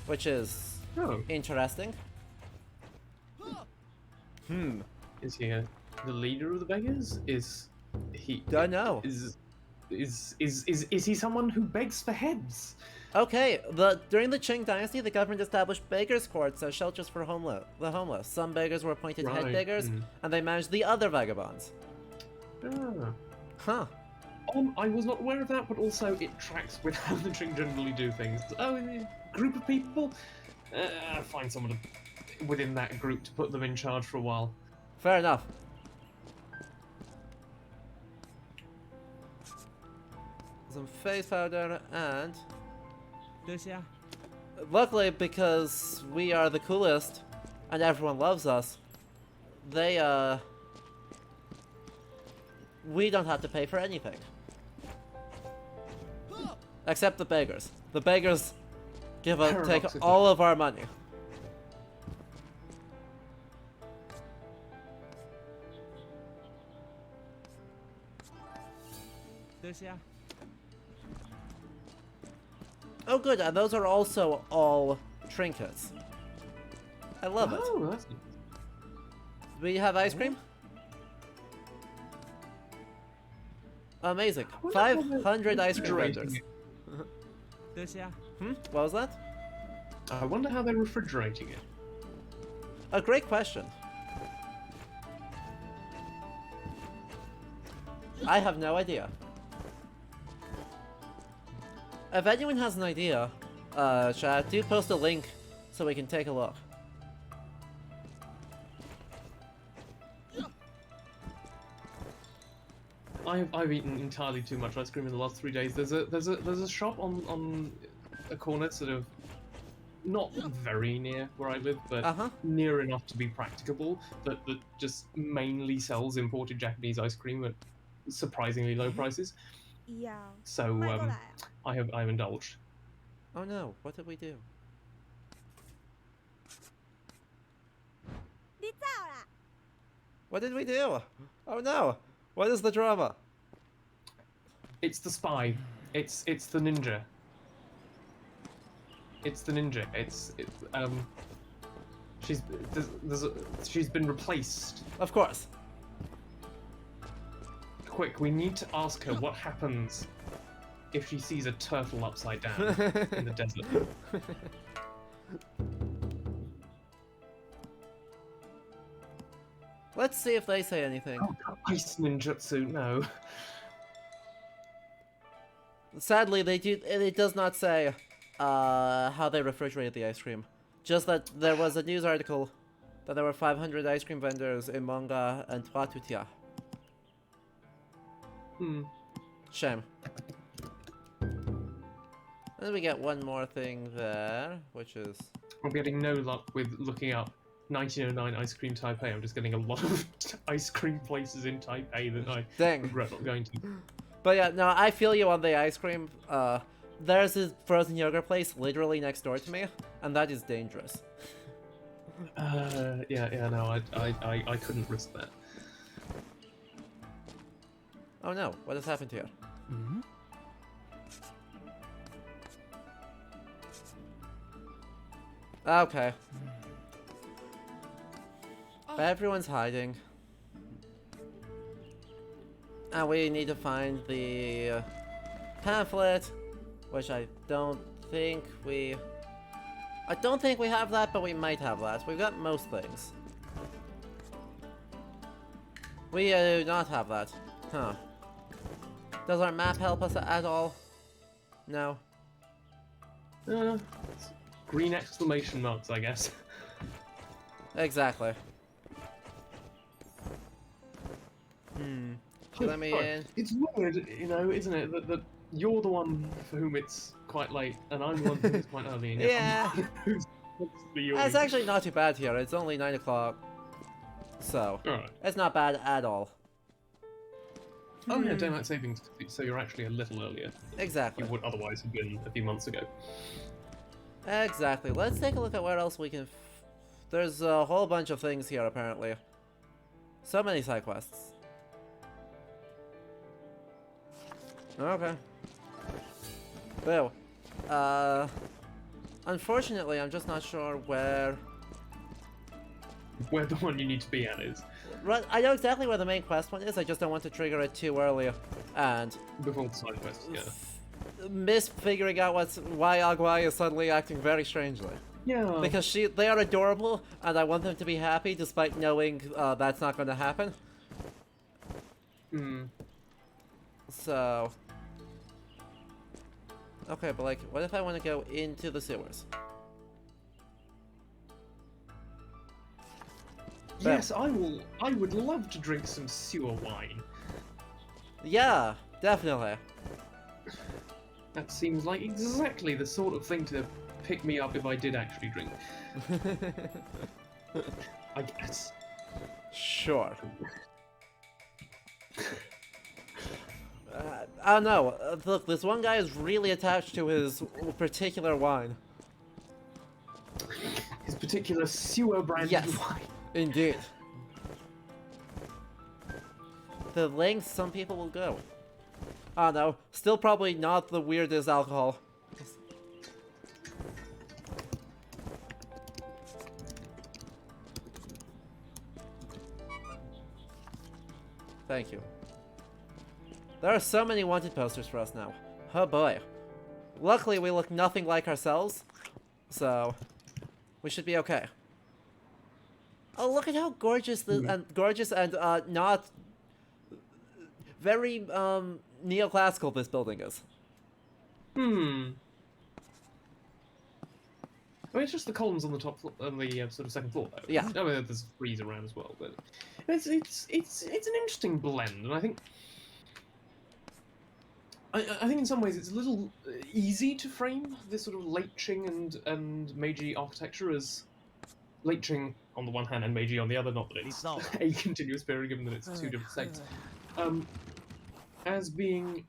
which is interesting. Is he the leader of the beggars? Is he? Don't know. Is he someone who begs for heads? Okay, during the Qing Dynasty, the government established beggars' courts as shelters for the homeless. Some beggars were appointed head beggars, and they managed the other vagabonds. Huh. I was not aware of that, but also it tracks with how the Qing generally do things. Oh, a group of people? Find someone within that group to put them in charge for a while. Fair enough. Some face powder and... Luckily, because we are the coolest and everyone loves us, we don't have to pay for anything. Except the beggars. The beggars take all of our money. Oh good, and those are also all trinkets. I love it. Oh, that's good. Do we have ice cream? Amazing. 500 ice cream vendors. What was that? I wonder how they're refrigerating it. A great question. I have no idea. If anyone has an idea, chat, do post a link so we can take a look. I've eaten entirely too much ice cream in the last 3 days. There's a shop on a corner, sort of not very near where I live, but near enough to be practicable. That just mainly sells imported Japanese ice cream at surprisingly low prices. Yeah. So I've indulged. Oh no! What did we do? What did we do? Oh no! What is the drama? It's the spy. It's the ninja. It's the ninja. She's been replaced. Of course. Quick, we need to ask her what happens if she sees a turtle upside down in the desert. Let's see if they say anything. Oh, ice ninjutsu, no. Sadly, it does not say how they refrigerated the ice cream. Just that there was a news article that there were 500 ice cream vendors in Manga and Trois-Tutia. Shame. And we get one more thing there, which is... I'm getting no luck with looking up 1909 Ice Cream Taipei. I'm just getting a lot of ice cream places in Taipei that I regret not going to. But yeah, no, I feel you on the ice cream. There's this frozen yogurt place literally next door to me, and that is dangerous. Yeah, no, I couldn't risk that. Oh no, what has happened here? Okay. Everyone's hiding. And we need to find the pamphlet, which I don't think we have that, but we might have that. We've got most things. We do not have that. Huh. Does our map help us at all? No. Green exclamation marks, I guess. Exactly. Let me in. It's weird, you know, isn't it, that you're the one for whom it's quite late, and I'm the one for whom it's quite early. And Yeah. It's actually not too bad here. It's only 9 o'clock. So, it's not bad at all. Oh yeah, daylight savings, so you're actually a little earlier. Exactly. You would otherwise have been a few months ago. Exactly. Let's take a look at where else we can... There's a whole bunch of things here, apparently. So many side quests. Okay. Well, unfortunately, I'm just not sure where the one you need to be at is. Right, I know exactly where the main quest one is, I just don't want to trigger it too early, and... Before the side quest, yeah. Miss figuring out why Agwai is suddenly acting very strangely. Yeah. Because they are adorable, and I want them to be happy, despite knowing that's not going to happen. So... Okay, but like, what if I want to go into the sewers? Yes, I would love to drink some sewer wine. Yeah, definitely. That seems like exactly the sort of thing to pick me up if I did actually drink. I guess. Sure. I don't know. Look, this one guy is really attached to his particular wine. His particular sewer brand wine. Indeed. The lengths some people will go. I don't know. Still probably not the weirdest alcohol. Thank you. There are so many wanted posters for us now. Oh boy. Luckily we look nothing like ourselves, so we should be okay. Oh, look at how gorgeous and not very neoclassical this building is. I mean, it's just the columns on the top floor, on the sort of second floor, though. Yeah. I mean, there's frieze around as well, but it's an interesting blend, and I think in some ways it's a little easy to frame this sort of late Qing and Meiji architecture as late Qing on the one hand and Meiji on the other. Not that it's a continuous period, given that it's two different sects. As being,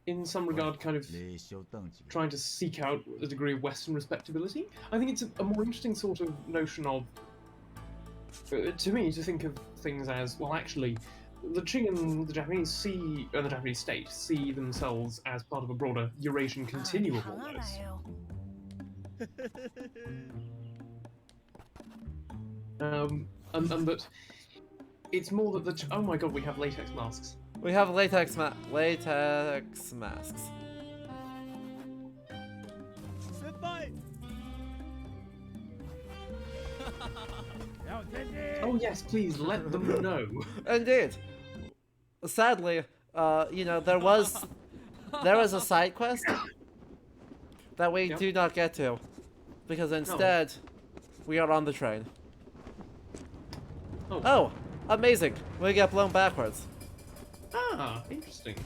in some regard, kind of trying to seek out a degree of Western respectability. I think it's a more interesting sort of notion of, to me, to think of things as, well, actually, the Qing and the Japanese state see themselves as part of a broader Eurasian continuum almost. And that it's more that oh my god, we have latex masks. We have latex masks. Oh yes, please let them know. Indeed. Sadly, you know, there was there was a side quest that we Yep. do not get to, because instead we are on the train. Oh, amazing! We get blown backwards. Ah, interesting.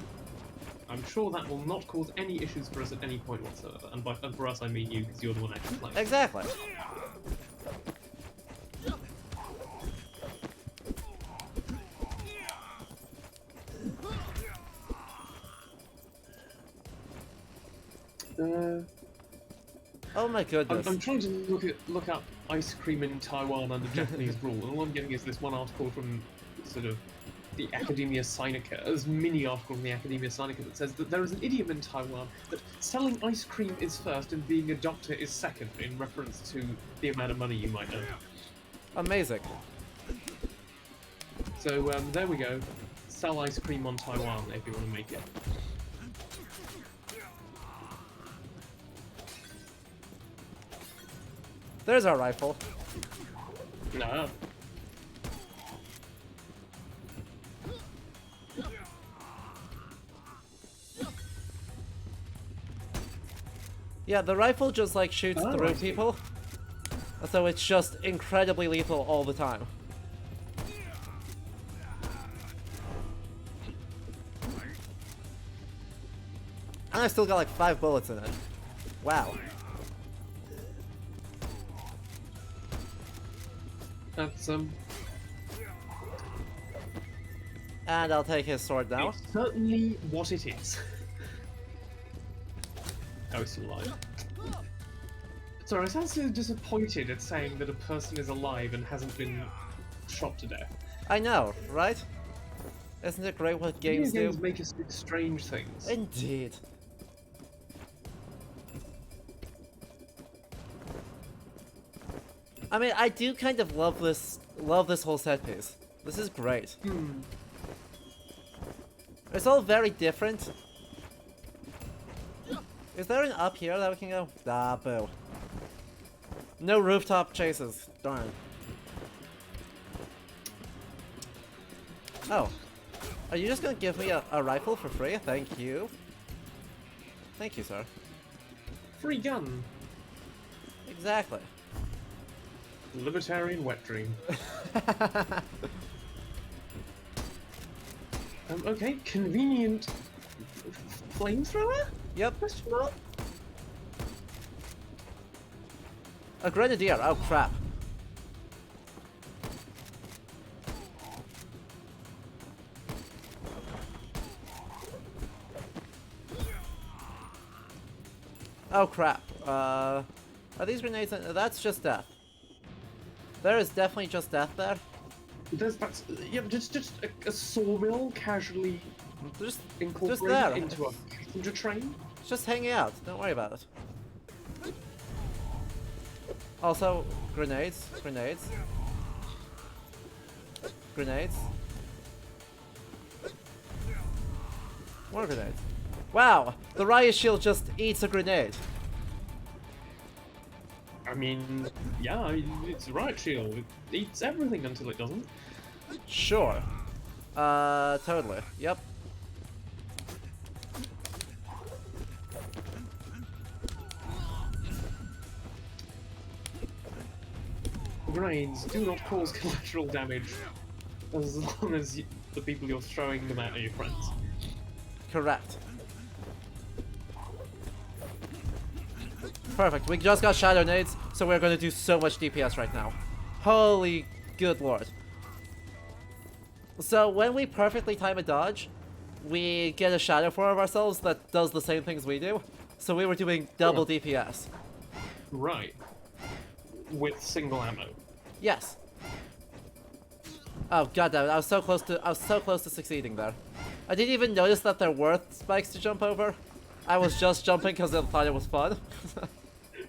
I'm sure that will not cause any issues for us at any point whatsoever. And for us, I mean you, because you're the one actually playing. Exactly. Oh my goodness. I'm trying to look up ice cream in Taiwan under Japanese rule, and all I'm getting is this one article from sort of the Academia Sinica, this mini article from the Academia Sinica that says that there is an idiom in Taiwan that selling ice cream is first and being a doctor is second, in reference to the amount of money you might earn. Amazing. So there we go. Sell ice cream on Taiwan if you want to make it. There's our rifle. No. Yeah, the rifle just like shoots through I see. people, so it's just incredibly lethal all the time. And I still got like 5 bullets in it. Wow. That's And I'll take his sword now. it's certainly what it is. Oh, it's still alive. Sorry, I sound so disappointed at saying that a person is alive and hasn't been shot to death. I know, right? Isn't it great what games Video do? games make us do strange things. Indeed. I mean, I do kind of love this whole set piece. This is great. It's all very different. Is there an up here that we can go? Ah, boo. No rooftop chases. Darn. Oh. Are you just gonna give me a rifle for free? Thank you. Thank you, sir. Free gun. Exactly. Libertarian wet dream. Okay, convenient flamethrower? Yep. Question mark? A grenadier. Oh, crap. Oh, crap. Are these grenades? That's just death. There is definitely just death there. That's yeah, just a sawmill casually Just incorporated there. into a passenger train. It's just hanging out. Don't worry about it. Also, grenades. Grenades. Grenades. More grenades. Wow! The riot shield just eats a grenade. I mean, yeah, it's a riot shield. It eats everything until it doesn't. Sure. Totally. Yep. Grenades do not cause collateral damage as long as the people you're throwing them at are your friends. Correct. Perfect. We just got shadow nades, so we're gonna do so much DPS right now. Holy good lord. So when we perfectly time a dodge, we get a shadow form of ourselves that does the same things we do. So we were doing double DPS. Right. With single ammo. Yes. Oh goddammit, I was so close to succeeding there. I didn't even notice that there were spikes to jump over. I was just jumping because I thought it was fun.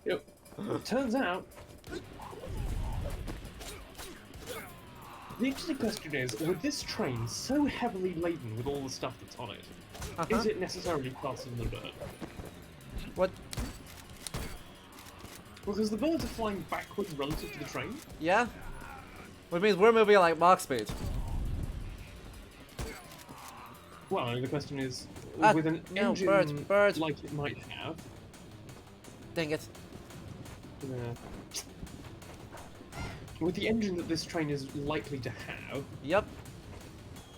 Yep. Turns out, the interesting question is, with this train so heavily laden with all the stuff that's on it, is it necessarily faster than the bird? What? Because the birds are flying backwards relative to the train. Yeah? Which means we're moving at like Mach speed. Well, the question is, Ah, with an no, engine bird. like it might have. Dang it. With the engine that this train is likely to have, Yep.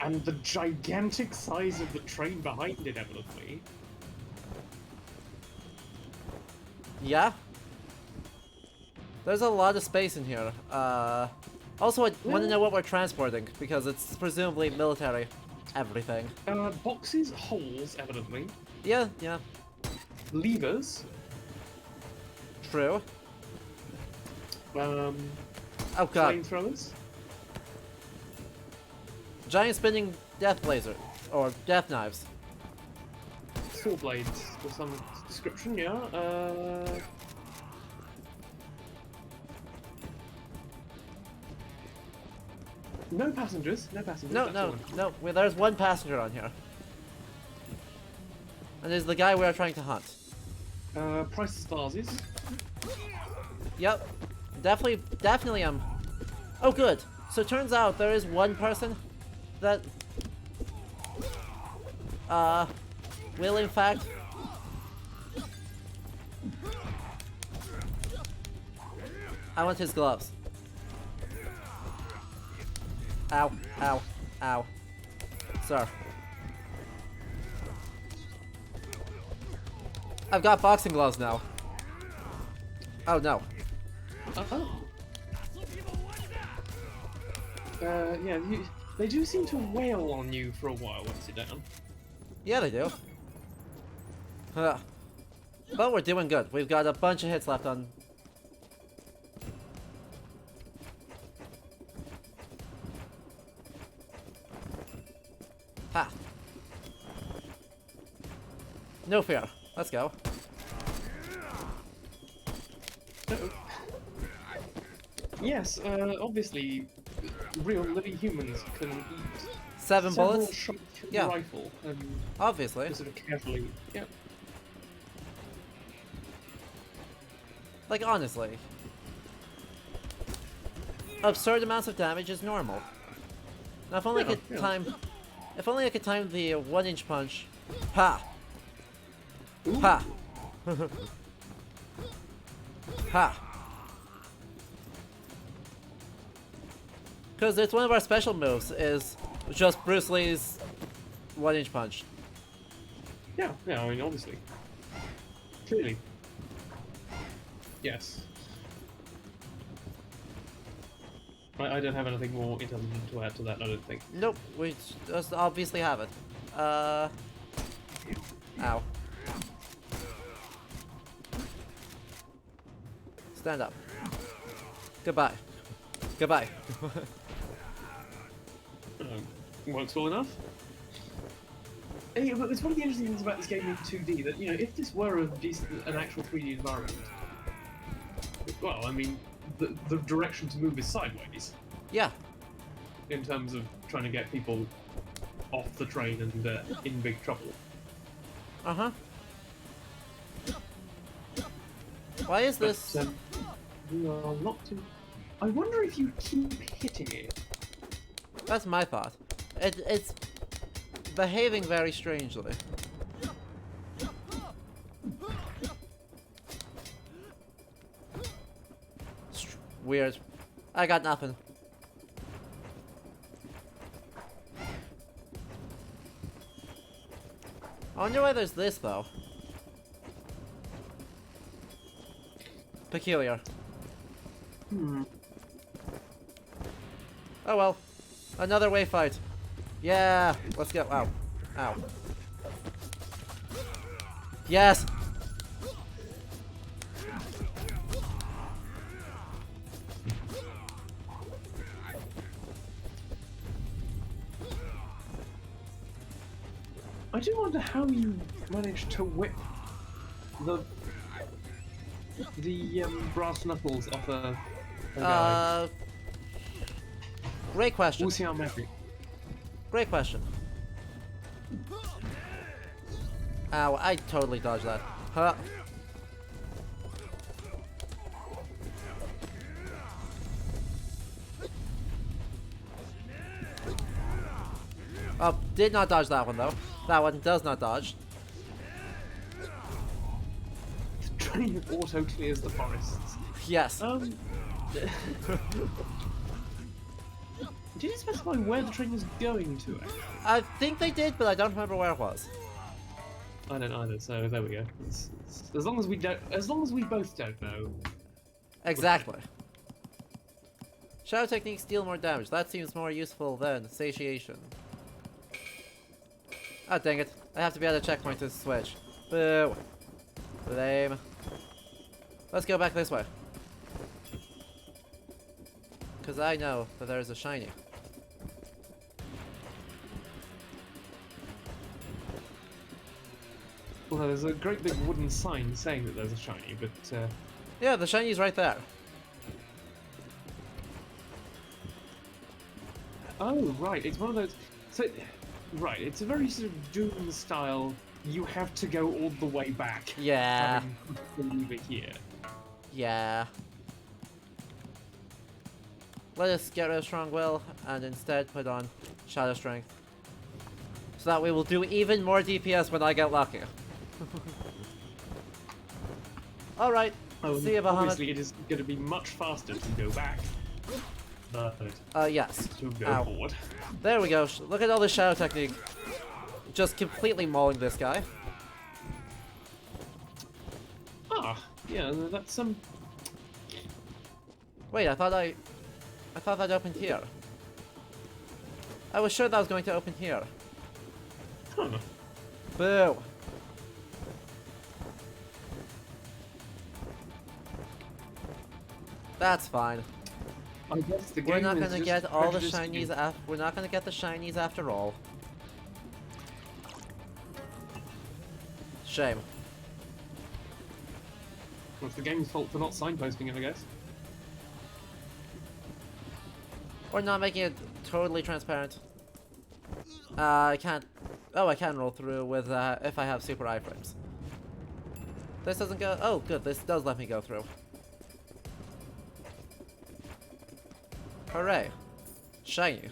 and the gigantic size of the train behind it, evidently. Yeah. There's a lot of space in here. Also, I want to know what we're transporting, because it's presumably military everything. Boxes, holes, evidently. Yeah, yeah. Levers. True. Oh God. Flamethrowers. Giant spinning death laser. Or death knives. Saw blades of some description, yeah. No passengers. No passengers. No, that's no, all. no. Well, there's one passenger on here. And there's the guy we are trying to hunt. Priceless vases. Yep. Definitely, Oh, good. So turns out there is one person that, will in fact... I want his gloves. Ow, ow, ow. Sir. I've got boxing gloves now. Oh no. Yeah, they do seem to wail on you for a while once you're down. Yeah, they do. But we're doing good. We've got a bunch of hits left on... Ha! No fear. Let's go. Yes, obviously, real living humans can eat 7 several bullets? shots from Yeah. the rifle and Obviously. sort of carefully. Yeah. Like, honestly. Absurd amounts of damage is normal. Now, if only I could time... If only I could time the 1-inch punch. Ha! Ooh. Ha! Ha! Because it's one of our special moves, is just Bruce Lee's 1-inch punch. Yeah, I mean, obviously. Clearly. Yes. I don't have anything more intelligent to add to that, I don't think. Nope, we just obviously have it. Ow. Stand up. Goodbye. Goodbye. Works well enough. Hey, but it's one of the interesting things about this game in 2D that, you know, if this were an actual 3D environment, well, I mean, the direction to move is sideways. Yeah. In terms of trying to get people off the train and in big trouble. Uh-huh. Why is this... But, you are locked in... I wonder if you keep hitting it. That's my thought. It's behaving very strangely. Weird. I got nothing. I wonder why there's this, though. Peculiar. Oh well. Another wave fight. Yeah! Let's go. Ow. Ow. Yes! I do wonder how you managed to whip the brass knuckles off a guy. Great question. We'll see how magic. Great question. Ow, I totally dodged that. Huh. Oh, did not dodge that one though. That one does not dodge. The train auto clears the forests. Yes. Did it specify where the train was going to? I think they did, but I don't remember where it was. I don't either. So there we go. It's, as long as we both don't know. Exactly. Shadow techniques deal more damage. That seems more useful than satiation. Ah, dang it. I have to be at a checkpoint to switch. Boo. Lame. Let's go back this way. Because I know that there's a shiny. Well, there's a great big wooden sign saying that there's a shiny, but Yeah, the shiny's right there. oh right, it's one of those. So right, it's a very sort of Doom style. You have to go all the way back. Yeah. having to leave it here. Yeah. Let us get rid of Strong Will and instead put on Shadow Strength. So that we will do even more DPS when I get lucky. Alright, see you, Bahamut. Obviously, it is going to be much faster to go back. Yes. To go Ow. forward. There we go. Look at all this Shadow technique. Just completely mauling this guy. Ah, yeah, that's some. Wait, I thought that opened here. I was sure that was going to open here. Huh. Boo. That's fine. I guess the game We're not is gonna just get all the prejudiced shinies. against- We're not gonna get the shinies after all. Shame. Well, it's the game's fault for not signposting it, I guess. Or not making it totally transparent. I can't. Oh, I can roll through with if I have super iframes. This doesn't go. Oh, good. This does let me go through. Hooray! Shiny.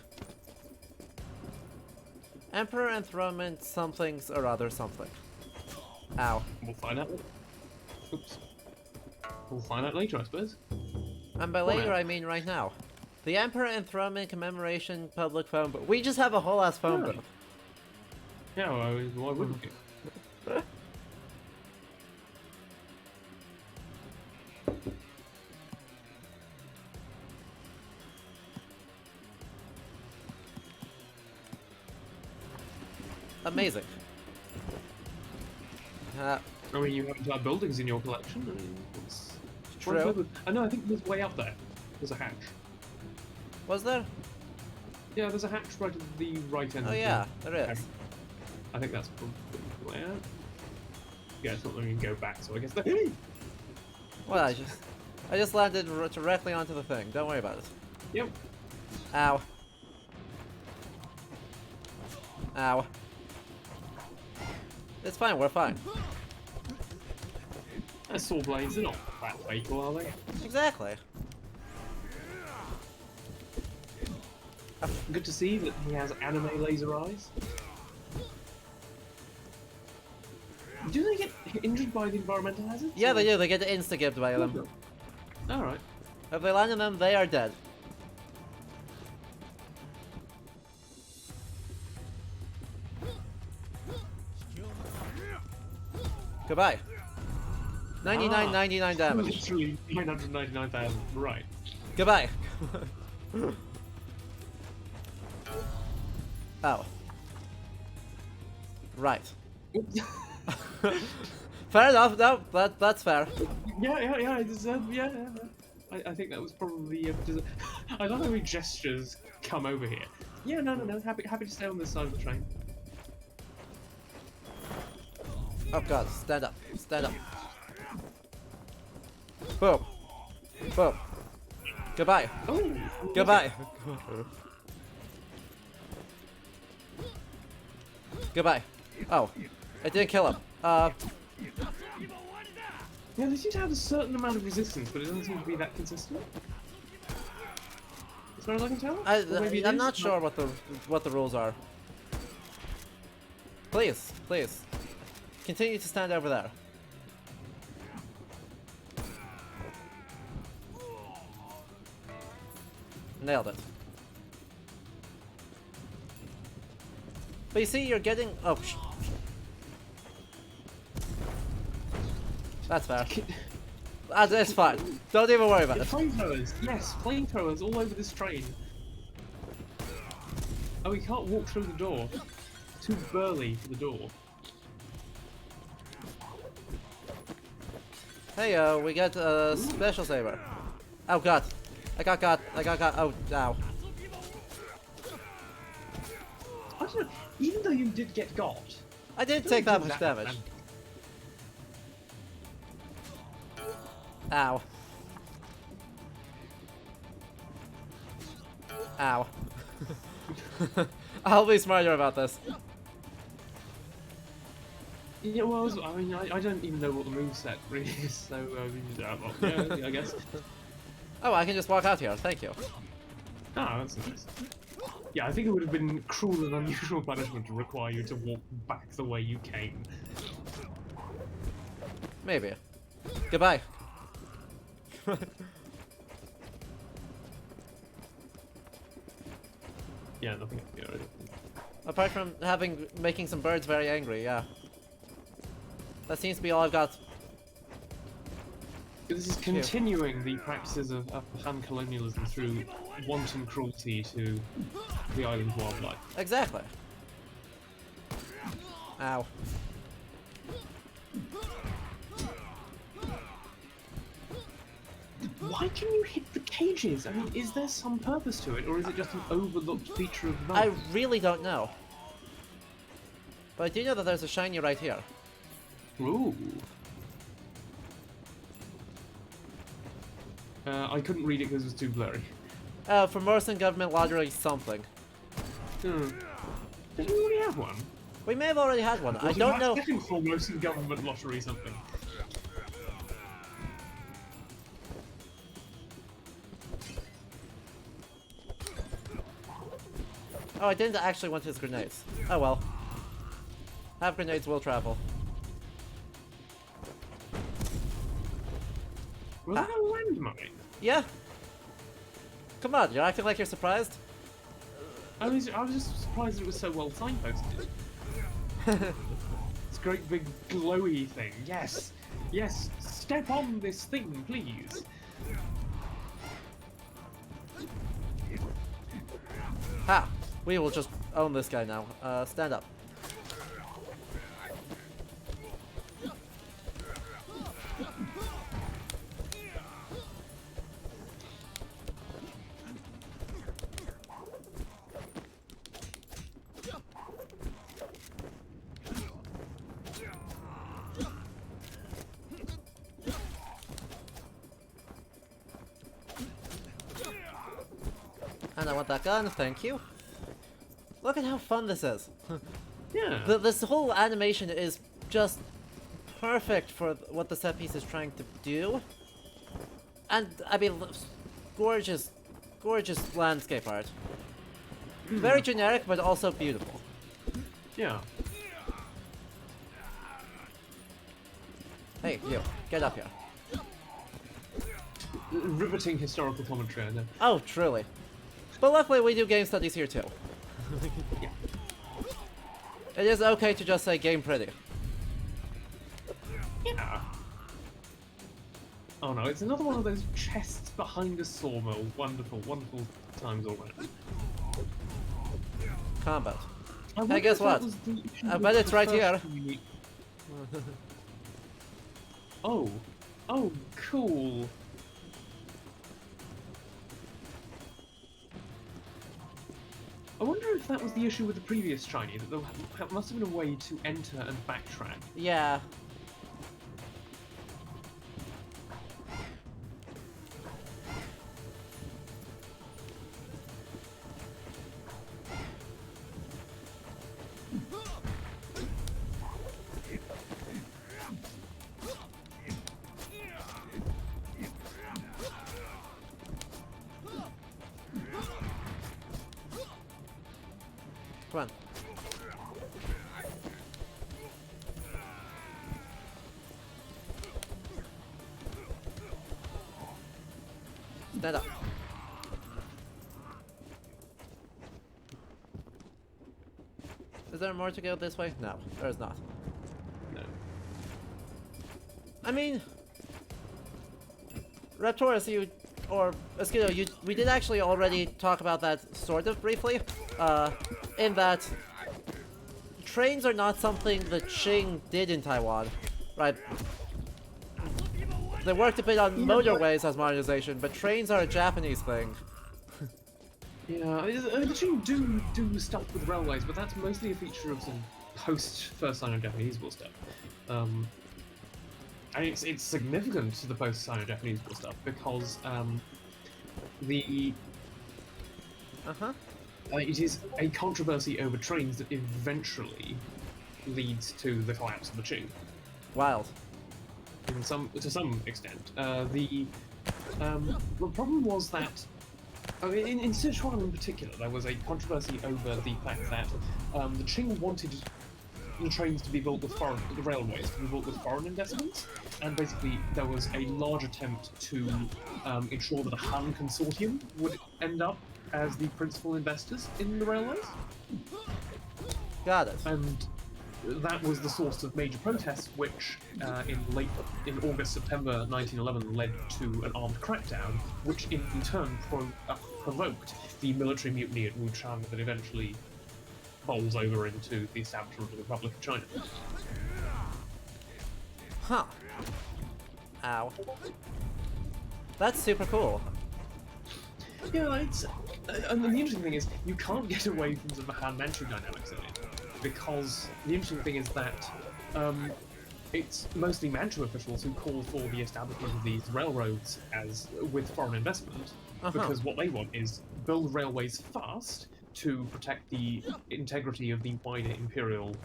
Emperor enthronement somethings or other something. Ow. We'll find out. Oops. We'll find out later, I suppose. And by later, I mean right now. The Emperor enthronement commemoration public phone book. We just have a whole ass phone Yeah. book. Yeah, well, why wouldn't you? Amazing. I mean, you have entire buildings in your collection. I mean, it's True. I know, I think there's way up there. There's a hatch. Was there? Yeah, there's a hatch right at the right end. Oh of yeah, the there hatch. is. I think that's probably the way out. Yeah, it's not letting me go back, so I guess that. Well, I just landed directly onto the thing. Don't worry about it. Yep. Ow. Ow. It's fine. We're fine. Saw blades, they're not that fatal, are they? Exactly. Good to see that he has anime laser eyes. Do they get injured by the environmental hazards? Yeah, they do. They get insta-gibbed by them. Alright. If they land on them, they are dead. Goodbye. 99 damage. Literally 999,000. Right. Goodbye. Oh. Right. Fair enough. No, that's fair. Yeah. I think that was probably. I love how many gestures come over here. Yeah, no. Happy to stay on this side of the train. Oh god, stand up. Stand up. Boom. Boom. Goodbye. Oh. Goodbye. Goodbye. Oh, it didn't kill him. Yeah, they seem to have a certain amount of resistance, but it doesn't seem to be that consistent. As far as I can tell. Or maybe it I'm is. not sure what the rules are. Please, please. Continue to stand over there. Nailed it. But you see, you're getting... Oh, that's fair. It's fine. Don't even worry about it. Flamethrowers! Yes, flamethrowers all over this train. Oh, we can't walk through the door. Too burly for the door. Hey, we got a special saber. Oh god. I got got. Oh, ow. I don't know, even though you did get got... I didn't take that much damage. Ow. Ow. I'll be smarter about this. Yeah, well, I mean, I don't even know what the moveset really is, so, yeah, I guess. Oh, I can just walk out here, thank you. Ah, that's nice. Yeah, I think it would have been cruel and unusual punishment to require you to walk back the way you came. Maybe. Goodbye. Yeah, nothing. Yeah, Apart from making some birds very angry, yeah. That seems to be all I've got. this is continuing the practices of Han colonialism through wanton cruelty to the island's wildlife. Exactly. Ow. Why can you hit the cages? I mean, is there some purpose to it, or is it just an overlooked feature of the map? I really don't know. But I do know that there's a shiny right here. Ooh. I couldn't read it because it was too blurry. For Morrison Government Lottery something. Did we already have one? We may have already had one. I don't know. Second for Morrison Government Lottery something. Oh, I didn't actually want his grenades. Oh well. Have grenades will travel. Was that a landmine? Yeah. Come on, you're acting like you're surprised? I was just surprised that it was so well signposted. This great big glowy thing. Yes, yes. Step on this thing, please. Ha! We will just own this guy now. Stand up. And I want that gun, thank you. Look at how fun this is. Yeah. This whole animation is just perfect for what the set piece is trying to do. And, I mean, gorgeous, gorgeous landscape art. Very generic, but also beautiful. Yeah. Hey, you, get up here. Riveting historical commentary, I know. Oh, truly. But luckily we do game studies here too. Yeah. It is okay to just say game pretty. Yeah. Oh no, it's another one of those chests behind a sawmill. Wonderful, wonderful times all round. Combat. I Hey, guess what? I bet it's right here. Oh. Oh, cool. I wonder if that was the issue with the previous shiny, that there must have been a way to enter and backtrack. Yeah. Come on. stand up. Is there more to go this way? No, there is not. No. I mean, Raptorus, we did actually already talk about that sort of briefly, in that trains are not something the Qing did in Taiwan, right? They worked a bit on motorways as modernization, but trains are a Japanese thing. Yeah, the Qing do stuff with railways, but that's mostly a feature of some post First Sino-Japanese War stuff. And it's significant to the post Sino-Japanese War stuff because it is a controversy over trains that eventually leads to the collapse of the Qing. Wild. To some extent, the problem was that in Sichuan in particular, there was a controversy over the fact that the Qing wanted the trains to be built with the railways to be built with foreign investments, and basically there was a large attempt to ensure that a Han consortium would end up as the principal investors in the railways. Got it. And that was the source of major protests, which in August-September 1911 led to an armed crackdown, which in turn provoked the military mutiny at Wuchang that eventually bowls over into the establishment of the Republic of China. Huh. Ow. That's super cool. Yeah, and the interesting thing is, you can't get away from the Han-Manchu dynamics in it, because the interesting thing is that it's mostly Manchu officials who call for the establishment of these railroads with foreign investment, because what they want is build railways fast to protect the integrity of the wider imperial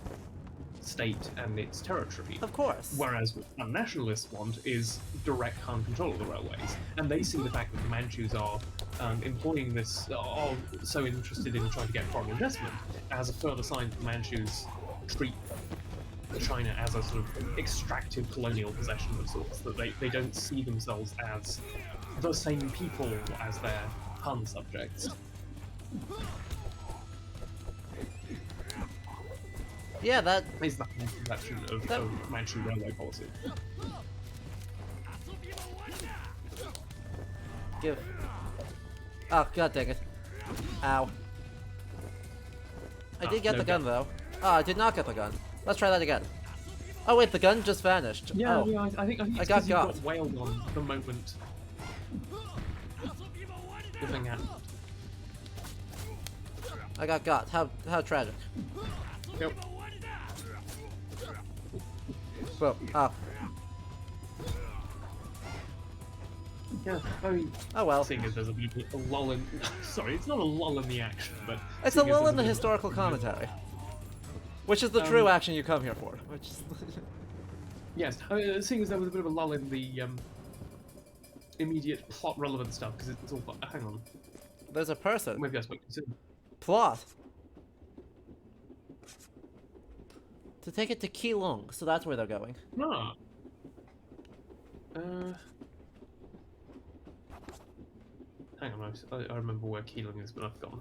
state and its territory. Of course. Whereas what some nationalists want is direct Han control of the railways, and they see the fact that the Manchus are employing this, are so interested in trying to get foreign investment, as a further sign that the Manchus treat China as a sort of extractive colonial possession of sorts, that they don't see themselves as the same people as their Han subjects. Yeah, that is the conception of Manchu railway policy. Give. Oh, god dang it. Ow. I did get the gun, though. Oh, I did not get the gun. Let's try that again. Oh wait, the gun just vanished. Yeah, oh. yeah, I think it's got you got wailed on the moment the thing happened. I got got. How tragic. Yep. Whoa. Oh. Yeah, I mean, oh well. Seeing as there's a lull in... Sorry, it's not a lull in the action, but... It's a lull in the historical commentary. Which is the true action you come here for. Which is... yes, seeing as there was a bit of a lull in the immediate plot-relevant stuff, because it's all... hang on. There's a person. Maybe that's what you said. Plot. To take it to Keelung, so that's where they're going. Ah. Hang on, I remember where Keelung is, but I've forgotten.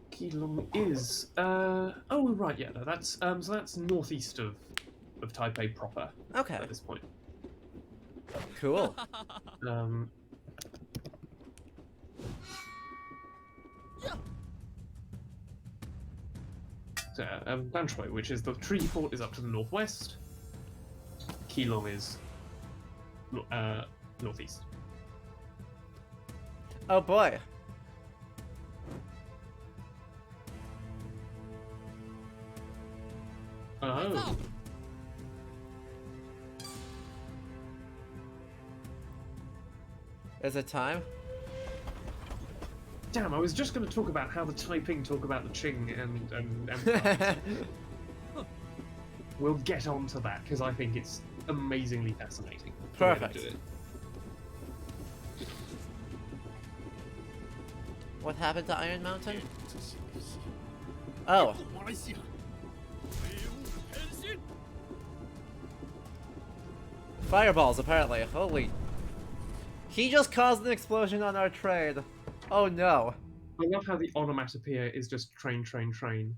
Keelung is... oh, right, yeah, no, that's... so that's northeast of Taipei proper. Okay. At this point. Cool. So, Banshui, which is the treaty fort, is up to the northwest. Keelung is northeast. Oh boy. Oh. Is it time? Damn, I was just going to talk about how the Taiping talk about the Qing and Empire. We'll get on to that, because I think it's amazingly fascinating. Perfect. What happened to Iron Mountain? Oh. Fireballs, apparently. Holy He just caused an explosion on our trade. Oh no. I love how the onomatopoeia is just train, train, train.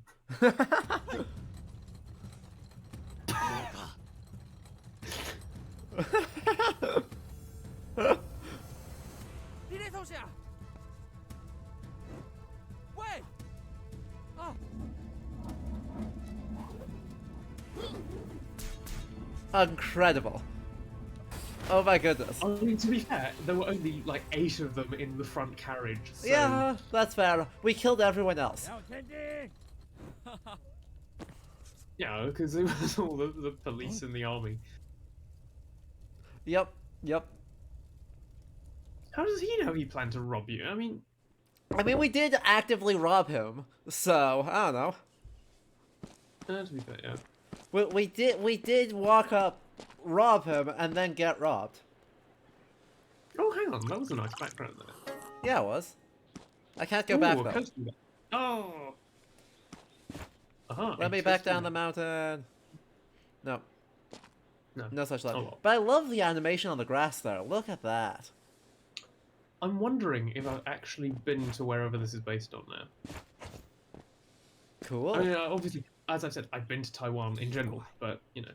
你这头下，喂，啊， Incredible. Oh my goodness. I mean, to be fair, there were only like 8 of them in the front carriage. So... Yeah, that's fair. We killed everyone else. 要前进， Yeah, because it was all the police and the army. Yep, yep. How does he know he planned to rob you? I mean, we did actively rob him, so I don't know. to be fair, yeah. We did walk up, rob him, and then get robbed. Oh, hang on, that was a nice background there. Yeah, it was. I can't go back Ooh, a though. coast guard. Oh. Let me back down the mountain. No. No. No such luck. Oh, well. But I love the animation on the grass there. Look at that. I'm wondering if I've actually been to wherever this is based on now. Cool. I mean, obviously, as I said, I've been to Taiwan in general, but, you know,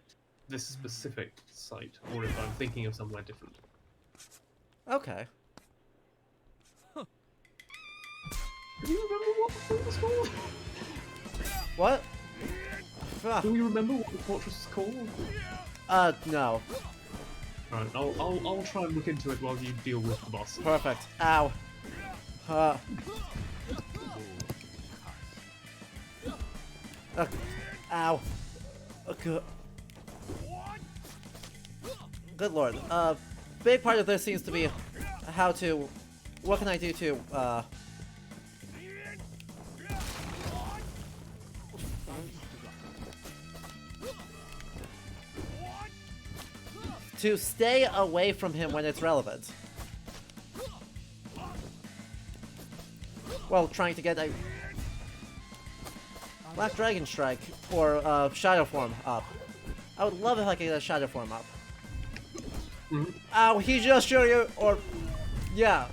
this specific site, or if I'm thinking of somewhere different. Okay. Do you remember what the fort was called? What? Ah, Do you remember what the fortress is called? no. Right, I'll try and look into it while you deal with the boss. Perfect. Ow. Ow. Good. Good lord. Big part of this seems to be how to... What can I do to, to stay away from him when it's relevant. Well, trying to get a Black Dragon Strike or Shadow Form up. I would love if I could get a Shadow Form up. Ow, he just Shuryu or yeah.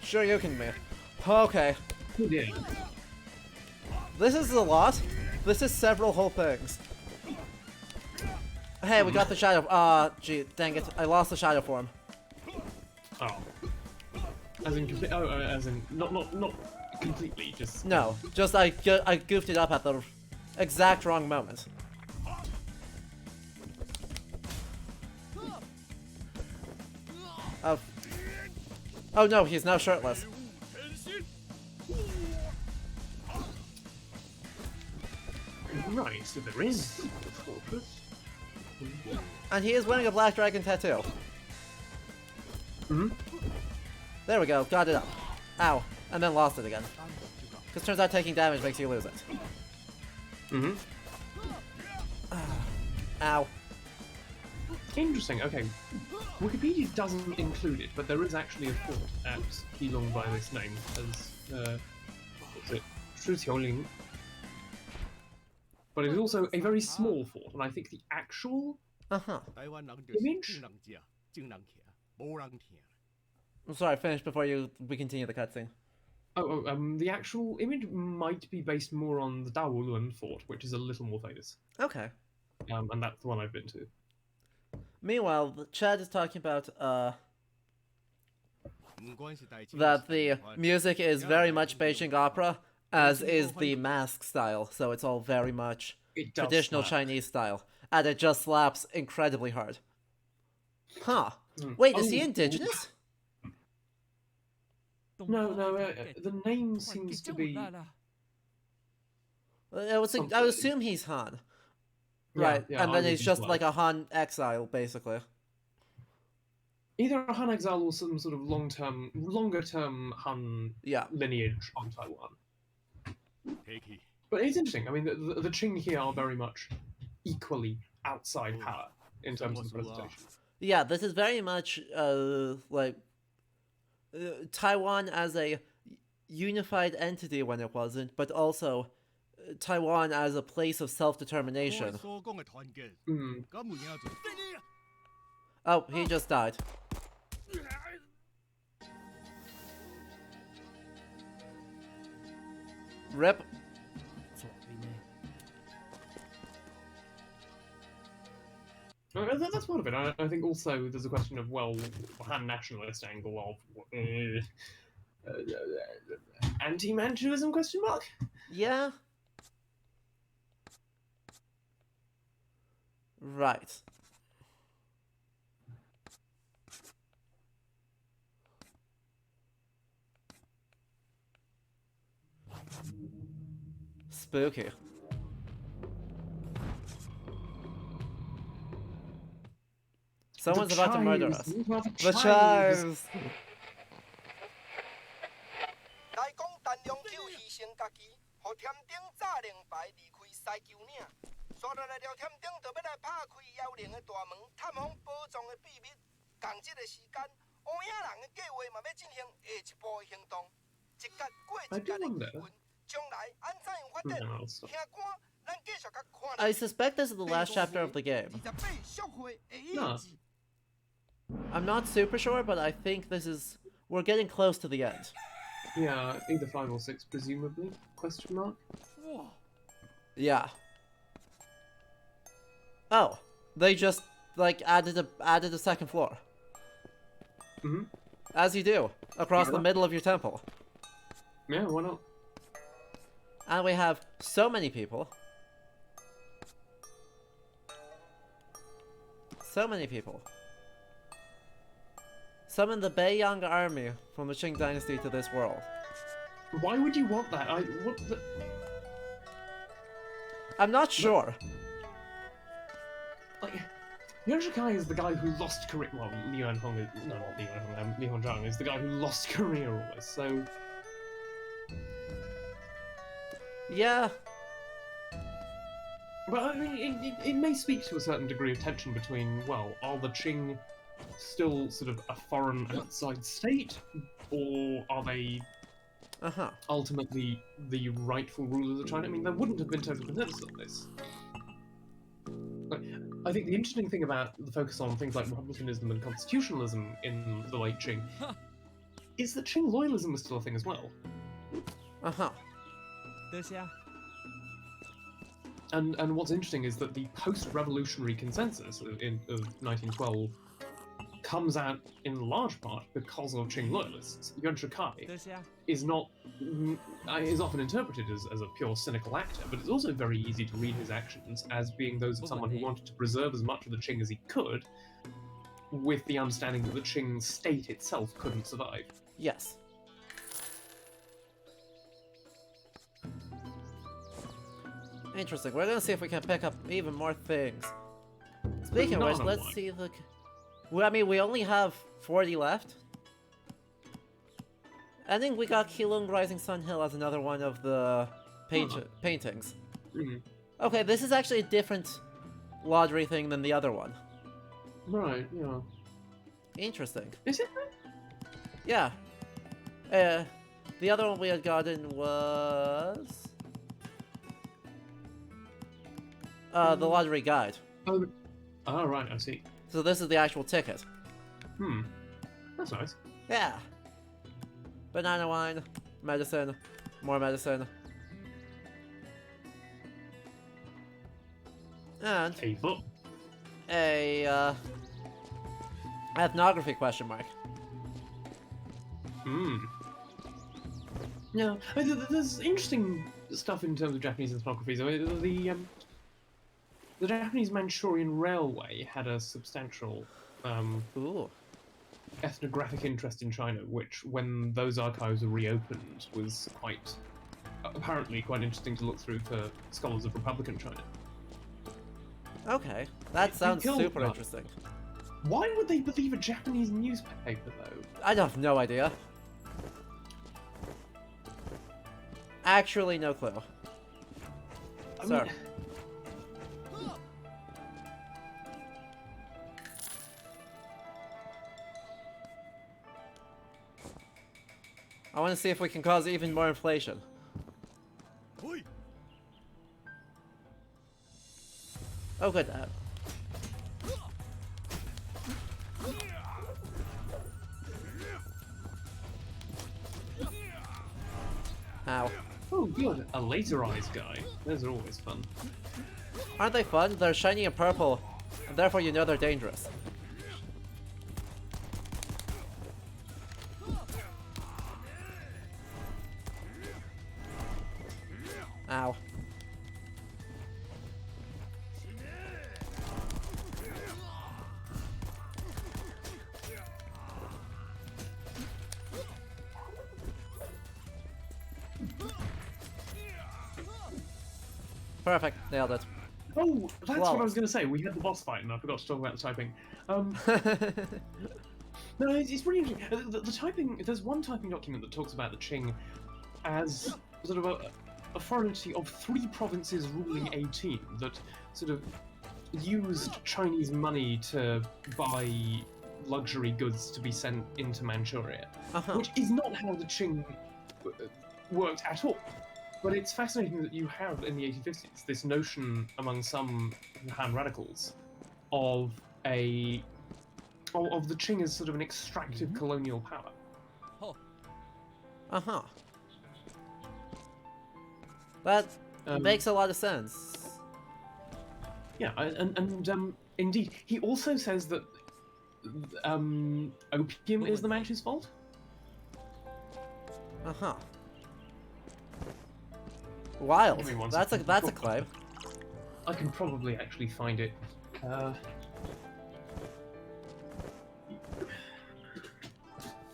Shoryuken me. Okay. Yeah. This is a lot. This is several whole things. Hey, we got the shadow. Gee, dang it! I lost the shadow form. Oh. As in, as in, not completely, just... No, just I goofed it up at the exact wrong moment. Oh no, he's now shirtless. Right, so there is a fortress. And he is wearing a black dragon tattoo. There we go, got it up. Ow, and then lost it again. Because turns out taking damage makes you lose it. Ow. Interesting, okay. Wikipedia doesn't include it, but there is actually a fort at Keelung by this name, as, what's it? Shuqiuling. But it is also a very small fort, and I think the actual image... I'm sorry, finish before we continue the cutscene. The actual image might be based more on the Daoluan fort, which is a little more famous. Okay. And that's the one I've been to. Meanwhile, Chad is talking about, that the music is very much Beijing opera, as is the mask style, so it's all very much traditional Chinese style, and it just slaps incredibly hard. Huh. Wait, is he indigenous? No, the name seems to be... I would assume he's Han. Right, yeah, and then I he's would just as well. like a Han exile, basically. Either a Han exile or some sort of longer-term Han lineage on Taiwan. But it's interesting. I mean, the Qing here are very much equally outside power in terms of the presentation. Yeah, this is very much Taiwan as a unified entity when it wasn't, but also Taiwan as a place of self-determination. Oh, he just died. Rip. 左邊呢？ That's part of it. I think also there's a question of, well, a nationalist angle of anti-Manchuism question mark? Yeah. Right. Spooky. Someone's about to murder us. The chives! 来讲，陈良久牺牲家己，互添丁早连排离开西球岭，刷落来了添丁就要来拍开妖灵的大门，探访宝藏的秘密。共这个时间，乌影人的计划嘛要进行下一步的行动，一格过一格的气氛，将来安怎样发展？听歌，咱继续甲看。 I suspect this is the last chapter of the game. 28小会的印 No. 记。 I'm not super sure, but I think this is... We're getting close to the end. Yeah, either 5 or 6, presumably? Question mark? 哇， Yeah. Oh. They just, like, added a second floor. Mm-hmm. As you do. Across the middle of your temple. Yeah, why not? And we have so many people. So many people. Summon the Beiyang army from the Qing dynasty to this world. Why would you want that? What the... I'm not sure. Like, Yuan Shikai is the guy who lost Korea. Well, Liu Anhong is... No, not Liu Anhong. Li Hongzhang is the guy who lost Korea almost, so... Yeah. But I mean, it may speak to a certain degree of tension between, well, are the Qing still sort of a foreign outside state, or are they Uh-huh. ultimately the rightful rulers of China? I mean, there wouldn't have been total consensus on this. Like, I think the interesting thing about the focus on things like republicanism and constitutionalism in the late Qing is that Qing loyalism was still a thing as well. Uh-huh. 等下， And what's interesting is that the post-revolutionary consensus of 1912 comes out in large part because of Qing loyalists. Yuan Shikai 等下， is not is often interpreted as a pure cynical actor, but it's also very easy to read his actions as being those of someone who wanted to preserve as much of the Qing as he could, with the understanding that the Qing state itself couldn't survive. Yes. Interesting. We're gonna see if we can pick up even more things. Speaking of which, Not let's unlike. see the... Well, I mean, we only have 40 left. I think we got Keelung Rising Sun Hill as another one of the paintings. Mhm. Okay, this is actually a different lottery thing than the other one. Right, yeah. Interesting. Is it? Yeah. The other one we had gotten was... the lottery guide. Oh, right, I see. So this is the actual ticket. Hmm. That's nice. Yeah. Banana wine, medicine, more medicine. And A book. a ethnography question mark. Hmm. Yeah, there's interesting stuff in terms of Japanese ethnography. So the Japanese Manchurian Railway had a substantial Ooh. ethnographic interest in China, which, when those archives were reopened, was apparently quite interesting to look through for scholars of Republican China. Okay. That sounds killed super that. interesting. Why would they believe a Japanese newspaper, though? I have no idea. Actually, no clue. I Sir. mean, I want to see if we can cause even more inflation. ほい。 Oh, good. Ow. Oh, good. A laserized guy. Those are always fun. Aren't they fun? They're shiny and purple, and therefore you know they're dangerous. Ow. Perfect, nailed it. Oh, that's what I Flawless. was going to say. We had the boss fight, and I forgot to talk about the typing. No, it's really interesting. The typing. There's one typing document that talks about the Qing as sort of a foreign entity of 3 provinces ruling 18 that sort of used Chinese money to buy luxury goods to be sent into Manchuria, which is not how the Qing worked at all. But it's fascinating that you have in the 1850s this notion among some Han radicals of the Qing as sort of an extractive colonial power. Uh-huh. That makes a lot of sense. Yeah, and indeed, he also says that opium is the Manchus' fault. Uh-huh. Wild. Give me one That's second. a claim. I can probably actually find it.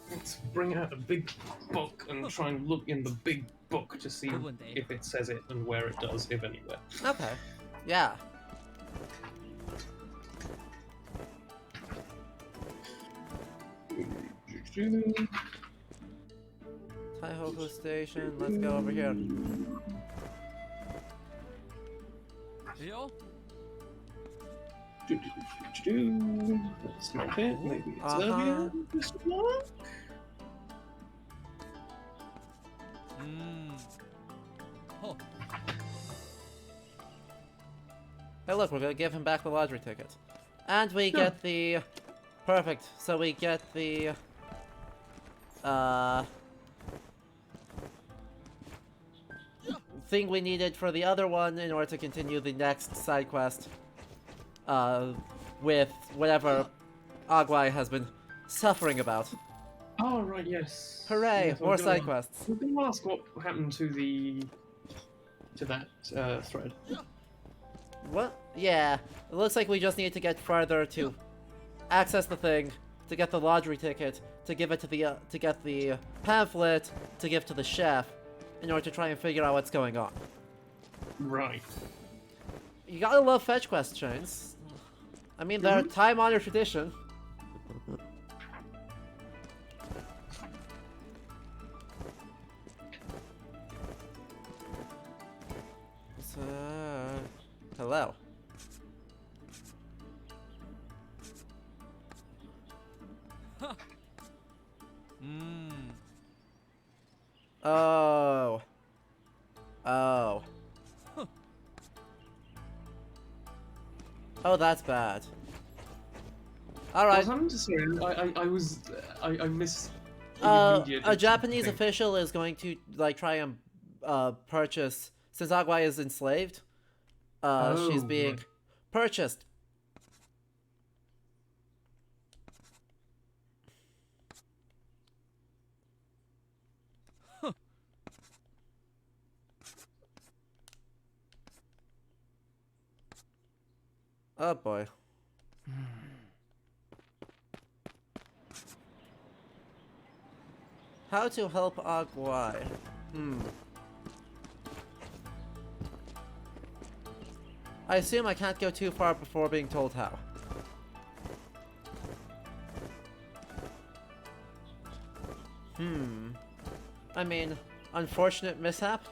Let's bring out a big book and try and look in the big book to see if it says it and where it does, if anywhere. Okay. Yeah. Taihoku Station, let's go over here. Yo. That's not it. Maybe it's earlier. This one? Oh. Hey look, we're gonna give him back the lottery ticket. And we get the... Perfect. So we get the... thing we needed for the other one in order to continue the next side quest. With whatever Agwai has been suffering about. Oh, right, yes. Hooray! Yes, More side quests. We're going to ask what happened to that thread. What? Yeah. It looks like we just need to get farther to access the thing, to get the lottery ticket, to give it to the to get the pamphlet, to give to the chef, in order to try and figure out what's going on. Right. You gotta love fetch quest chains. I mean, they're a time-honored tradition. So, hello. Oh. Oh. Oh, that's bad. All right. What happened to say? I missed. A Japanese official is going to like try and purchase, since Agwai is enslaved. She's being purchased. Oh boy. How to help Agwai? I assume I can't go too far before being told how. I mean, unfortunate mishap?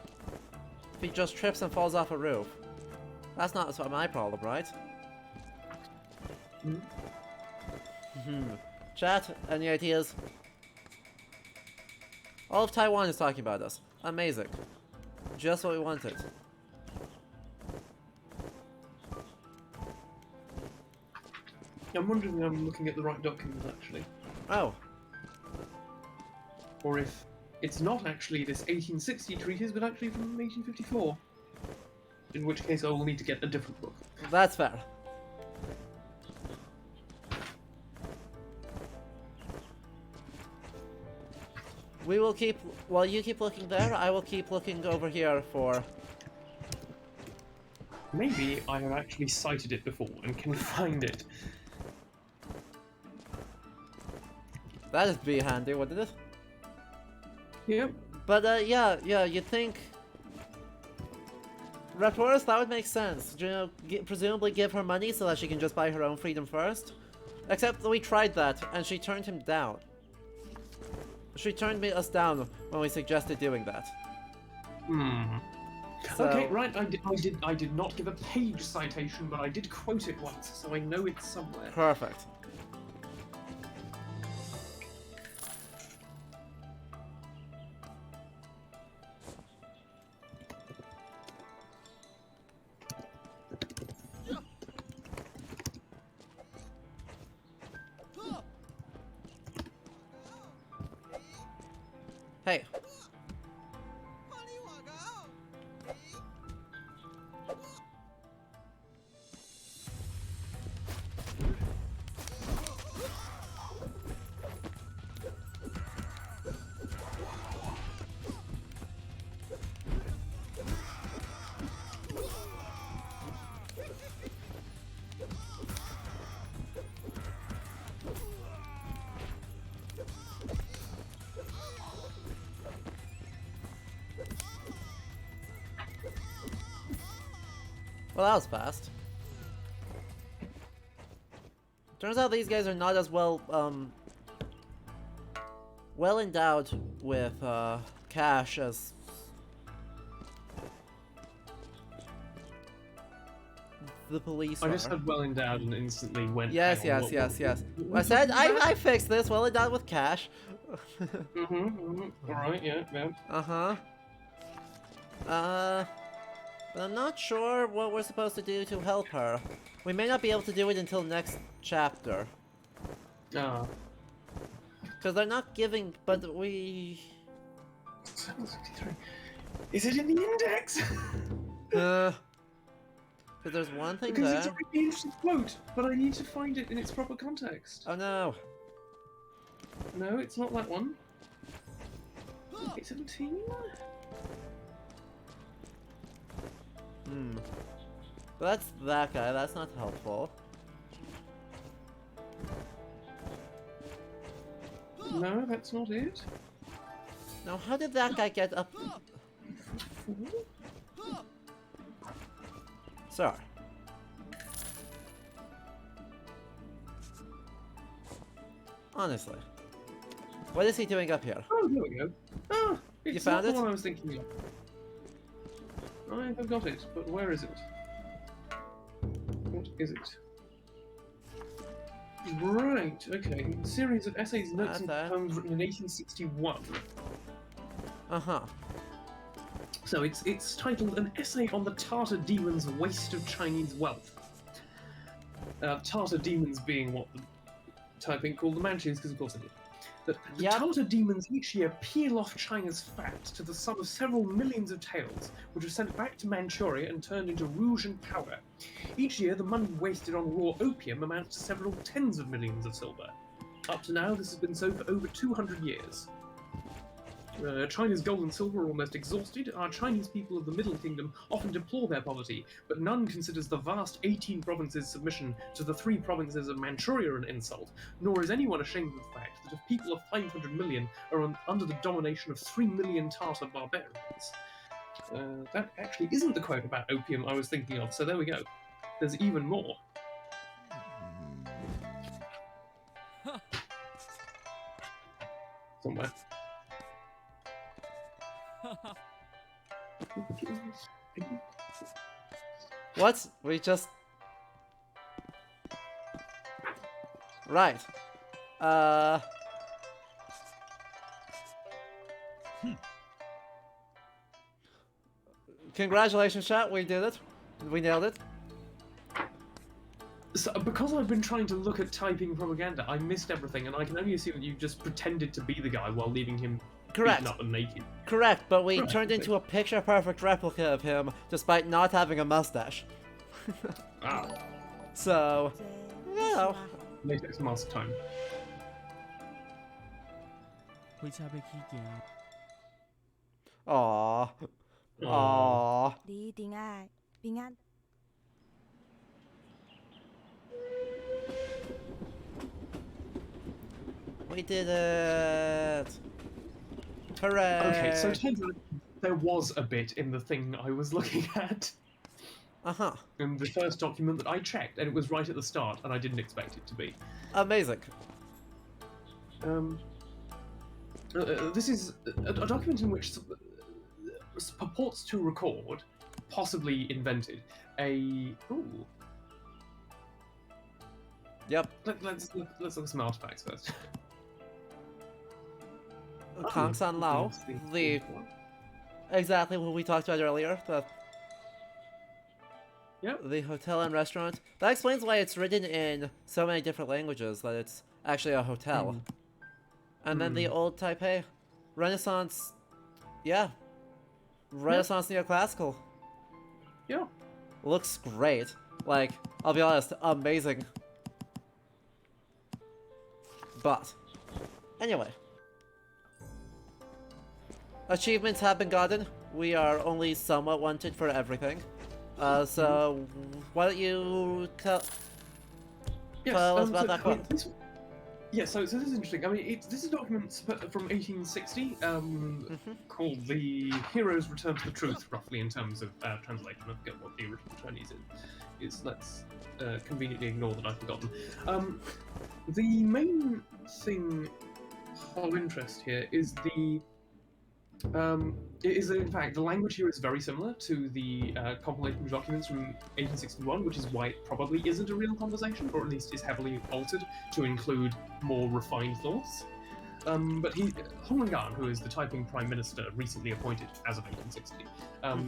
If he just trips and falls off a roof. That's not my problem, right? Chat, any ideas? All of Taiwan is talking about us. Amazing. Just what we wanted. I'm wondering if I'm looking at the right document actually, Oh. or if it's not actually this 1860 treatise, but actually from 1854. In which case I will need to get a different book. That's fair. We will keep, while you keep looking there, I will keep looking over here for... Maybe I have actually cited it before and can find it. That'd be handy, wouldn't it? Yep. But yeah, you'd think... Raptoris, that would make sense. You know, presumably give her money so that she can just buy her own freedom first. Except we tried that, and she turned him down. She turned us down when we suggested doing that. Hmm. So, Okay, right. I did not give a page citation, but I did quote it once, so I know it's somewhere. perfect. Hey. Well, that was fast. Turns out these guys are not as well endowed with cash as the police I are. just said well endowed and instantly went. Yes. I said I fixed this. Well endowed with cash. Alright, yeah. But I'm not sure what we're supposed to do to help her. We may not be able to do it until next chapter. Ah. Because they're not giving, but we... 763. Is it in the index? Because there's one thing Because there. it's a really interesting quote, but I need to find it in its proper context. Oh no. No, it's not that one. 817? But that's that guy, that's not helpful. No, that's not it. Now, how did that guy get up? Sir. Honestly. What is he doing up here? Oh, there we go. Ah, it's found not it? the one I was thinking of. I have got it, but where is it? What is it? Right, okay. A series of essays, notes, and Okay. poems written in 1861. Uh-huh. So it's titled An Essay on the Tartar Demons' Waste of Chinese Wealth. Tartar demons being what the typing called the Manchus, because of course they did. That the Yep. Tartar demons each year peel off China's fat to the sum of several millions of taels, which are sent back to Manchuria and turned into rouge and powder. Each year, the money wasted on raw opium amounts to several tens of millions of silver. Up to now, this has been so for over 200 years. China's gold and silver are almost exhausted. Our Chinese people of the Middle Kingdom often deplore their poverty, but none considers the vast 18 provinces' submission to the 3 provinces of Manchuria an insult, nor is anyone ashamed of the fact that a people of 500 million are under the domination of 3 million Tartar barbarians. That actually isn't the quote about opium I was thinking of, so there we go. There's even more. Somewhere. What? We just... Right. Congratulations, chat. We did it. We nailed it. So, because I've been trying to look at typing propaganda, I missed everything, and I can only assume that you just pretended to be the guy while leaving him Correct. beaten up and naked. Correct, but we Right, turned okay. into a picture-perfect replica of him despite not having a mustache. Ah, So, you know, latex mask time. 灰车要起行， aww, Aw. aww. 你一定爱平安。 We did it! Hooray! Okay, so it turns out there was a bit in the thing I was looking at Uh-huh. in the first document that I checked, and it was right at the start, and I didn't expect it to be. Amazing. This is a document in which purports to record, possibly invented, a. Ooh. Yep. Let's look at some artifacts first. Kang San Lao, the exactly what we talked about earlier. Yep. The hotel and restaurant. That explains why it's written in so many different languages. That it's actually a hotel. And then the old Taipei, Renaissance. Yeah. Renaissance neoclassical. Yeah. Looks great. Like, I'll be honest, amazing. But, anyway. Achievements have been gotten. We are only somewhat wanted for everything. So, why don't you tell us about that quote? So this is interesting. I mean, this is a document from 1860 called "The Hero's Return to the Truth," roughly in terms of translation. I forget what the original Chinese is. Let's conveniently ignore that I've forgotten. The main thing of interest here is in fact, the language here is very similar to the compilation documents from 1861, which is why it probably isn't a real conversation, or at least is heavily altered to include more refined thoughts. But Hong Gan, who is the Taiping Prime Minister recently appointed as of 1860,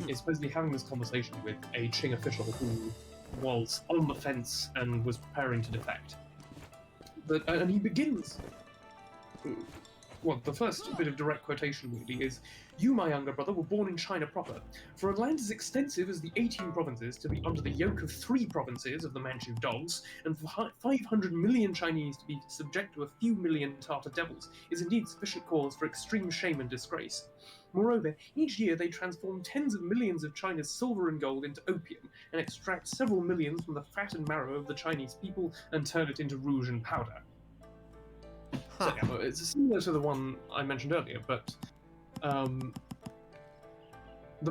is supposedly having this conversation with a Qing official who was on the fence and was preparing to defect. And he begins. Well, the first bit of direct quotation really is, "You, my younger brother, were born in China proper. For a land as extensive as the 18 provinces to be under the yoke of 3 provinces of the Manchu dogs, and for 500 million Chinese to be subject to a few million Tartar devils, is indeed sufficient cause for extreme shame and disgrace. Moreover, each year they transform tens of millions of China's silver and gold into opium, and extract several millions from the fat and marrow of the Chinese people, and turn it into rouge and powder." So, yeah, it's similar to the one I mentioned earlier, but the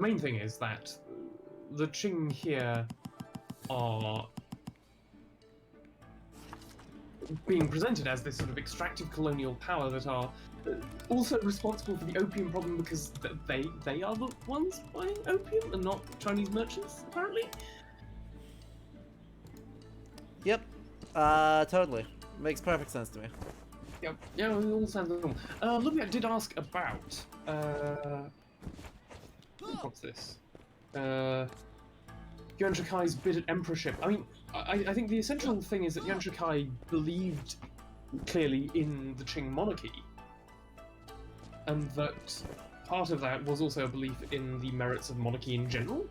main thing is that the Qing here are being presented as this sort of extractive colonial power that are also responsible for the opium problem because they are the ones buying opium and not Chinese merchants, apparently. Yep. Totally. Makes perfect sense to me. Yeah, it all sounds normal. Lumia did ask about what's this? Yuan Shikai's bid at emperorship. I mean, I think the essential thing is that Yuan Shikai believed clearly in the Qing monarchy, and that part of that was also a belief in the merits of monarchy in general,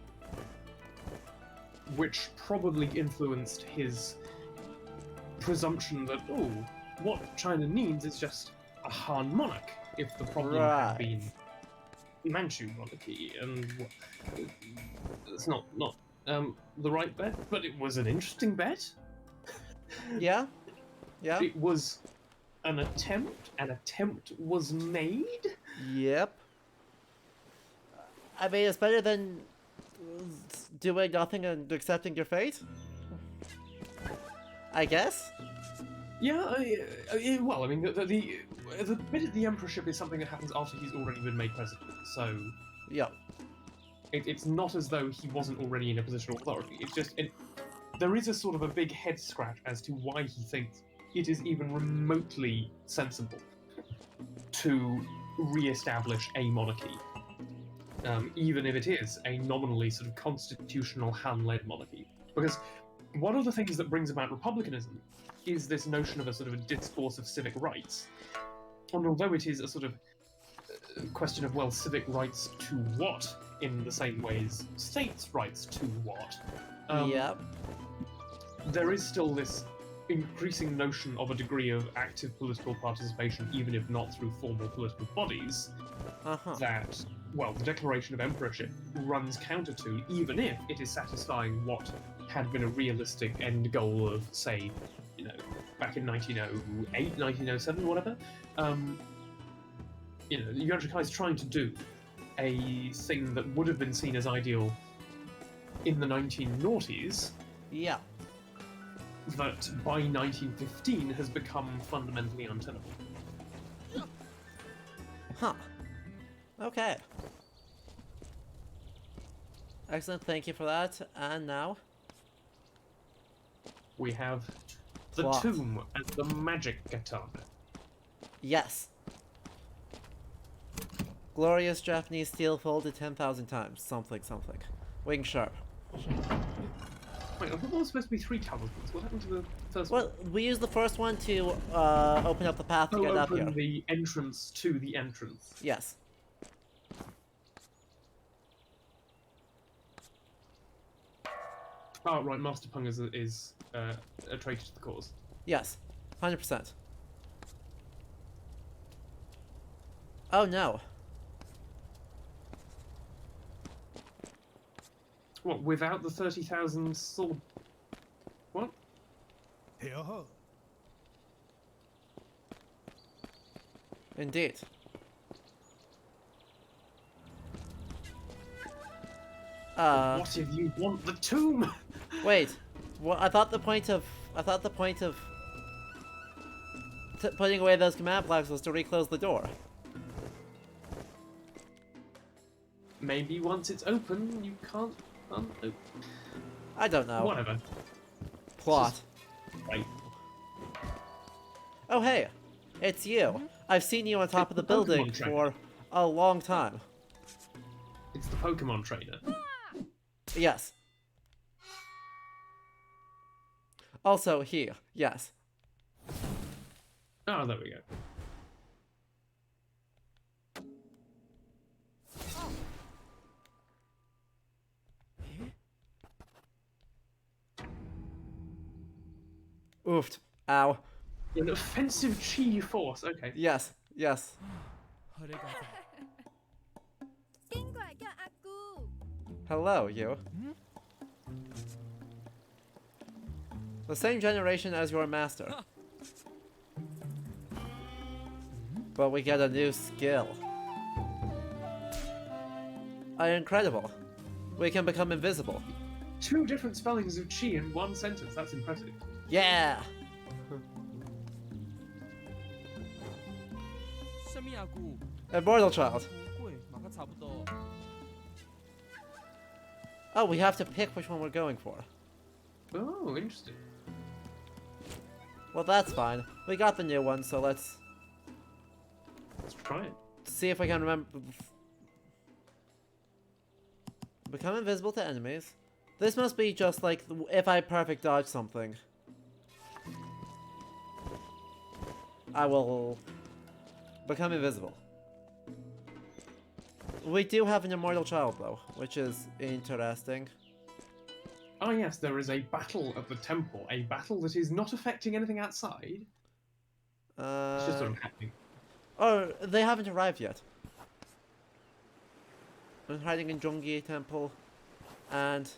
which probably influenced his presumption that, oh, what China needs is just a Han monarch, if the problem had been Manchu monarchy, and it's not the right bet, but it was an interesting bet. Yeah? Yeah? It was an attempt was made. Yep. I mean, it's better than doing nothing and accepting your fate? I guess? Yeah, well, I mean, the bit at the emperorship is something that happens after he's already been made president, so... Yep. It's not as though he wasn't already in a position of authority, it's just... there is a sort of a big head scratch as to why he thinks it is even remotely sensible to re-establish a monarchy, even if it is a nominally sort of constitutional Han-led monarchy. Because one of the things that brings about republicanism is this notion of a sort of a discourse of civic rights. And although it is a sort of question of, well, civic rights to what, in the same way as states' rights to what. Yep. There is still this increasing notion of a degree of active political participation, even if not through formal political bodies, that, well, the Declaration of Emperorship runs counter to, even if it is satisfying what had been a realistic end goal of, say, you know, back in 1908, 1907, whatever. You know, Yuan Shikai is trying to do a thing that would have been seen as ideal in the 1990s, Yeah. that by 1915 has become fundamentally untenable. Huh. Okay. Excellent, thank you for that. And now? We have the What? tomb and the magic katana. Yes. Glorious Japanese steel folded 10,000 times. Something, something. Wing sharp. Wait, I thought there was supposed to be 3 talismans. What happened to the first Well, one? we used the first one to open up the path to get up here. Open the entrance to the entrance. Yes. Oh, right, Master Pung is a traitor to the cause. Yes. 100%. Oh no. What, without the 30,000 sword? What? Indeed. What if you want the tomb? Wait. Well, I thought the point of putting away those command blocks was to reclose the door. Maybe once it's open, you can't unopen. I don't know. Whatever. Plot. Right. Oh hey, it's you. I've seen you on top of the Pokemon building trainer. for a long time. It's the Pokemon trainer. Yes. Also here, yes. Oh, there we go. Oofed. Ow. An offensive chi force. Okay. Yes, yes. Arigato. Hello, you. The same generation as your master. But we get a new skill. Incredible. We can become invisible. 2 different spellings of chi in 1 sentence. That's impressive. Yeah! 什么呀姑？ Immortal child. 不贵，马克差不多。 Oh, we have to pick which one we're going for. Oh, interesting. Well, that's fine. We got the new one, so let's Let's try it. see if we can remember. Become invisible to enemies. This must be just like if I perfect dodge something. I will become invisible. We do have an immortal child though, which is interesting. Ah, yes, there is a battle at the temple. A battle that is not affecting anything outside. It's just sort of happening. Oh, they haven't arrived yet. I'm hiding in Zhongyi Temple, and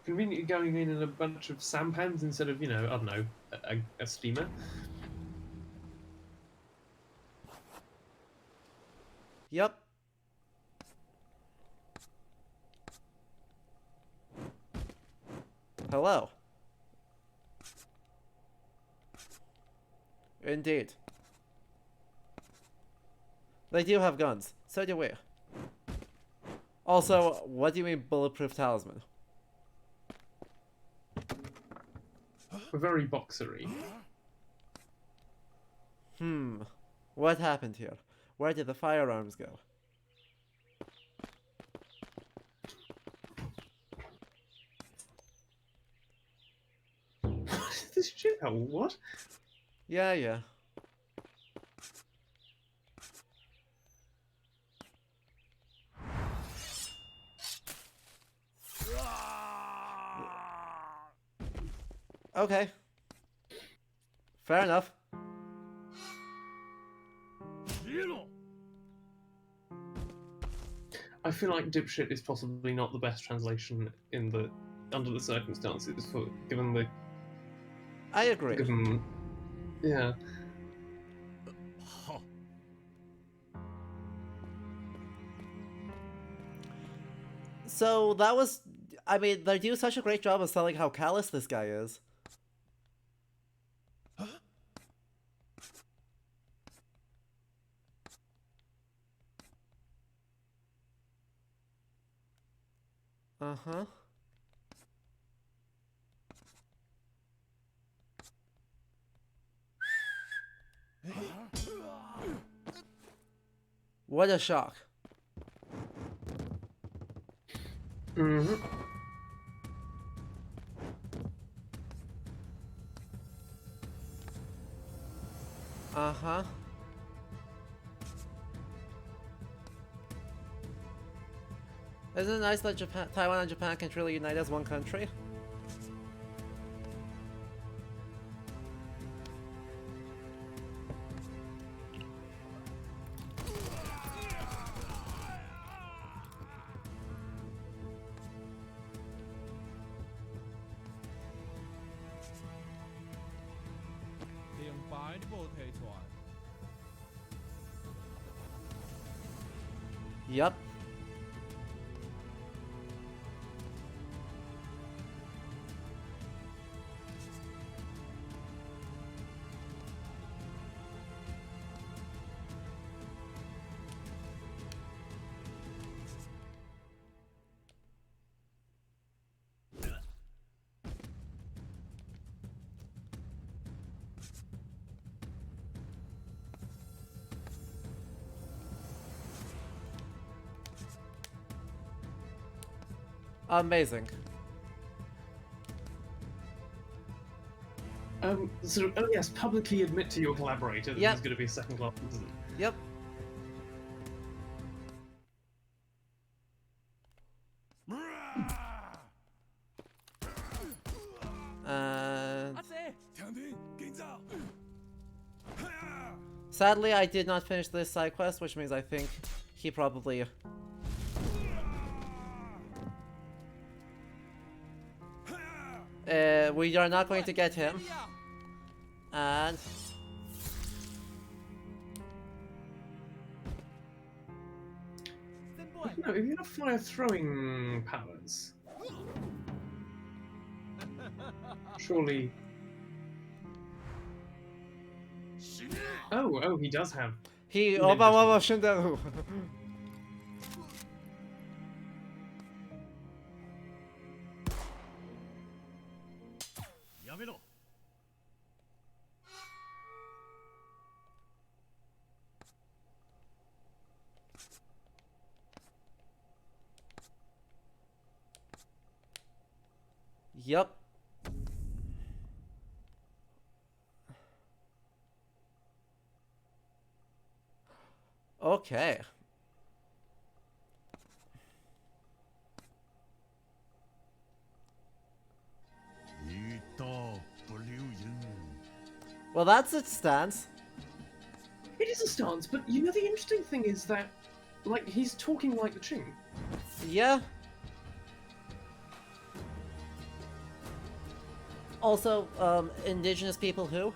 Conveniently going in a bunch of sampans instead of, you know, I don't know, a steamer. Yep. Hello. Indeed. They do have guns. So do we. Also, what do you mean bulletproof talisman? We're very boxery. What happened here? Where did the firearms go? off this ship? Oh, what? Yeah, yeah. Okay. Fair enough. I feel like dipshit is possibly not the best translation in the under the circumstances for I agree. given yeah. So that was, I mean, they do such a great job of selling how callous this guy is. Uh-huh. What a shock. Mm-hmm. Uh-huh. Isn't it nice that Taiwan and Japan can truly unite as one country? Yup. Amazing. Oh yes, publicly admit to your collaborator that Yep. he's going to be a second-class citizen. Yep. Sadly, I did not finish this side quest, which means I think he probably... we are not going to get him. And... No, if you have fire-throwing powers, surely... Oh, he does have... He... Ninja Oba Shindaru. Yup. Okay. Well, that's its stance. It is a stance, but you know the interesting thing is that, like, he's talking like the Qing. Yeah. Also, indigenous people who?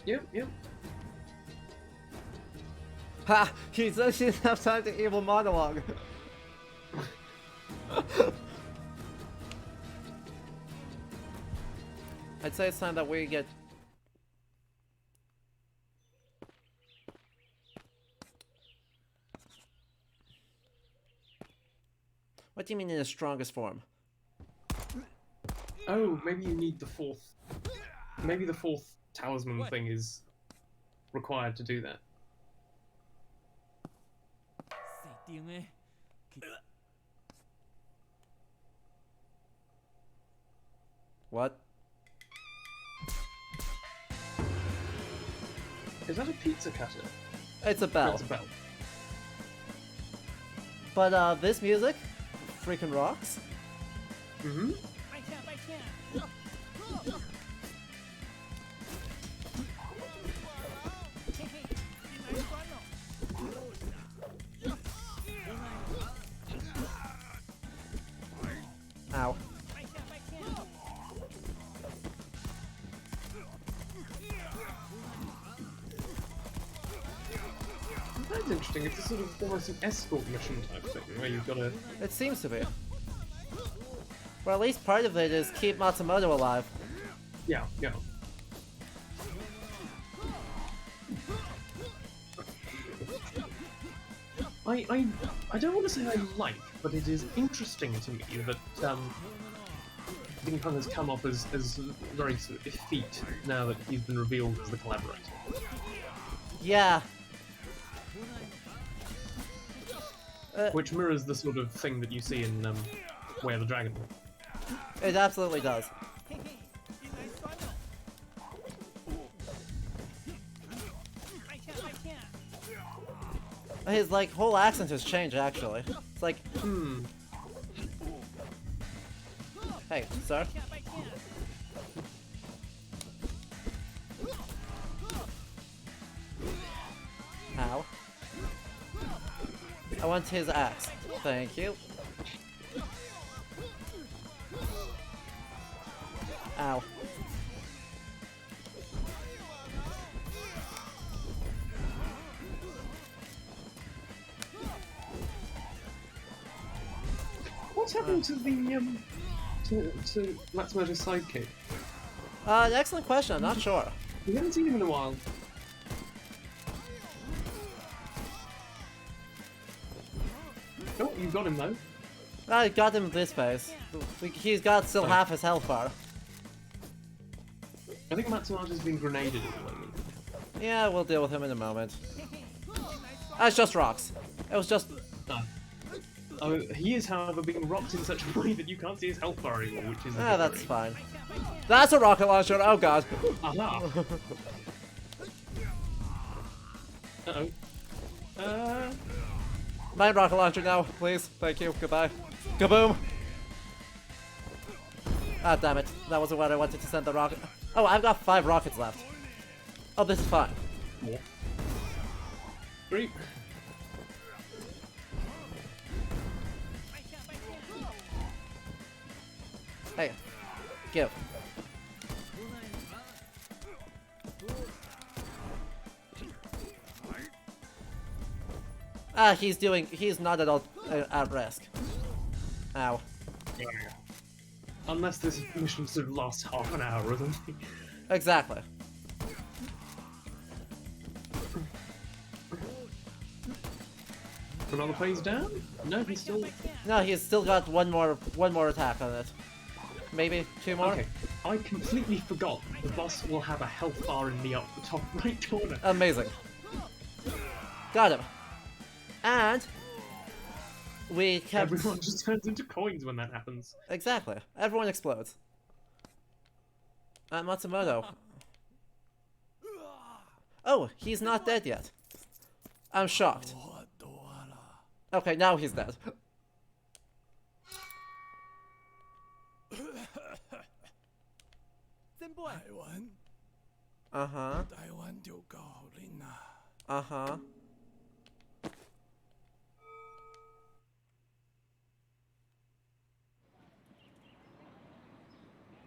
Yep. Ha! He says she doesn't have time to evil monologue. I'd say it's time that we get... What do you mean in the strongest form? Oh, maybe you need the fourth... Maybe the fourth talisman thing is required to do that. What? Is that a pizza cutter? It's a bell. That's a bell. But this music freaking rocks. Mm-hmm. Ow. That's interesting. It's a sort of almost an escort mission type thing, where you've got to... It seems to be. Well, at least part of it is keep Matsumoto alive. Yeah, yeah. I don't want to say I like, but it is interesting to me that Ding Kong has come off as very sort of effete now that he's been revealed as the collaborator. Yeah. Which mirrors the sort of thing that you see in Where the Dragon. It absolutely does. His like whole accent has changed actually. It's like, hey, sir. Ow. I want his axe. Thank you. Ow. What's happened to the to Matsumoto's sidekick? Excellent question. I'm not sure. We haven't seen him in a while. Oh, you got him though. I got him this phase. He's got still half his health bar. I think Matsumoto's been grenaded at the moment. Yeah, we'll deal with him in a moment. It's just rocks. It was just... Oh, he is, however, being rocked in such a way that you can't see his health bar anymore, which is a Ah, that's victory. fine. That's a rocket launcher! Oh god! Aha! Uh-oh. My rocket launcher now, please. Thank you. Goodbye. Kaboom! Ah, damn it. That wasn't what I wanted to send the rocket. Oh, I've got 5 rockets left. Oh, this is fine. Yeah. 3. Hey. Give. Ah, he's not at all at risk. Ow. Unless this mission sort of lasts half an hour or something. Exactly. Another phase down? No, he's still... No, he's still got one more attack on it. Maybe 2 more? Okay, I completely forgot the boss will have a health bar in the top right corner. Amazing. Got him. And we kept... Everyone just turns into coins when that happens. Exactly. Everyone explodes. Matsumoto. Oh, he's not dead yet. I'm shocked. Okay, now he's dead. Uh-huh. Uh-huh.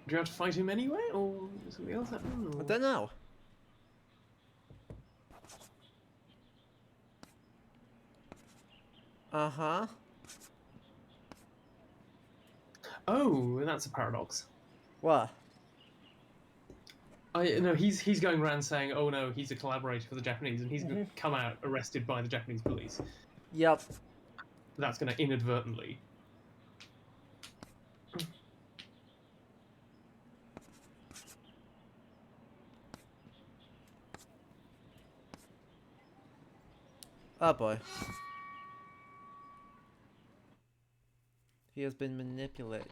Do you have to fight him anyway, or something else happen? Or... I don't know. Uh-huh. Oh, that's a paradox. What? No, he's going around saying, "Oh no, he's a collaborator for the Japanese," and he's going to come out arrested by the Japanese police. Yep. That's going to inadvertently. Oh boy. He has been manipulated.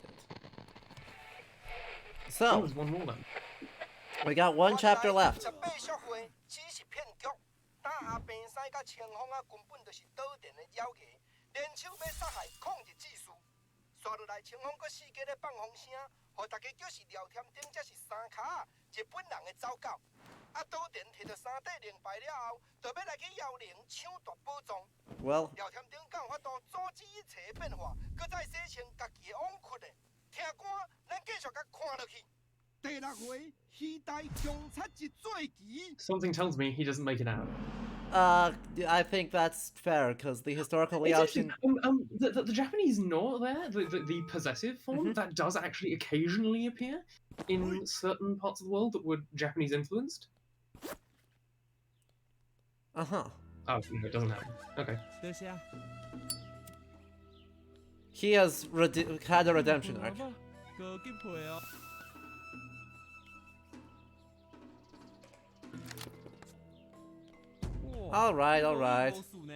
Oh, So, there's one more then. we got 1 chapter left. 衫甲清风啊，根本就是倒电的妖孽，联手要杀害抗日志士。刷落来，清风阁四界咧放风声，互大家叫是廖添丁，才是三骹啊，日本人的走狗。啊，倒电摕到三底灵牌了后，就要来去妖灵抢夺宝藏。 Well, 廖添丁敢有法度阻止一切的变化，搁再洗清家己的枉屈的。听歌，咱继续甲看落去。第六回，期待强杀一最奇。 Something tells me he doesn't make it out. I think that's fair because the historical It's layout. actually, the Japanese no there, the possessive form, that does actually occasionally appear in certain parts of the world that were Japanese influenced. Uh huh. Oh, no, it doesn't happen. Okay. 等下， He has had a redemption arc. 个机会哦。哇 All right, all right. 魔术呢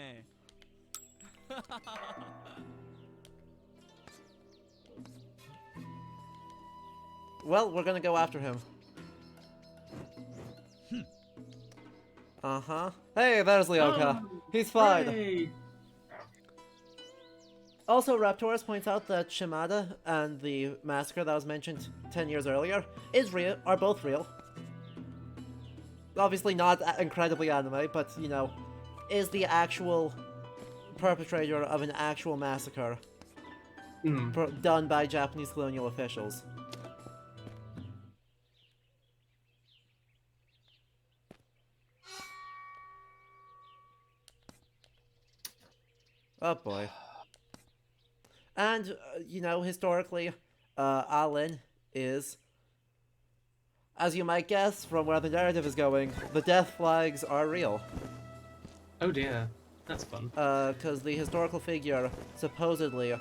Well, we're gonna go after him. Uh-huh. Hey, there's Leoka. He's fine. Hooray! Also, Raptorus points out that Shimada and the massacre that was mentioned 10 years earlier are both real. Obviously not incredibly anime, but, you know, is the actual perpetrator of an actual massacre done by Japanese colonial officials. Oh boy. And, you know, historically, Alin is, as you might guess from where the narrative is going, the death flags are real. Oh dear, that's fun. Because the historical figure, supposedly,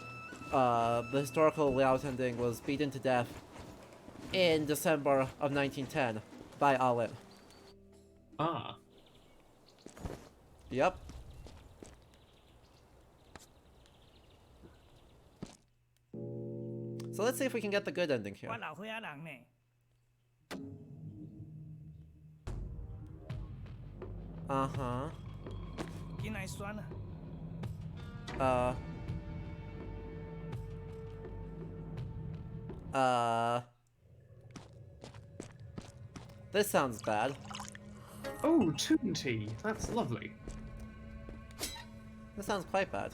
the historical Liao Tianding was beaten to death in December of 1910 by Alin. Ah. Yep. So let's see if we can get the good ending here. 我老伙仔人呢， Uh-huh. 今来选啊， This sounds bad. Oh, Toon Tea. That's lovely. This sounds quite bad.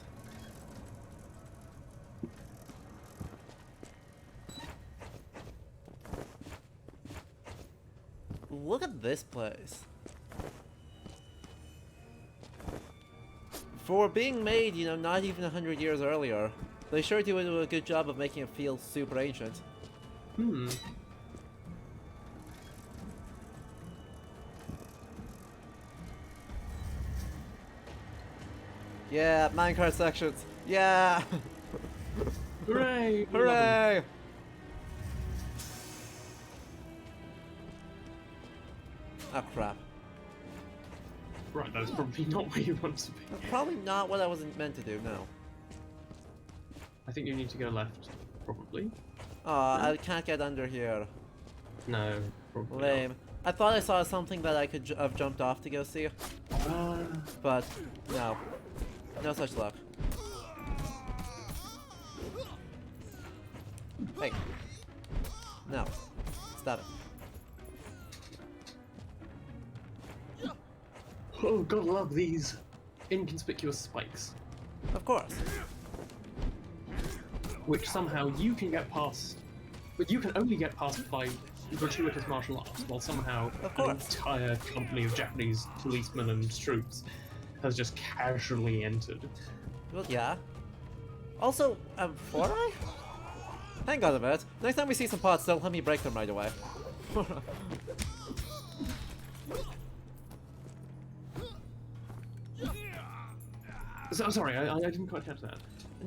Look at this place. For being made, you know, not even 100 years earlier, they sure do a good job of making it feel super ancient. Hmm. Yeah, minecart sections. Yeah! Hooray! We love 'em. Hooray! Oh crap. Right, that's probably not where you want to be. That's probably not what I was meant to do, no. I think you need to go left, probably. I can't get under here. No, probably Lame. I thought I saw something that I could have jumped off to go see, not. but no. No such luck. Hey. No. Stop it. Oh, gotta love these inconspicuous spikes, Of course. which somehow you can get past, but you can only get past by gratuitous martial arts, while somehow Of an course. entire company of Japanese policemen and troops has just casually entered. Well, yeah. Also, 4i? Hang on a minute. Next time we see some pots, don't let me break them right away. So, sorry, I didn't quite catch that.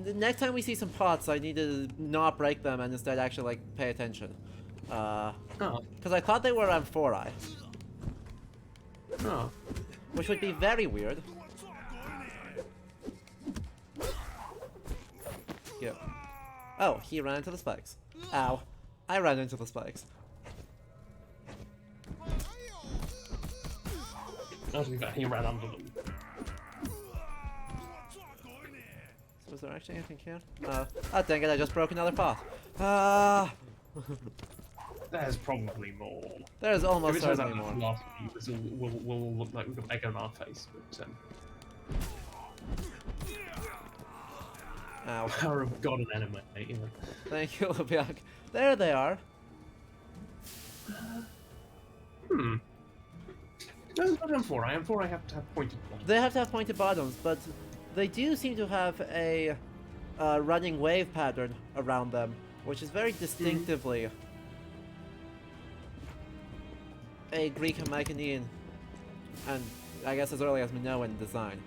The next time we see some pots, I need to not break them and instead actually, like, pay attention. Oh, Because I thought they were on 4i, oh. which would be very weird. Yeah. Oh, he ran into the spikes. Ow. I ran into the spikes. Oh, to be fair, he ran under them. Was there actually anything here? Ah, dang it, I just broke another pot. Ah! There's probably more. There's almost If it turns certainly out more. last we'll look like we've got egg on our face, but Ow. power of God and anime, you know. Thank you, Lubiak. There they are. Hmm. No, not M4. I M4 I have to have pointed ones. They have to have pointed bottoms, but they do seem to have a running wave pattern around them, which is very distinctively a Greek and Mycenaean, and I guess as early as Minoan design.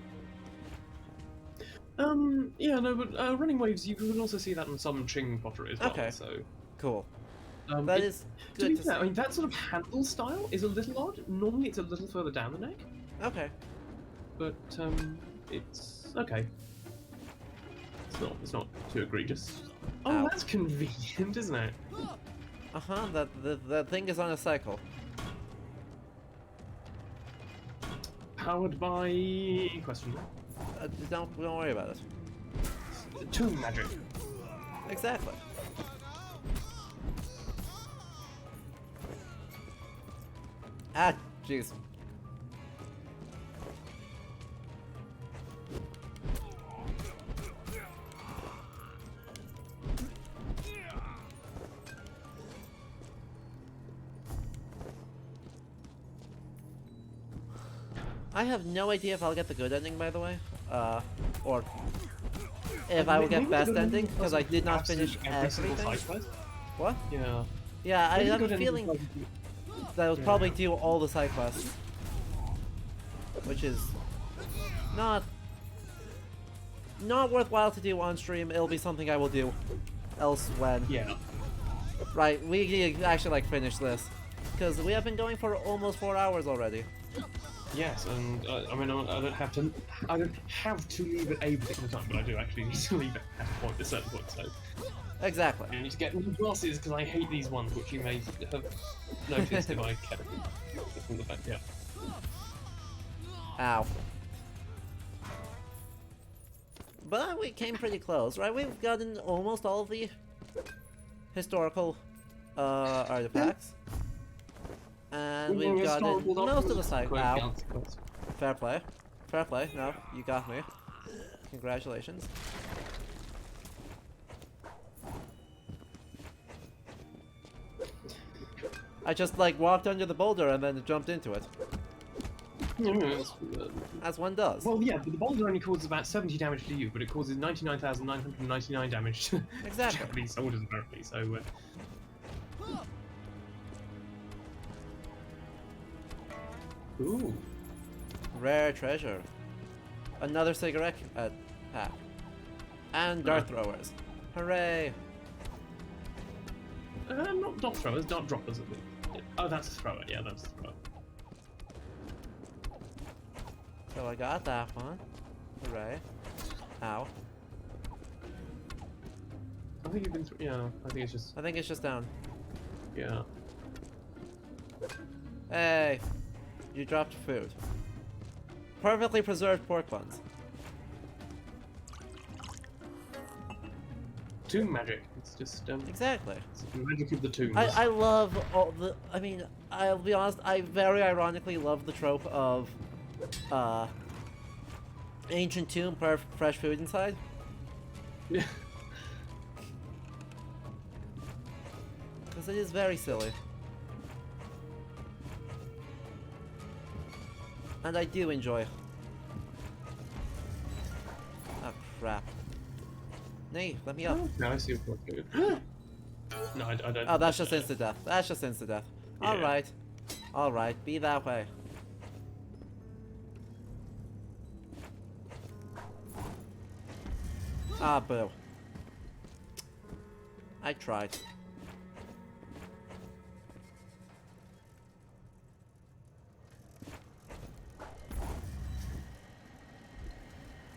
Yeah, no, but running waves, you can also see that in some Qing pottery as well, Okay. so... Cool. That it- is To be good to fair, I see. mean, that sort of handle style is a little odd. Normally it's a little further down the neck, Okay. but, it's... okay. It's not too egregious. Oh, Ow. that's convenient, isn't it? Uh-huh, that thing is on a cycle. Powered by... question mark? Don't worry about it. Tomb magic. Exactly. Ah, jeez. I have no idea if I'll get the good ending, by the way, or if I will get Maybe best the good ending, ending because doesn't I did do not finish absolutely every single everything. side quest. What? Yeah. Yeah, I Maybe the have a good ending feeling doesn't do- that will Yeah. probably do all the side quests, which is not worthwhile to do on stream. It'll be something I will do else when. Yeah. Right, we need to actually like finish this because we have been going for almost 4 hours already. Yes, and I mean, I don't have to leave at a particular time, but I do actually need to leave at a certain point. So Exactly. I need to get new glasses because I hate these ones, which you may have noticed if I kept from the back. Yeah. Ow. But we came pretty close, right? We've gotten almost all of the historical artifacts. And Well, we've gotten historical most of the documents, side. quite Ow. consequence. Fair play. Fair play. No, you got me. Congratulations. I just like walked under the boulder and then jumped into it. As one does. Well, yeah, but the boulder only causes about 70 damage to you, but it causes 99,999 damage to Exactly. Japanese soldiers, apparently, so... Ooh. Rare treasure. Another cigarette pack. And dart throwers. Hooray! Not throwers, dart droppers. Oh, that's a thrower, yeah, that's a thrower. So I got that one. Hooray. Ow. I think you've been through, yeah, I think it's just, I think it's just down. yeah. Hey! You dropped food. Perfectly preserved pork buns. Tomb magic, it's just, Exactly. it's the magic of the tombs. I love all the. I mean, I'll be honest. I very ironically love the trope of, ancient tomb, fresh food inside. Yeah. Because it is very silly. And I do enjoy. Oh crap! Nay, let me up. No, I see what's good. No, I don't. Oh, that's just instant death. That's just instant death. Yeah. Alright. Alright, be that way. Ah, boo. I tried.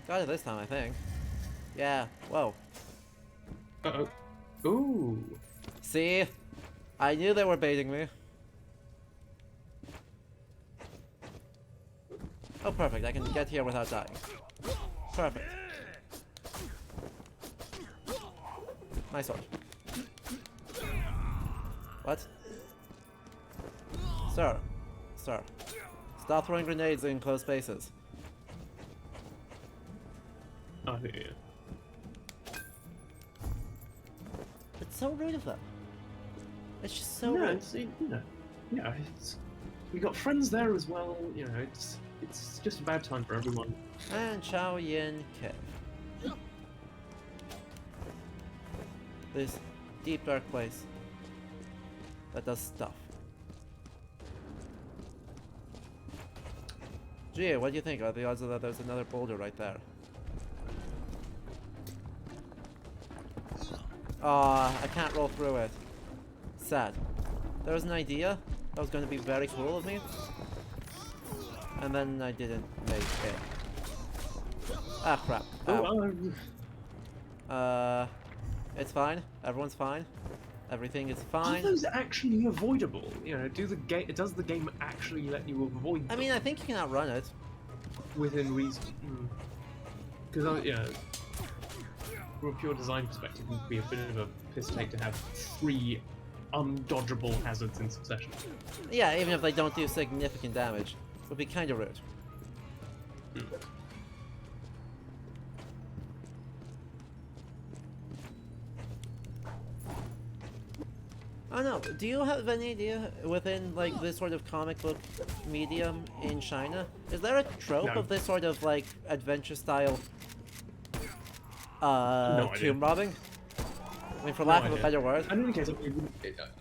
Got it this time, I think. Yeah, whoa. Uh-oh. Ooh. See? I knew they were baiting me. Oh, perfect. I can get here without dying. Perfect. My sword. What? Sir. Sir. Stop throwing grenades in closed spaces. Oh, yeah. It's so rude of them. It's just so No, rude. it's, you know, yeah, it's, we got friends there as well. You know, it's just a bad time for everyone. And Chao Yin Cave. This deep dark place that does stuff. Gee, what do you think? Are the odds that there's another boulder right there? Aw, I can't roll through it. Sad. There was an idea that was going to be very cool of me, and then I didn't make it. Ah, crap. Ow. Oh, It's fine. Everyone's fine. Everything is are fine. those actually avoidable? You know, does the game actually let you avoid them I mean, I think you can outrun it. within reason? Because yeah, from a pure design perspective, it would be a bit of a piss take to have 3 undodgeable hazards in succession. Yeah, even if they don't do significant damage. It would be kind of rude. I don't know. Do you have any idea within like this sort of comic book medium in China? Is there a trope No. of this sort of like adventure style No idea. tomb robbing? I mean, for lack of a idea. better word. And in any case,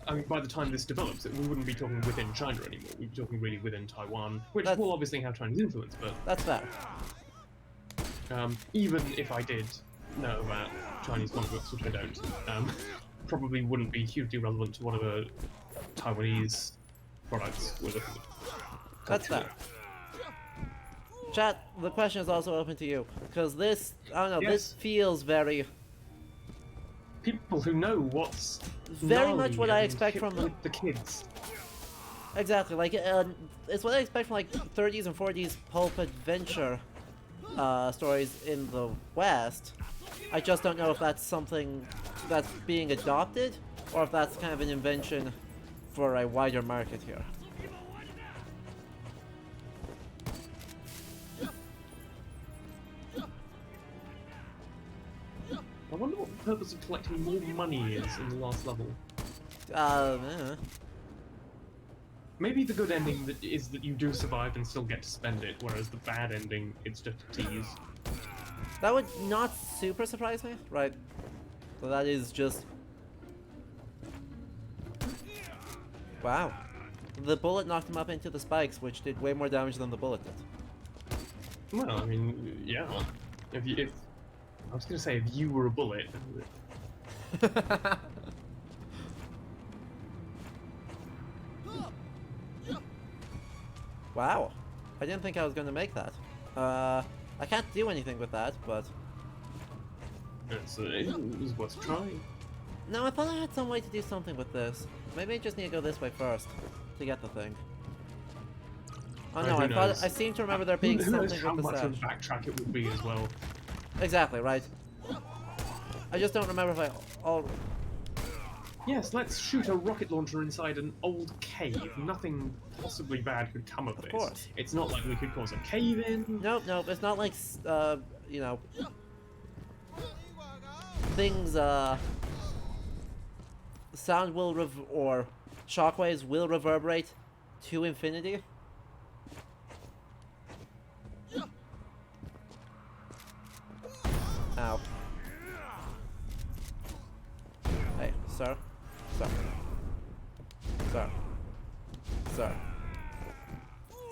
I mean, by the time this develops, we wouldn't be talking within China anymore. We'd be talking really within Taiwan, which That's- will obviously have Chinese influence, but That's fair. even if I did know about Chinese comic books, which I don't, probably wouldn't be hugely relevant to whatever Taiwanese products we're looking at. That's fair. Chat, the question is also open to you. Because this, I don't know, this Yes. feels very, People who know what's very gnarly much what I and expect hip from with the kids. exactly, like, it's what I expect from like 30s and 40s pulp adventure stories in the West. I just don't know if that's something that's being adopted, or if that's kind of an invention for a wider market here. I wonder what the purpose of collecting more money is in the last level. Eh. Maybe the good ending is that you do survive and still get to spend it, whereas the bad ending, it's just a tease. That would not super surprise me, right? So that is just... Wow. The bullet knocked him up into the spikes, which did way more damage than the bullet did. Well, I mean, yeah. If I was gonna say if you were a bullet. Wow. I didn't think I was going to make that. I can't do anything with that, but... It was worth trying. No, I thought I had some way to do something with this. Maybe I just need to go this way first to get the thing. Oh no, Who I thought knows? I seem to remember there being Who knows something how with the much of sash. a backtrack it would be as well. Exactly, right. I just don't remember if I... Oh, Yes, let's shoot a rocket launcher inside an old cave. Nothing possibly bad could come of this. course. It's not like we could cause a cave in. nope, nope, it's not like, you know... Things, sound will or shockwaves will reverberate to infinity. Ow. Hey, sir. Sir. Sir. Sir.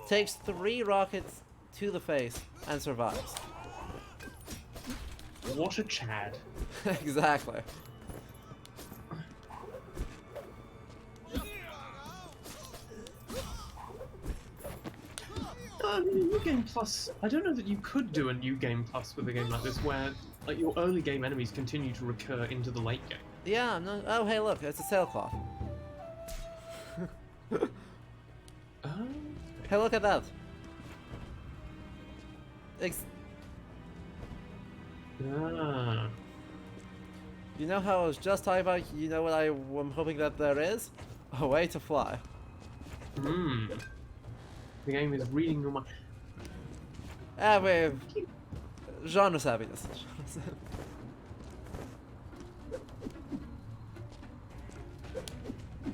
Takes 3 rockets to the face and survives. What a Chad. Exactly. New Game Plus. I don't know that you could do a New Game Plus with a game like this, where like your early game enemies continue to recur into the late game. Yeah, no, oh hey look, it's a sailcloth. Hey, look at that. Ah. You know how I was just talking about, you know what I'm hoping that there is? A way to fly. Hmm. The game is reading your mind. Wait. Genre savviness.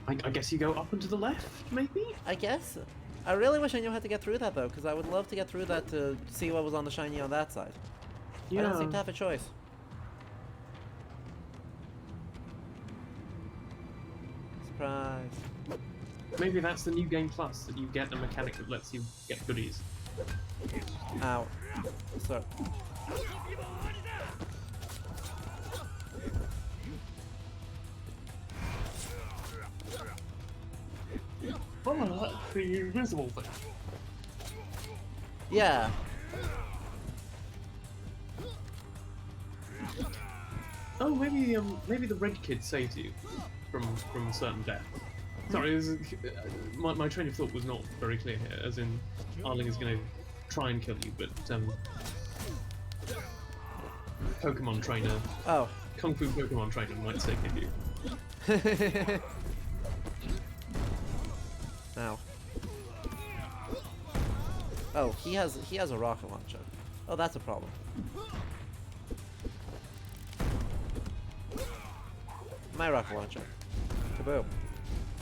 I guess you go up and to the left, maybe? I guess. I really wish I knew how to get through that though, because I would love to get through that to see what was on the shiny on that side. I don't seem to have a choice. Surprise. Maybe that's the new game plus, that you get a mechanic that lets you get goodies. Ow. Sorry. Oh, that's the invisible thing. Yeah. Oh, maybe the red kid saves you from a certain death. Sorry, my train of thought was not very clear here. As in, Arling is going to try and kill you, but Pokemon trainer, Kung Fu Pokemon trainer might save you. Ow. Oh, he has a rocket launcher. Oh, that's a problem. My rocket launcher. Kaboom.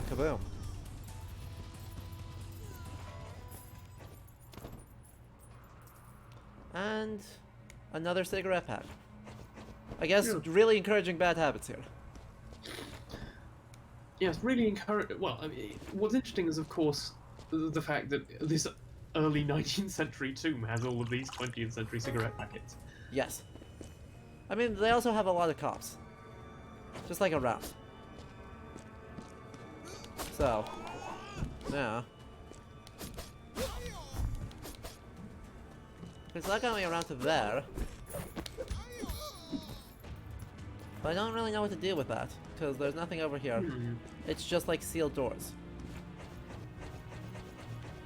Kaboom. And another cigarette pack. I guess really encouraging bad habits here. Yes, really encourage. Well, I mean, what's interesting is, of course, the fact that this early 19th century tomb has all of these 20th century cigarette packets. Yes. I mean, they also have a lot of cops. Just like around. So, yeah. Because that got me around to there. But I don't really know what to do with that, because there's nothing over here. It's just like sealed doors.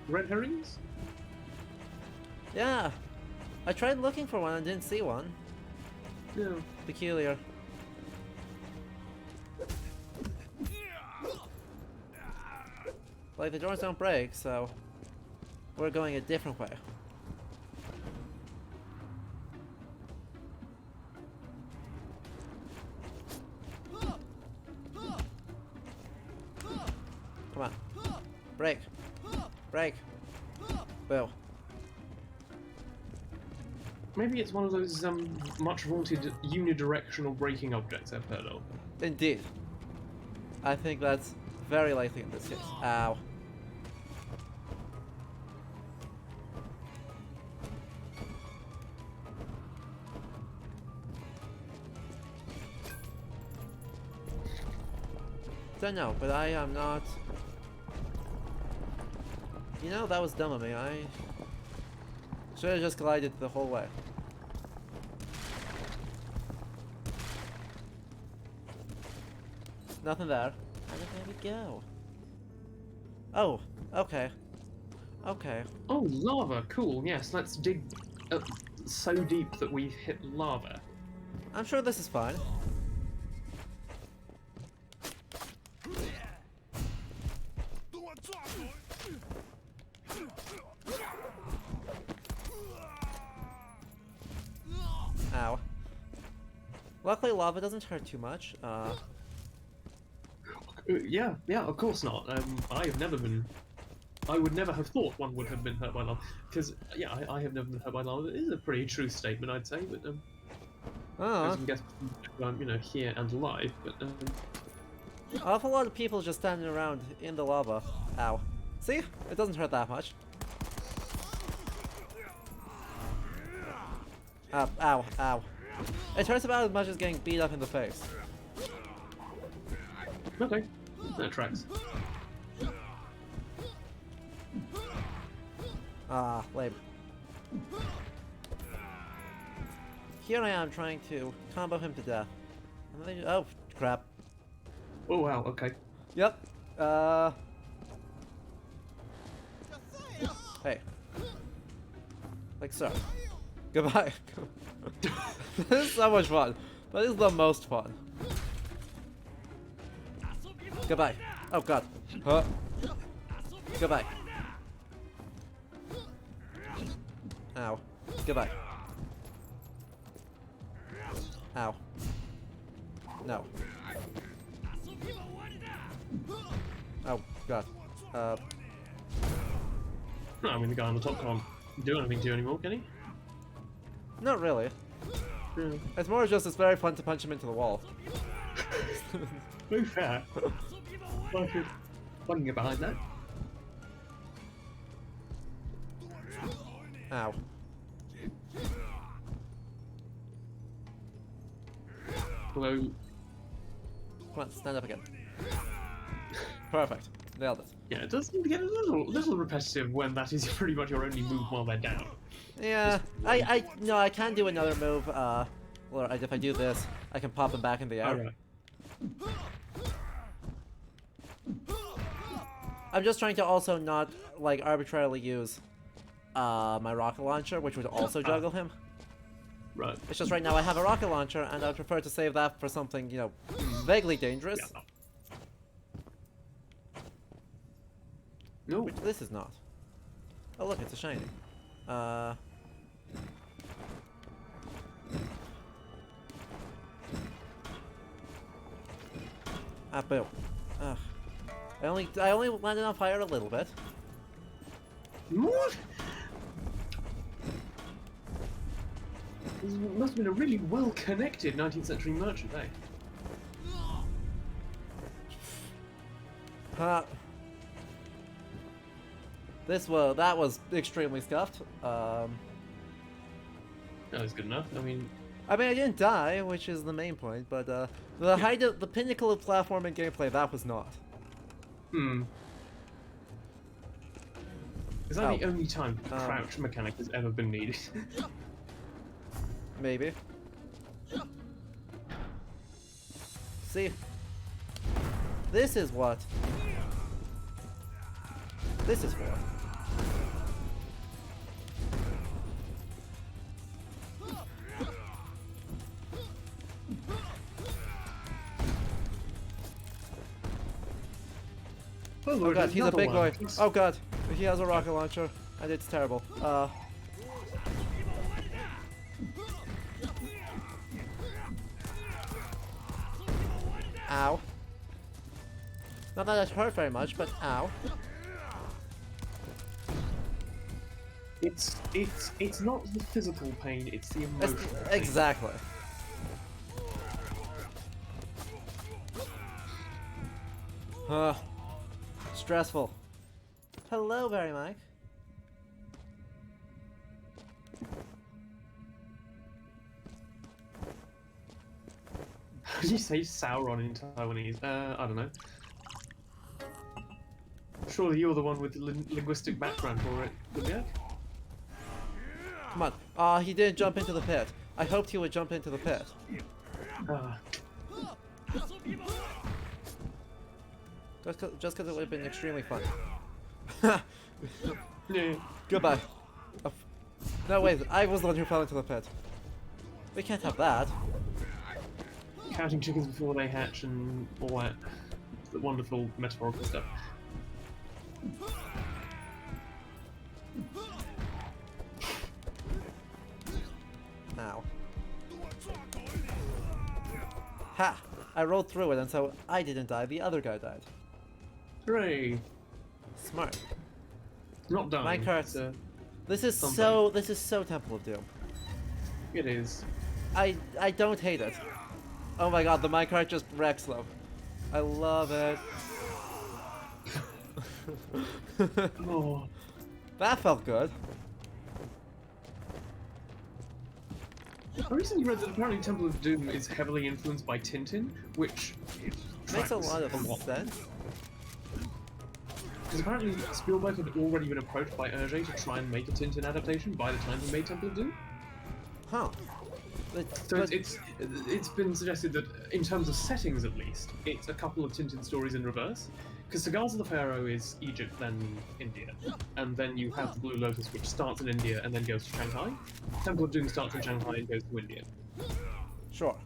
Red herrings? Yeah. I tried looking for one and didn't see one. No. Peculiar. Like, the doors don't break, so we're going a different way. Come on. Break. Break. Boo. Maybe it's one of those much vaunted unidirectional braking objects I've heard of. Indeed. I think that's very likely in this case. Ow. Don't know, but I am not... You know, that was dumb of me. I should have just glided the whole way. Nothing there. Where did we go? Oh, okay. Okay. Oh, lava! Cool, yes, let's dig so deep that we've hit lava. I'm sure this is fine. Ow. Luckily, lava doesn't hurt too much. Yeah, of course not. I have never been... I would never have thought one would have been hurt by lava. Because, yeah, I have never been hurt by lava. It is a pretty true statement, I'd say, but... I guess, you know, here and alive, but... An awful lot of people just standing around in the lava. Ow. See? It doesn't hurt that much. Ow, ow. It hurts about as much as getting beat up in the face. Okay, that tracks. Ah, lame. Here I am trying to combo him to death. And they, oh, crap. Oh wow, okay. Yep. Hey. Like so. Goodbye. This is so much fun. But this is the most fun. Goodbye. Oh god. Huh. Goodbye. Ow. Goodbye. Ow. No. Oh god. No, I mean the guy on the top can't do anything to you anymore, can he? Not really. Yeah. It's more just it's very fun to punch him into the wall. Very fair. I can get behind that. Ow. Although, Come on, stand up again. Perfect. Nailed it. yeah, it does seem to get a little repetitive when that is pretty much your only move while they're down. Yeah, I can do another move, or if I do this, I can pop him back in the air. Alright. I'm just trying to also not, like, arbitrarily use, my rocket launcher, which would also juggle him. Right. It's just right now I have a rocket launcher, and I'd prefer to save that for something, you know, vaguely dangerous. Yeah. No. Which this is not. Oh look, it's a shiny. Ah, boo. Ugh. I only landed on fire a little bit. What? This must have been a really well-connected 19th century merchant, eh? That was extremely scuffed. That was good enough. I mean, I didn't die, which is the main point, but the height of the pinnacle of platforming gameplay, that was not. is that the only time the crouch mechanic has ever been needed? Maybe. See, this is what. This is for. Oh god, he's a big boy. Oh god, he has a rocket launcher, and it's terrible. Ow. Not that it hurt very much, but ow. It's not the physical pain, it's the emotional pain. Exactly. Stressful. Hello, Barry Mike. How did you say Sauron in Taiwanese? I don't know. Surely you're the one with the linguistic background for it, wouldn't you? Come on. Ah, he didn't jump into the pit. I hoped he would jump into the pit. Just because it would have been extremely fun. Yeah. Goodbye. No, wait, I was the one who fell into the pit. We can't have that. Counting chickens before they hatch and all that wonderful metaphorical stuff. Ow. Ha! I rolled through it, and so I didn't die, the other guy died. Hooray! Smart. Not dying. Minecart. This is so Temple of Doom. It is. I don't hate it. Oh my god, the minecart just wrecks though. I love it. Oh. That felt good. I recently read that apparently Temple of Doom is heavily influenced by Tintin, which Makes a tracks lot of sense. Because apparently Spielberg had already been approached by Hergé to try and make a Tintin adaptation by the time he made Temple of Doom. Huh. So it's been suggested that in terms of settings at least, it's a couple of Tintin stories in reverse. Because Cigars of the Pharaoh is Egypt, then India. And then you have the Blue Lotus, which starts in India and then goes to Shanghai. Temple of Doom starts in Shanghai and goes to India. Sure.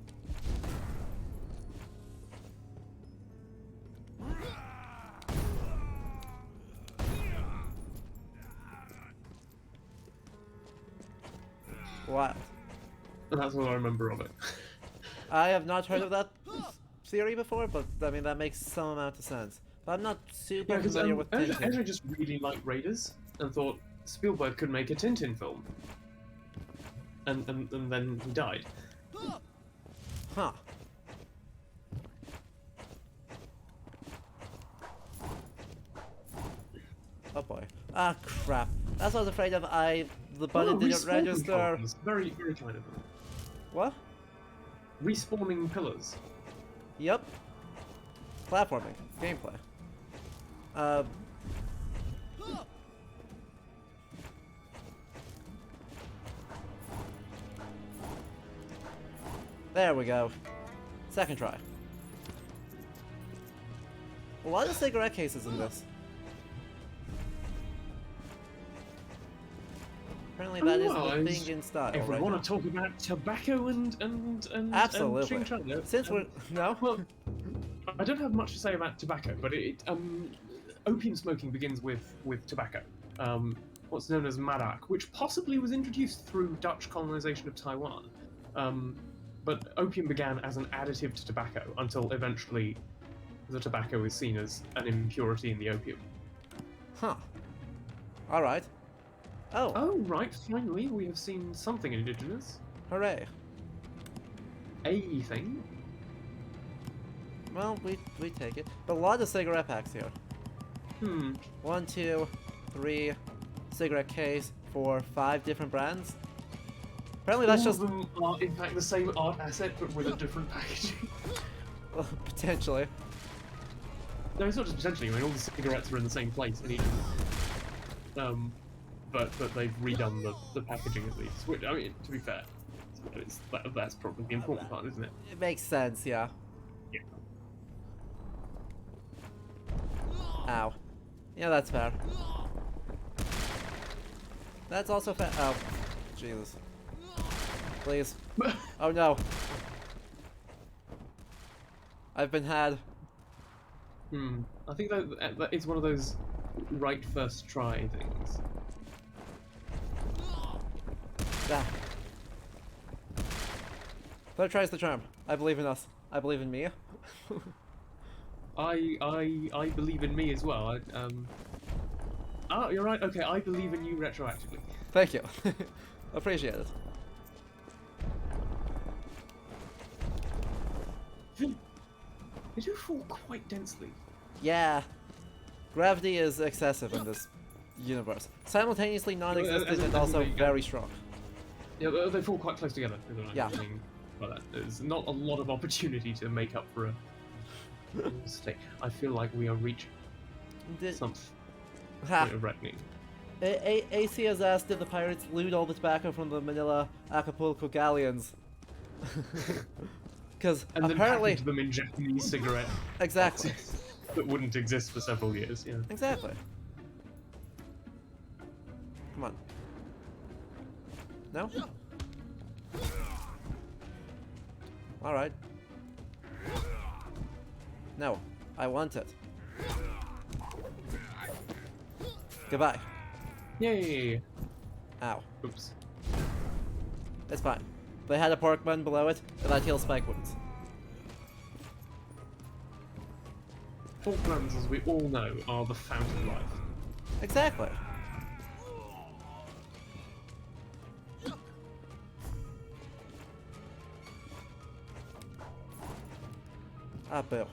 Wild. And that's all I remember of it. I have not heard of that theory before, but I mean that makes some amount of sense. But I'm not super Yeah, because familiar with Tintin. Andrew just really liked Raiders and thought Spielberg could make a Tintin film. And then he died. Huh. Oh boy. Ah, crap. That's what I was afraid of. The button didn't respawning register. columns. Very, very kind of them. What? Respawning pillars. Yep. Platforming. Gameplay. There we go. Second try. A lot of cigarette cases in this. Apparently that is the thing in style. If we right want now. to talk about tobacco and Absolutely. and China, Since we're no. well, I don't have much to say about tobacco, but opium smoking begins with tobacco. What's known as madak, which possibly was introduced through Dutch colonization of Taiwan. But opium began as an additive to tobacco until eventually the tobacco is seen as an impurity in the opium. Huh. All right. Oh. Oh, right, finally we have seen something indigenous. Hooray. A thing. Well, we take it. But a lot of cigarette packs here. 1, 2, 3 cigarette case for 5 different brands. Apparently that's All just of them are in fact the same art asset but with a different packaging. well, potentially. No, it's not just potentially. I mean, all the cigarettes are in the same place in each of them. But they've redone the packaging at least. Which, I mean, to be fair, that's probably the important part, isn't it? It makes sense, yeah. Yeah. Ow. Yeah, that's fair. That's also fair. Oh, Jesus. Please. Oh no. I've been had. I think that it's one of those right first try things. Ah. Third tries the charm. I believe in us. I believe in me. I believe in me as well. Oh, you're right. Okay, I believe in you retroactively. Thank you. Appreciate it. They do fall quite densely. Yeah. Gravity is excessive in this universe. Simultaneously non-existent and also very strong. Yeah, they fall quite close together. Is what I'm Yeah. saying by that. There's not a lot of opportunity to make up for a mistake. I feel like we are reaching some point of reckoning. AC has asked if the pirates loot all the tobacco from the Manila Acapulco galleons. Because And apparently... then package them in Japanese cigarette Exactly. boxes that wouldn't exist for several years. Yeah. Exactly. Come on. No? Alright. No. I want it. Goodbye. Yay! Ow. Oops. It's fine. They had a pork bun below it, and that heals spike wounds. Falklands, as we all know, are the fountain of life. Exactly. Ah, boo.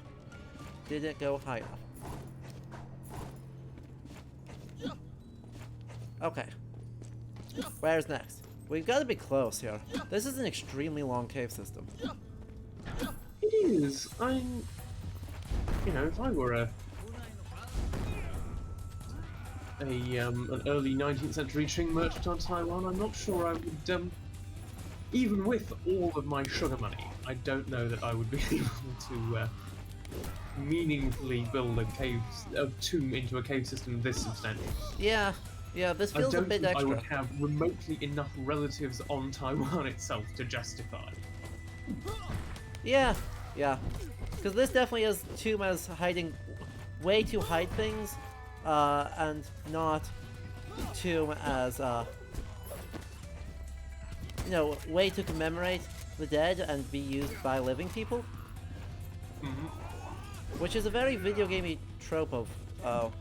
Didn't go high enough. Okay. Where's next? We've got to be close here. This is an extremely long cave system. It is. If I were an early 19th century Qing merchant on Taiwan, I'm not sure I would, even with all of my sugar money, I don't know that I would be able to meaningfully build a tomb into a cave system this substantial. Yeah, this feels a bit I extra. would have remotely enough relatives on Taiwan itself to justify. Yeah. Because this definitely is tomb as hiding way to hide things, and not tomb as you know, way to commemorate the dead and be used by living people. Which is a very video gamey trope of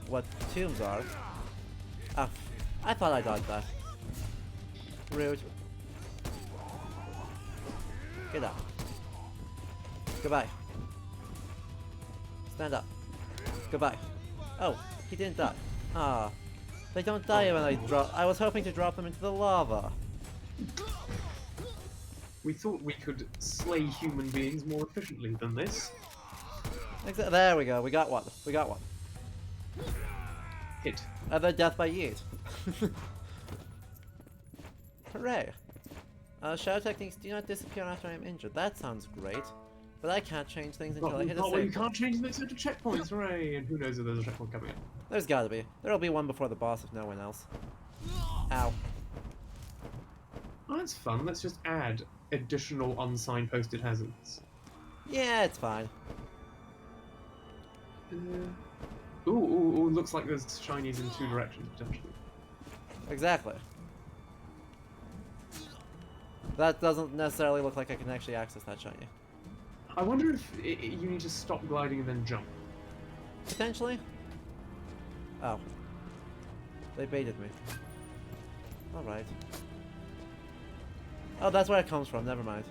what tombs are. Ah, I thought I dodged that. Rude. Get up. Goodbye. Stand up. Goodbye. Oh, he didn't die. Ah. They don't die when I drop. I was hoping to drop them into the lava. We thought we could slay human beings more efficiently than this. There we go. We got one. We got one. Hit. Other death by yeet. Hooray. Shadow techniques do not disappear after I am injured. That sounds great. But I can't change things until I hit a save. You can't change them except to checkpoints, hooray! And who knows if there's a checkpoint coming in. There's gotta be. There'll be one before the boss if no one else. Ow. Oh, that's fun. Let's just add additional unsigned posted hazards. Yeah, it's fine. Ooh, looks like there's shinies in 2 directions, potentially. Exactly. That doesn't necessarily look like I can actually access that shiny. I wonder if you need to stop gliding and then jump. Potentially? Oh. They baited me. Alright. Oh, that's where it comes from, never mind.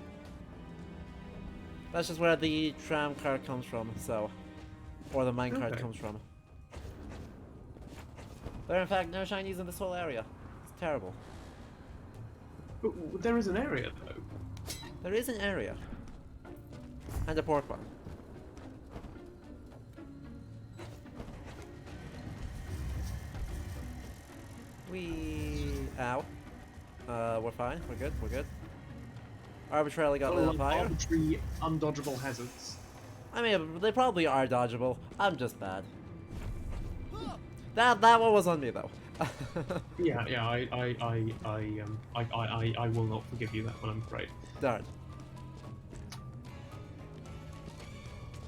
That's just where the tram card comes from, so... Or the minecart comes from. There are in fact no shinies in this whole area. It's terrible. But there is an area, though. There is an area. And a pork one. Ow. We're fine. We're good. We're good. Arbitrarily got lit on fire. Arbitrary, undodgeable hazards. I mean, they probably are dodgeable. I'm just bad. That one was on me though. Yeah. I will not forgive you that one, I'm afraid. Darn.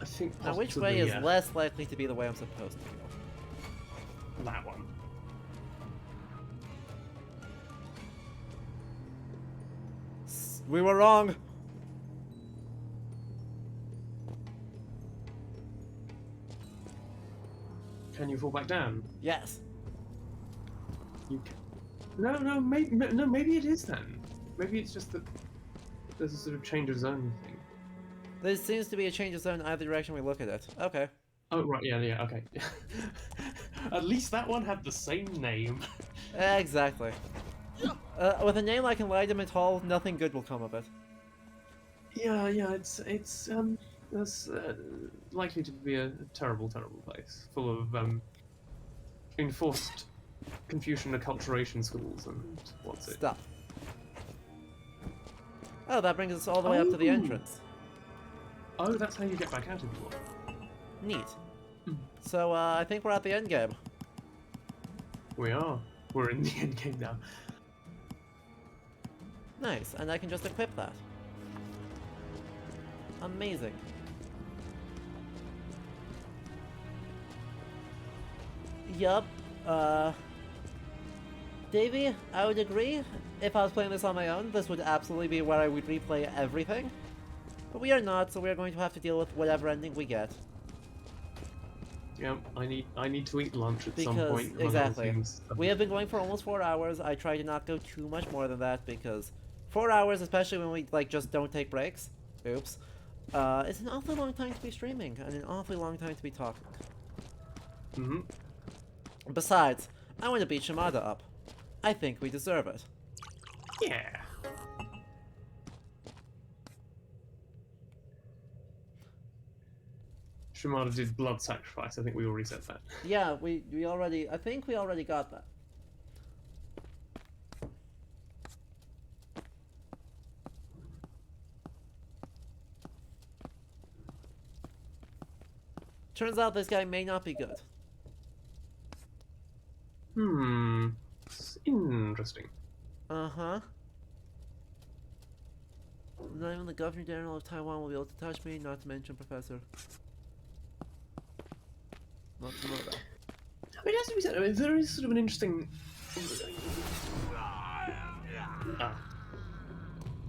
I think. Now, which way is less likely to be the way I'm supposed to go? That one. We were wrong. Can you fall back down? Yes. You can. No, maybe it is then. Maybe it's just that there's a sort of change of zone thing. There seems to be a change of zone in either direction we look at it. Okay. Oh, right, yeah, okay. At least that one had the same name. Exactly. With a name like Enlightenment Hall, nothing good will come of it. Yeah, it's likely to be a terrible place, full of enforced Confucian acculturation schools and what's it? Stuff. Oh, that brings us all the way up to the entrance. Oh, that's how you get back out if you want. Neat. So, I think we're at the end game. We are. We're in the end game now. Nice, and I can just equip that. Amazing. Yup. Davey, I would agree. If I was playing this on my own, this would absolutely be where I would replay everything. But we are not, so we are going to have to deal with whatever ending we get. Yeah, I need to eat lunch at some point. Exactly. We have been going for almost 4 hours. I try to not go too much more than that because 4 hours, especially when we just don't take breaks. Oops. It's an awfully long time to be streaming and an awfully long time to be talking. Besides, I want to beat Shimada up. I think we deserve it. Yeah. Shimada did blood sacrifice. I think we already said that. Yeah, we already. I think we already got that. Turns out this guy may not be good. It's interesting. Uh-huh. Not even the Governor General of Taiwan will be able to touch me, not to mention Professor. Not to know that. I mean, it has to be said, there is sort of an interesting...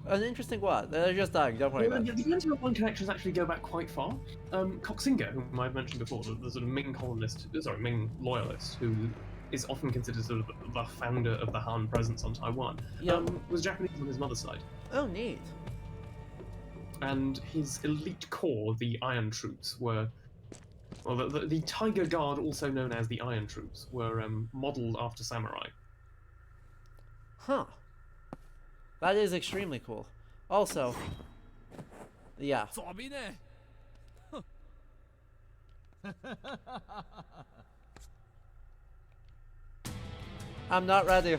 An interesting what? They're just dying, don't worry Well, about it. the anti-one connections actually go back quite far. Coxinga, whom I've mentioned before, the sort of Ming loyalist, who is often considered sort of the founder of the Han presence on Taiwan, Yep. was Japanese on his mother's side. Oh, neat. And his elite corps, the Iron Troops, were... Well, the Tiger Guard, also known as the Iron Troops, were modelled after samurai. Huh. That is extremely cool. Also, yeah. 左边呢？ I'm not ready.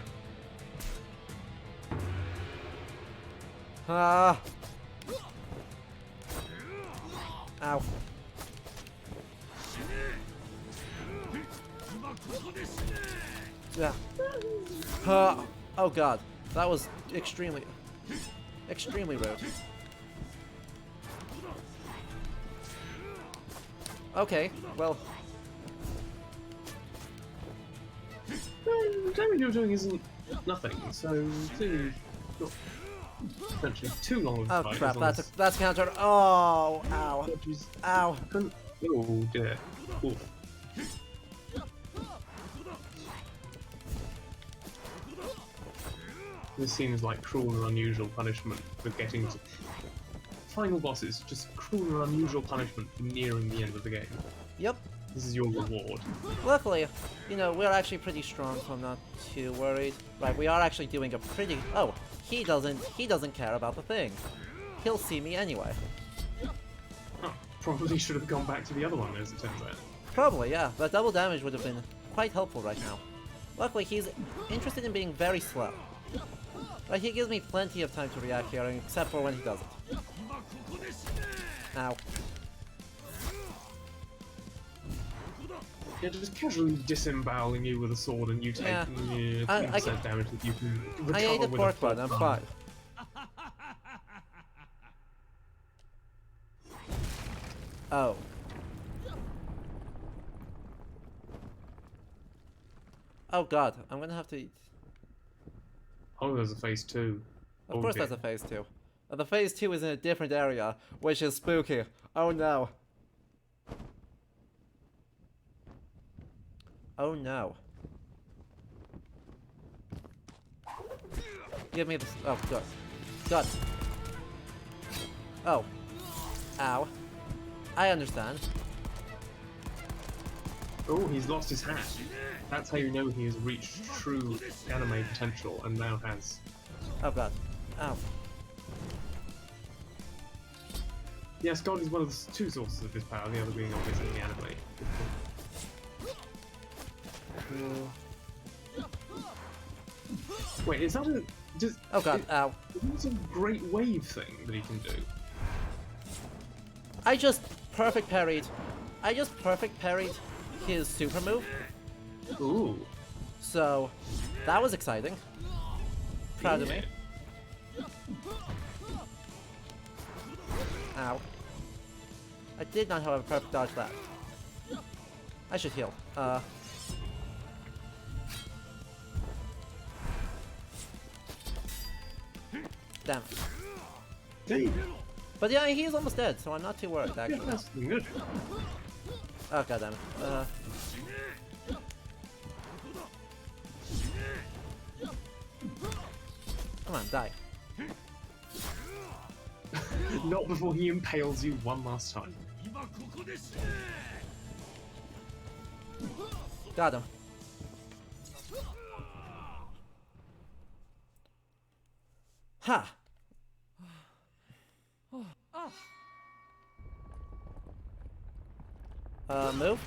Ah. Ow. Yeah. Oh god. That was extremely rude. Okay, well. The damage you're doing isn't nothing, so clearly not essentially too long of a Oh fight. crap, that's counter. Oh, ow. Ow. Oh dear. Ooh. This seems like cruel and unusual punishment for getting to... Final bosses, just cruel and unusual punishment for nearing the end of the game. Yep. This is your reward. Luckily, you know, we're actually pretty strong, so I'm not too worried. Right, we are actually doing a pretty... Oh, he doesn't care about the thing. He'll see me anyway. Oh, probably should have gone back to the other one, as it turns out. Probably, yeah. That double damage would have been quite helpful right now. Luckily, he's interested in being very slow. Like, he gives me plenty of time to react here, except for when he doesn't. Ow. Yeah, just casually disemboweling you with a sword and you take Yeah. 3% damage that you can recover I ate a with pork full bun, I'm gun. fine. Oh. Oh god, I'm gonna have to eat. Oh, there's a phase 2. Of Oh, course dear. there's a phase 2. The phase 2 is in a different area, which is spooky. Oh no. Oh no. Give me this. Oh, good. Good. Oh. Ow. I understand. Oh, he's lost his hat. That's how you know he has reached true anime potential and now has. Oh god. Ow. Yes, God is one of the two sources of his power, the other being obviously the anime. Wait, is that a... Oh god. Ow. It's a great wave thing that he can do. I just perfect parried. His super move. Ooh. So, that was exciting. Proud of me. Ow. I did not, however, perfect dodge that. I should heal. Damn. Hey, But yeah, he's almost dead, so I'm not too worried, yeah, actually. that's good. Oh, goddammit. Come on, die. Not before he impales you one last time. Got him. Ha! Move.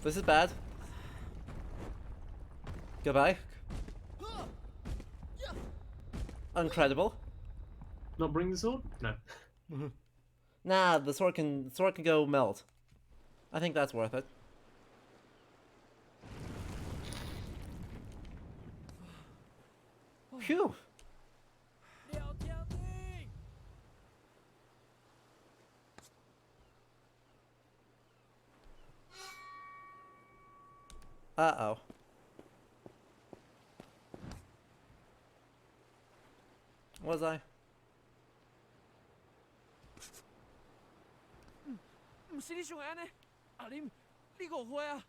This is bad. Goodbye. Incredible. Not bring the sword? No. Nah, the sword can go melt. I think that's worth it. Phew. Uh-oh. Was I? 唔是你想安尼，阿林，你误会啊！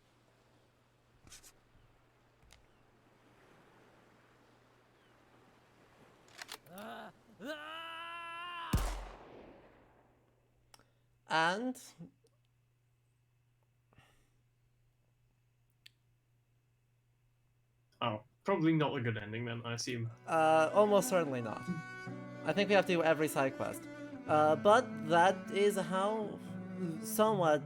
And Oh, probably not a good ending then, I assume. almost certainly not. I think we have to do every side quest. But that is how, somewhat,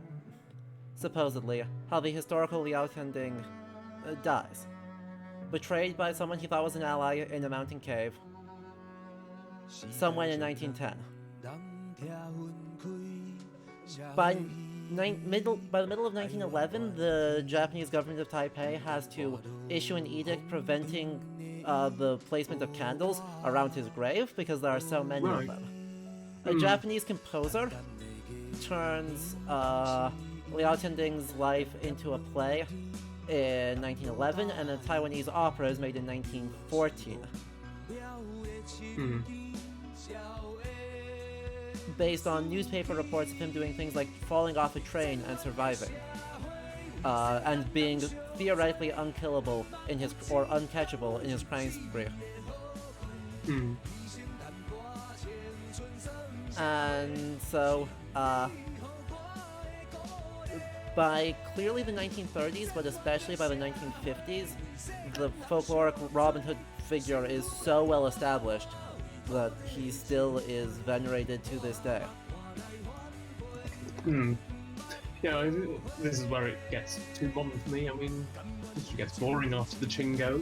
supposedly, how the historical Liao Tianding dies. Betrayed by someone he thought was an ally in a mountain cave. Somewhere in 1910. By the middle of 1911, the Japanese government of Taipei has to issue an edict preventing the placement of candles around his grave because there are so many of them. A Japanese composer turns Liao Tianding's life into a play in 1911, and a Taiwanese opera is made in 1914. Based on newspaper reports of him doing things like falling off a train and surviving, and being theoretically unkillable in his or uncatchable in his crime spree. And so, by clearly the 1930s, but especially by the 1950s, the folkloric Robin Hood figure is so well established that he still is venerated to this day. Yeah, this is where it gets too modern for me. I mean, it gets boring after the Qing go.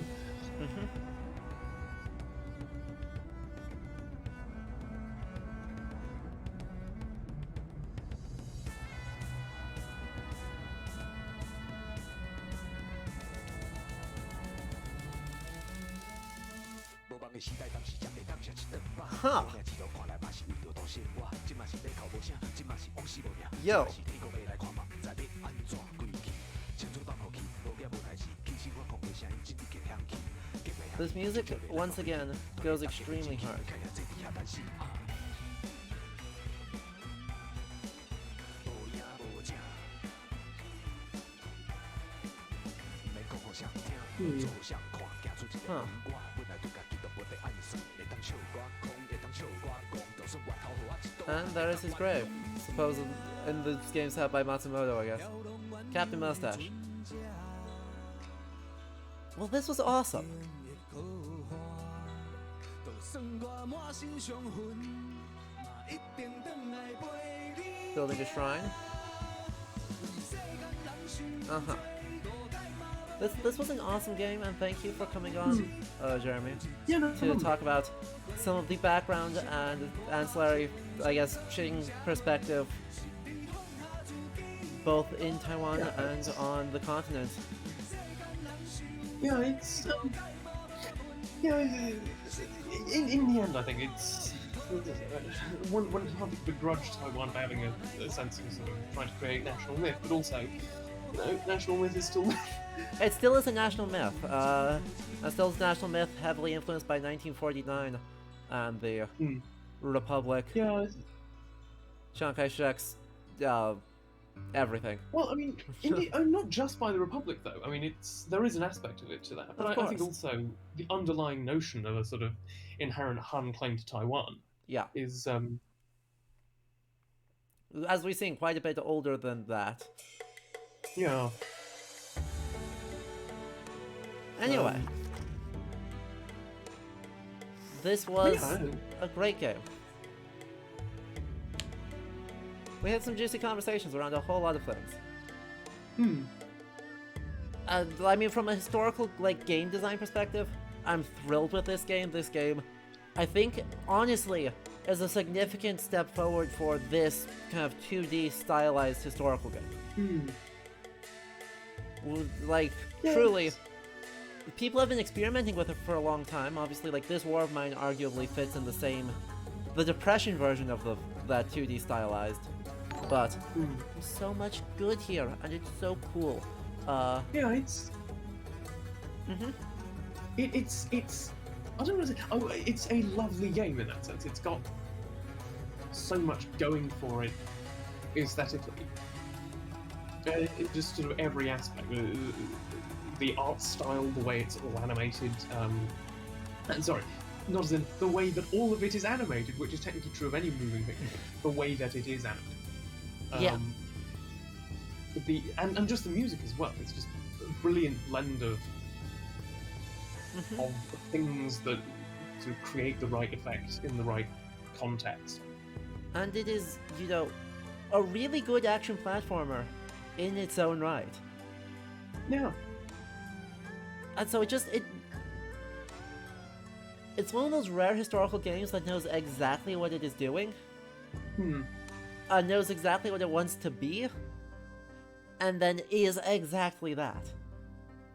Huh. Yo. This music, once again, goes extremely hard. Huh. And there is his grave, supposedly in the game set by Matsumoto, I guess. Captain Mustache. Well, this was awesome. Building a shrine. This was an awesome game, and thank you for coming on, Jeremy, to talk about some of the background and ancillary, I guess, Qing perspective, both in Taiwan and on the continent. Yeah, it's in the end, I think it's one hard to begrudge Taiwan for having a sense of sort of trying to create national myth, but also, you know, national myth is still myth. It still is a national myth. It still is a national myth, heavily influenced by 1949 and the Republic. Yeah. Chiang Kai-shek's everything. Well, I mean, not just by the Republic, though. I mean, there is an aspect of it to that. But I think also the underlying notion of a sort of inherent Han claim to Taiwan is... as we've seen, quite a bit older than that. Yeah. Anyway. This was a great game. We had some juicy conversations around a whole lot of things. I mean, from a historical, game design perspective, I'm thrilled with this game. This game, I think, honestly, is a significant step forward for this kind of 2D stylized historical game. Truly, people have been experimenting with it for a long time. Obviously, this War of Mine arguably fits in the Depression version of that 2D stylized. But so much good here, and it's so cool. Yeah, it's I don't know. Oh, it's a lovely game in that sense. It's got so much going for it aesthetically. Just sort of every aspect. The art style, the way it's all animated. And sorry, not as in the way that all of it is animated, which is technically true of any moving picture. The way that it is animated. And just the music as well. It's just a brilliant blend of things that to create the right effect in the right context. And it is, you know, a really good action platformer in its own right. Yeah. And so it's one of those rare historical games that knows exactly what it is doing. Knows exactly what it wants to be. And then is exactly that.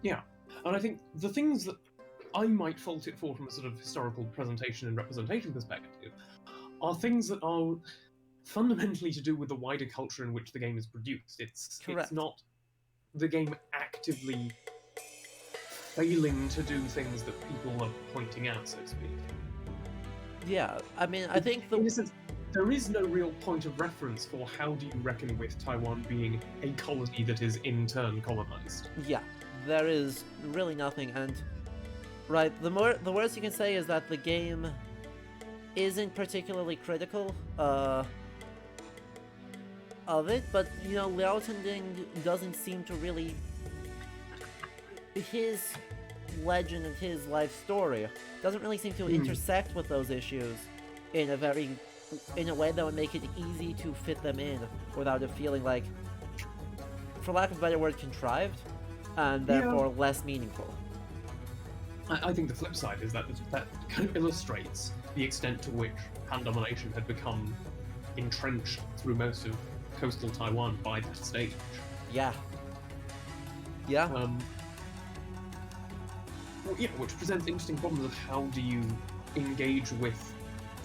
Yeah. And I think the things that I might fault it for from a sort of historical presentation and representation perspective are things that are fundamentally to do with the wider culture in which the game is produced. It's not the game actively failing to do things that people are pointing out, so to speak. Yeah, I mean, I think in a sense, there is no real point of reference for how do you reckon with Taiwan being a colony that is in turn colonized. Yeah, there is really nothing, and right, the worst you can say is that the game isn't particularly critical of it, but you know, Tianding doesn't seem to really. His legend and his life story doesn't really seem to intersect with those issues in a way that would make it easy to fit them in without it feeling like, for lack of a better word, contrived, and therefore less meaningful. I think the flip side is that kind of illustrates the extent to which Han domination had become entrenched through most of coastal Taiwan by that stage. Yeah. Well, yeah, which presents interesting problems of how do you engage with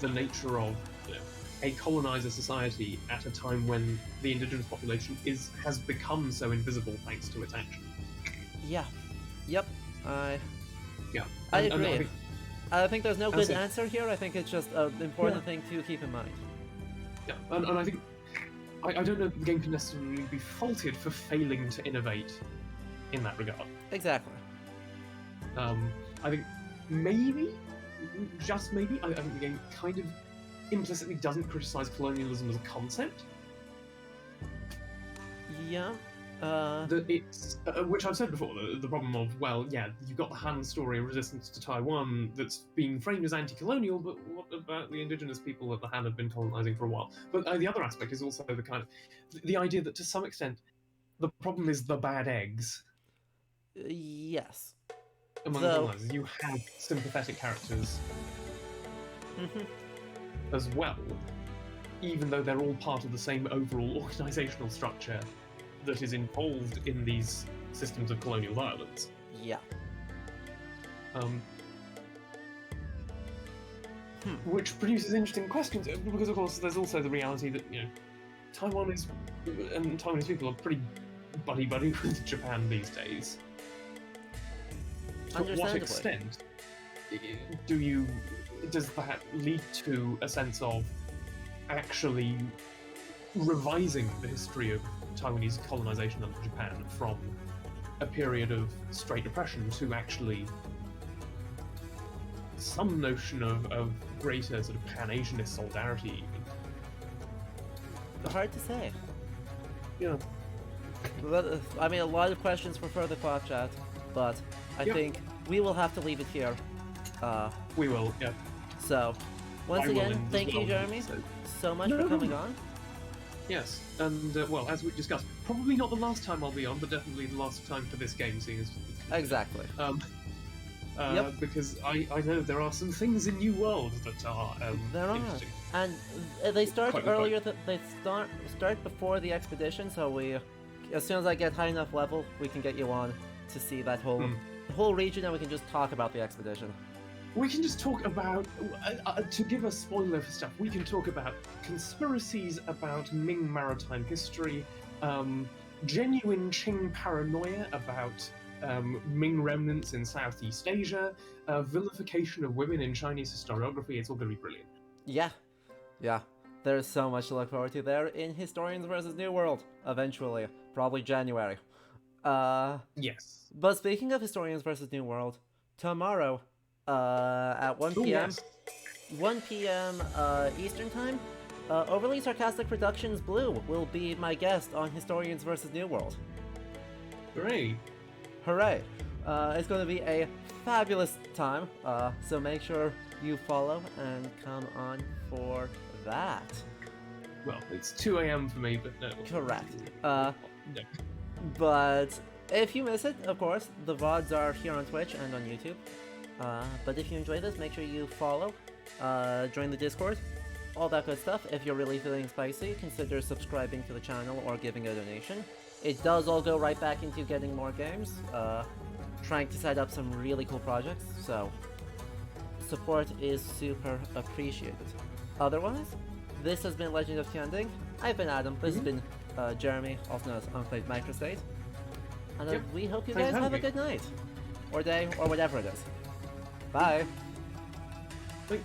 the nature of a colonizer society at a time when the indigenous population has become so invisible thanks to its action. Yeah. Yep. I agree. I think there's no good answer here. I think it's just an important thing to keep in mind. Yeah, and I think I don't know if the game can necessarily be faulted for failing to innovate in that regard. Exactly. I think maybe, just maybe, I think the game kind of implicitly doesn't criticize colonialism as a concept. Yeah. That it's, which I've said before, the problem of, well, yeah, you've got the Han story of resistance to Taiwan that's being framed as anti-colonial, but what about the indigenous people that the Han had been colonizing for a while? But the other aspect is also the kind of, the idea that to some extent, the problem is the bad eggs. Yes. Among colonizers, you have sympathetic characters as well, even though they're all part of the same overall organizational structure that is involved in these systems of colonial violence. Yeah. Which produces interesting questions, because of course there's also the reality that, you know, Taiwan and Taiwanese people are pretty buddy-buddy with Japan these days. To what extent does that lead to a sense of actually revising the history of Taiwanese colonization under Japan from a period of straight oppression to actually some notion of greater sort of Pan-Asianist solidarity even? Hard to say. Yeah. I mean, a lot of questions for further clock chat, but I think we will have to leave it here. We will, yeah. So, once again, thank you, Jeremy, so much for coming on. Yes, and well, as we discussed, probably not the last time I'll be on, but definitely the last time for this game, seeing as exactly. Because I know there are some things in New World that are interesting. And they start earlier. They start before the expedition, so as soon as I get high enough level, we can get you on to see that whole region, and we can just talk about the expedition. We can just talk about, to give a spoiler for stuff, we can talk about conspiracies about Ming maritime history, genuine Qing paranoia about Ming remnants in Southeast Asia, vilification of women in Chinese historiography. It's all going to be brilliant. Yeah, yeah. There's so much to look forward to there in Historians vs. New World, eventually. Probably January. Yes. But speaking of Historians vs. New World, tomorrow, at 1 Ooh, p.m. yes. 1 p.m. Eastern Time, Overly Sarcastic Productions Blue will be my guest on Historians vs. New World. Great. Hooray! It's going to be a fabulous time, so make sure you follow and come on for that. Well, it's 2 a.m. for me, but no. Correct. No. But if you miss it, of course, the VODs are here on Twitch and on YouTube. But if you enjoy this, make sure you follow, join the Discord, all that good stuff. If you're really feeling spicy, consider subscribing to the channel or giving a donation. It does all go right back into getting more games, trying to set up some really cool projects, so support is super appreciated. Otherwise, this has been Legend of Tianding. I've been Adam, this has been Jeremy, also known as EnclavedMicrostate. And we hope you Thanks guys for have a having me. good night, or day, or whatever it is. Bye! Wait.